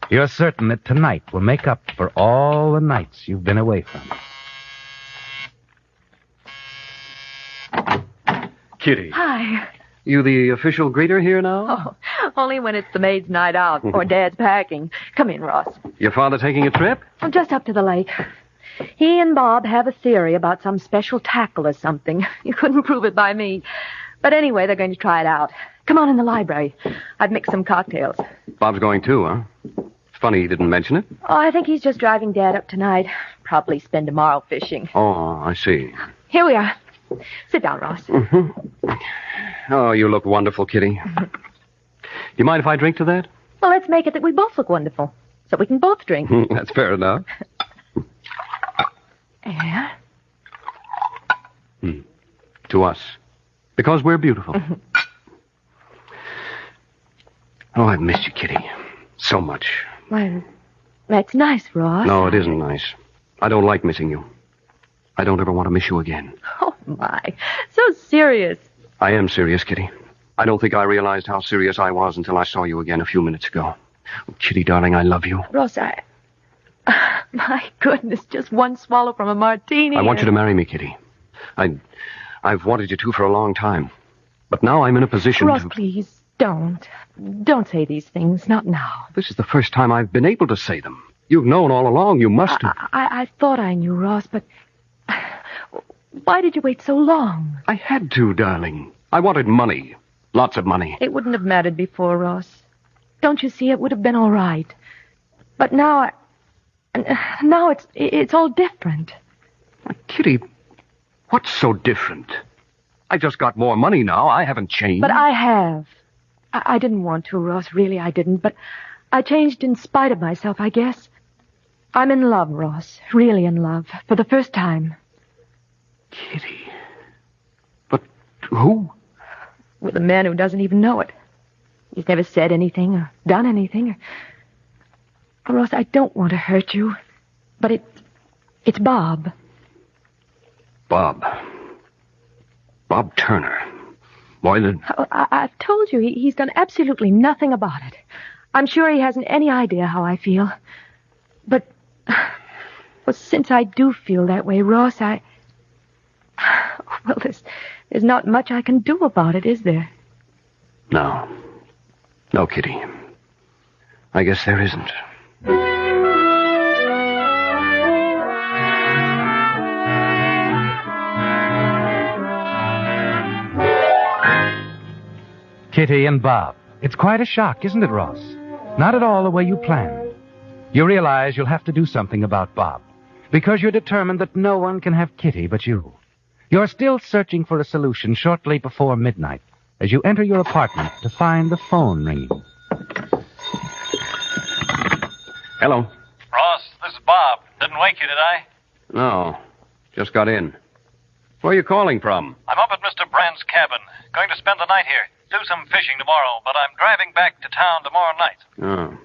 you're certain that tonight will make up for all the nights you've been away from her. Kitty. Hi. You the official greeter here now? Oh, only when it's the maid's night out or Dad's packing. Come in, Ross. Your father taking a trip? I'm just up to the lake. He and Bob have a theory about some special tackle or something. You couldn't prove it by me. But anyway, they're going to try it out. Come on in the library. I've mixed some cocktails. Bob's going too, huh? It's funny he didn't mention it. Oh, I think he's just driving Dad up tonight. Probably spend tomorrow fishing. Oh, I see. Here we are. Sit down, Ross. Mm-hmm. Oh, you look wonderful, Kitty. Do you mind if I drink to that? Well, let's make it that we both look wonderful, so we can both drink. That's fair enough. Yeah? To us. Because we're beautiful. Oh, I've missed you, Kitty. So much. Well, that's nice, Ross. No, it isn't nice. I don't like missing you. I don't ever want to miss you again. Oh, my. So serious. I am serious, Kitty. I don't think I realized how serious I was until I saw you again a few minutes ago. Oh, Kitty, darling, I love you. Ross, my goodness, just one swallow from a martini. I want you to marry me, Kitty. I've wanted you to for a long time. But now I'm in a position Ross, to... please, don't. Don't say these things. Not now. This is the first time I've been able to say them. You've known all along. You must have... I thought I knew, Ross, but... Why did you wait so long? I had to, darling. I wanted money. Lots of money. It wouldn't have mattered before, Ross. Don't you see? It would have been all right. But now it's all different. Kitty, what's so different? I just got more money now. I haven't changed. But I have. I didn't want to, Ross. Really, I didn't. But I changed in spite of myself, I guess. I'm in love, Ross. Really in love. For the first time. Kitty. But who? With a man who doesn't even know it. He's never said anything or done anything. Ross, I don't want to hurt you. But it's Bob. Bob Turner. Boy, I've told you, he's done absolutely nothing about it. I'm sure he hasn't any idea how I feel. But, well, since I do feel that way, Ross, well, there's not much I can do about it, is there? No. No, Kitty. I guess there isn't. Kitty and Bob. It's quite a shock, isn't it, Ross? Not at all the way you planned. You realize you'll have to do something about Bob, because you're determined that no one can have Kitty but you. You're still searching for a solution shortly before midnight as you enter your apartment to find the phone ringing. Hello. Ross, this is Bob. Didn't wake you, did I? No. Just got in. Where are you calling from? I'm up at Mr. Brand's cabin. Going to spend the night here. Do some fishing tomorrow, but I'm driving back to town tomorrow night. Oh,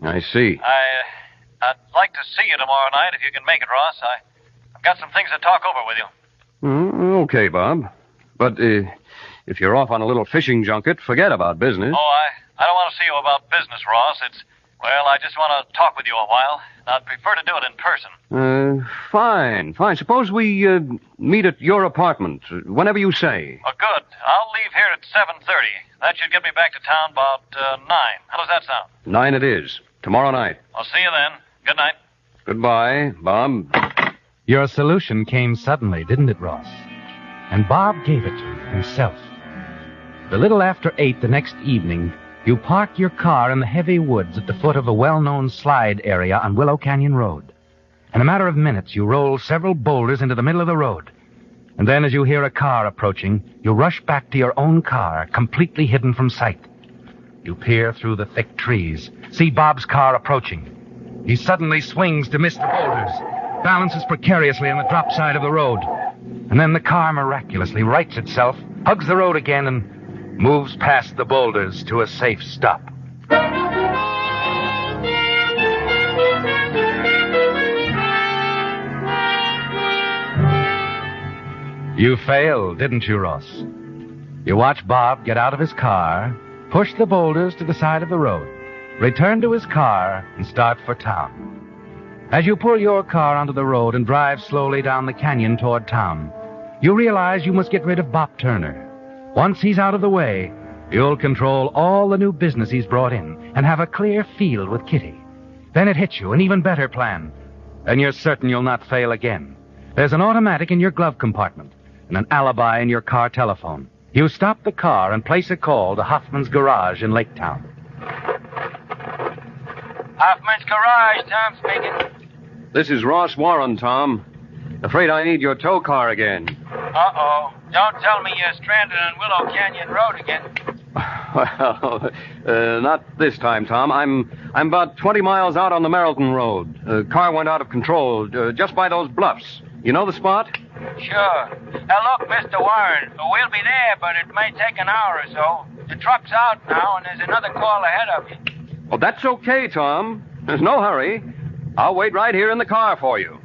I see. I'd like to see you tomorrow night if you can make it, Ross. I've got some things to talk over with you. Okay, Bob. But if you're off on a little fishing junket, forget about business. Oh, I don't want to see you about business, Ross. Well, I just want to talk with you a while. I'd prefer to do it in person. Fine. Suppose we meet at your apartment, whenever you say. Oh, good. I'll leave here at 7:30. That should get me back to town about 9. How does that sound? 9 it is. Tomorrow night. I'll see you then. Good night. Goodbye, Bob. Your solution came suddenly, didn't it, Ross? And Bob gave it to you himself. A little after 8 the next evening, you park your car in the heavy woods at the foot of a well-known slide area on Willow Canyon Road. In a matter of minutes, you roll several boulders into the middle of the road. And then as you hear a car approaching, you rush back to your own car, completely hidden from sight. You peer through the thick trees, see Bob's car approaching. He suddenly swings to miss the boulders, balances precariously on the drop side of the road. And then the car miraculously rights itself, hugs the road again, and moves past the boulders to a safe stop. You failed, didn't you, Ross? You watch Bob get out of his car, push the boulders to the side of the road, return to his car, and start for town. As you pull your car onto the road and drive slowly down the canyon toward town, you realize you must get rid of Bob Turner. Once he's out of the way, you'll control all the new business he's brought in and have a clear field with Kitty. Then it hits you, an even better plan. And you're certain you'll not fail again. There's an automatic in your glove compartment and an alibi in your car telephone. You stop the car and place a call to Hoffman's Garage in Lake Town. Hoffman's Garage, Tom speaking. This is Ross Warren, Tom. Afraid I need your tow car again. Uh-oh. Don't tell me you're stranded on Willow Canyon Road again. Well, not this time, Tom. I'm about 20 miles out on the Merrilton Road. Car went out of control just by those bluffs. You know the spot? Sure. Now, look, Mr. Warren, we'll be there, but it may take an hour or so. The truck's out now, and there's another call ahead of you. Well, that's okay, Tom. There's no hurry. I'll wait right here in the car for you.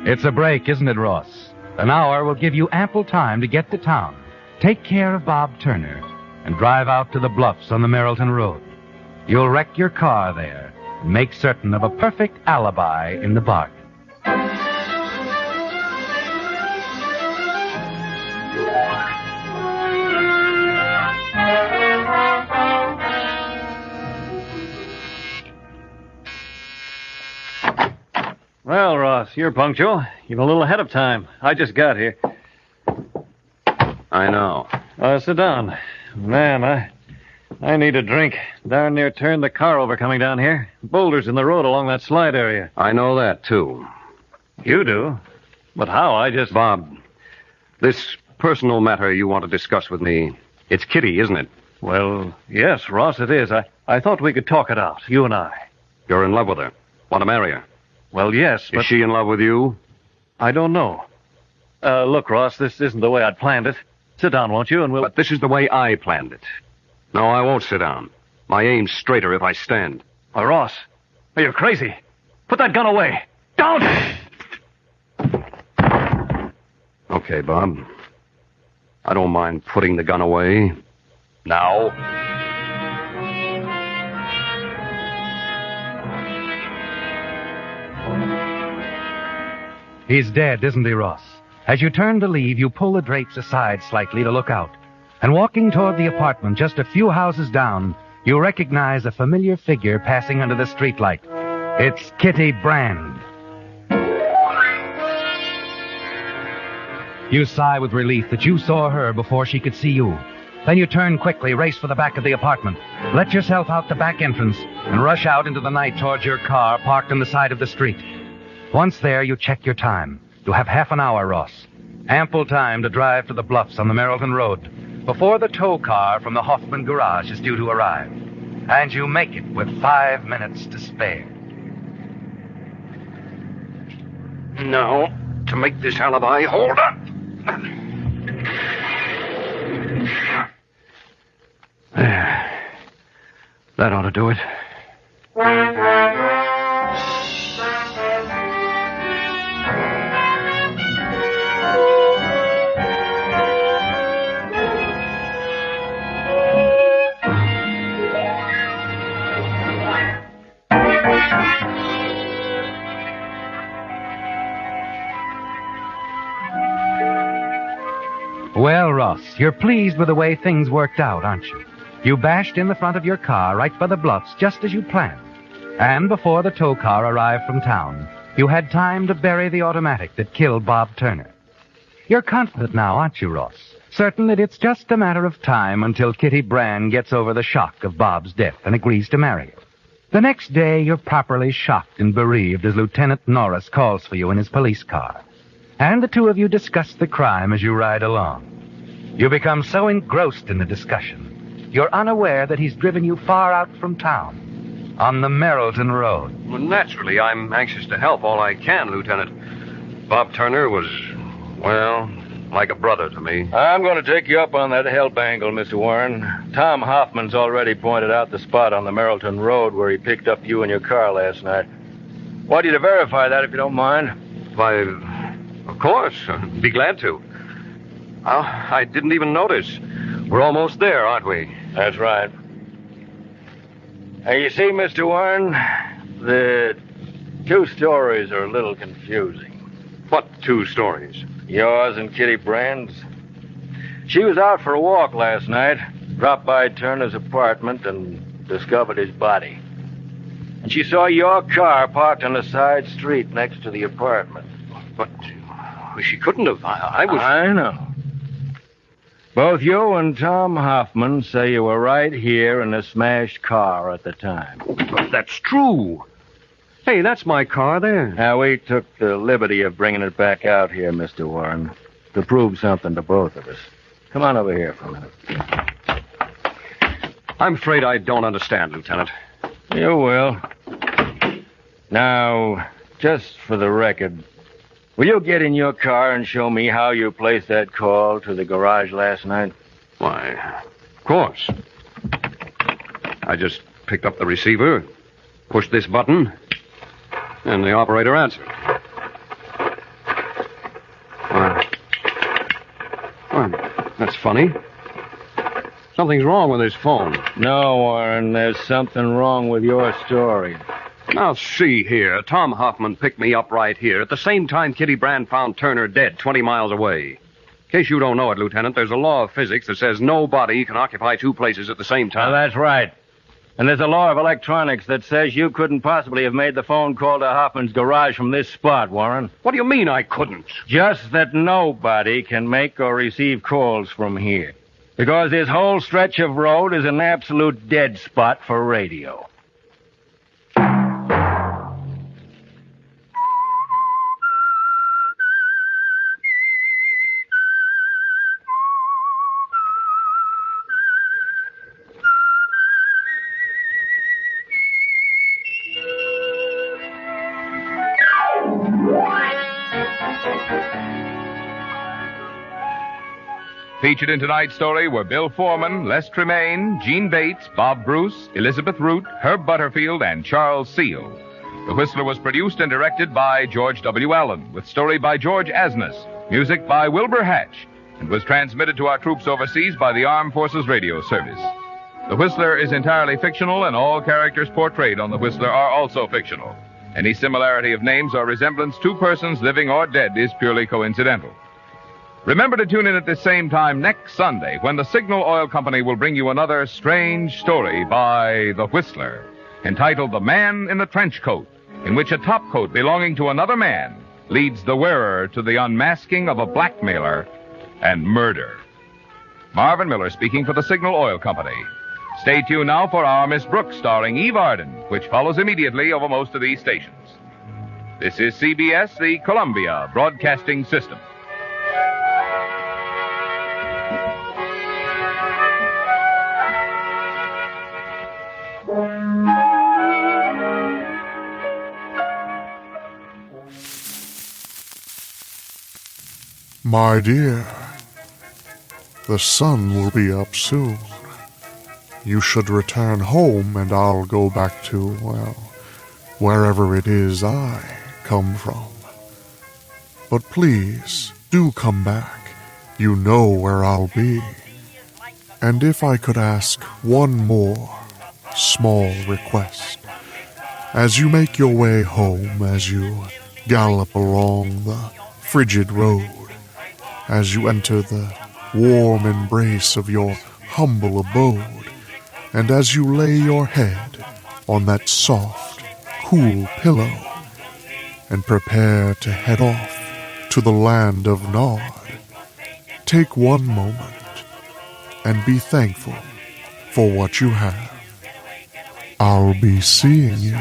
It's a break, isn't it, Ross? An hour will give you ample time to get to town, take care of Bob Turner, and drive out to the bluffs on the Merrilton Road. You'll wreck your car there and make certain of a perfect alibi in the bargain. Well, Ross, you're punctual. You're a little ahead of time. I just got here. I know. Sit down. Man, I need a drink. Darn near turned the car over coming down here. Boulders in the road along that slide area. I know that, too. You do? But how? Bob, this personal matter you want to discuss with me, it's Kitty, isn't it? Well, yes, Ross, it is. I thought we could talk it out, you and I. You're in love with her. Want to marry her? Well, yes, but... Is she in love with you? I don't know. Look, Ross, this isn't the way I'd planned it. Sit down, won't you, and we'll... But this is the way I planned it. No, I won't sit down. My aim's straighter if I stand. Ross, are you crazy? Put that gun away. Don't! Okay, Bob. I don't mind putting the gun away. Now. He's dead, isn't he, Ross? As you turn to leave, you pull the drapes aside slightly to look out. And walking toward the apartment just a few houses down, you recognize a familiar figure passing under the streetlight. It's Kitty Brand. You sigh with relief that you saw her before she could see you. Then you turn quickly, race for the back of the apartment, let yourself out the back entrance, and rush out into the night towards your car parked on the side of the street. Once there, you check your time. You have half an hour, Ross. Ample time to drive to the bluffs on the Merrilton Road before the tow car from the Hoffman garage is due to arrive. And you make it with 5 minutes to spare. Now, to make this alibi, hold on. There. That ought to do it. Well, Ross, you're pleased with the way things worked out, aren't you? You bashed in the front of your car right by the bluffs just as you planned. And before the tow car arrived from town, you had time to bury the automatic that killed Bob Turner. You're confident now, aren't you, Ross? Certain that it's just a matter of time until Kitty Brand gets over the shock of Bob's death and agrees to marry you. The next day, you're properly shocked and bereaved as Lieutenant Norris calls for you in his police car. And the two of you discuss the crime as you ride along. You become so engrossed in the discussion, you're unaware that he's driven you far out from town, on the Merrilton Road. Well, naturally, I'm anxious to help all I can, Lieutenant. Bob Turner was, well, like a brother to me. I'm going to take you up on that help angle, Mr. Warren. Tom Hoffman's already pointed out the spot on the Merrilton Road where he picked up you in your car last night. Want you to verify that, if you don't mind? Why, of course. I'd be glad to. I didn't even notice. We're almost there, aren't we? That's right. Now, you see, Mr. Warren, the two stories are a little confusing. What two stories? Yours and Kitty Brand's. She was out for a walk last night, dropped by Turner's apartment, and discovered his body. And she saw your car parked on the side street next to the apartment. But she couldn't have. I was... I know. Both you and Tom Hoffman say you were right here in the smashed car at the time. But that's true. Hey, that's my car there. Now, we took the liberty of bringing it back out here, Mr. Warren, to prove something to both of us. Come on over here for a minute. I'm afraid I don't understand, Lieutenant. You will. Now, just for the record, will you get in your car and show me how you placed that call to the garage last night? Why, of course. I just picked up the receiver, pushed this button, and the operator answered. That's funny. Something's wrong with his phone. No, Warren, there's something wrong with your story. Now, see here. Tom Hoffman picked me up right here at the same time Kitty Brand found Turner dead 20 miles away. In case you don't know it, Lieutenant, there's a law of physics that says no body can occupy two places at the same time. That's right. And there's a law of electronics that says you couldn't possibly have made the phone call to Hoffman's garage from this spot, Warren. What do you mean I couldn't? Just that nobody can make or receive calls from here. Because this whole stretch of road is an absolute dead spot for radio. Featured in tonight's story were Bill Foreman, Les Tremaine, Gene Bates, Bob Bruce, Elizabeth Root, Herb Butterfield, and Charles Seal. The Whistler was produced and directed by George W. Allen, with story by George Asness, music by Wilbur Hatch, and was transmitted to our troops overseas by the Armed Forces Radio Service. The Whistler is entirely fictional, and all characters portrayed on The Whistler are also fictional. Any similarity of names or resemblance to persons living or dead is purely coincidental. Remember to tune in at the same time next Sunday when the Signal Oil Company will bring you another strange story by The Whistler, entitled The Man in the Trench Coat, in which a topcoat belonging to another man leads the wearer to the unmasking of a blackmailer and murder. Marvin Miller speaking for the Signal Oil Company. Stay tuned now for Our Miss Brooks, starring Eve Arden, which follows immediately over most of these stations. This is CBS, the Columbia Broadcasting System. My dear, the sun will be up soon. You should return home and I'll go back to, well, wherever it is I come from. But please, do come back. You know where I'll be. And if I could ask one more small request. As you make your way home, as you gallop along the frigid road, as you enter the warm embrace of your humble abode, and as you lay your head on that soft, cool pillow, and prepare to head off to the land of Nod, take one moment and be thankful for what you have. I'll be seeing you.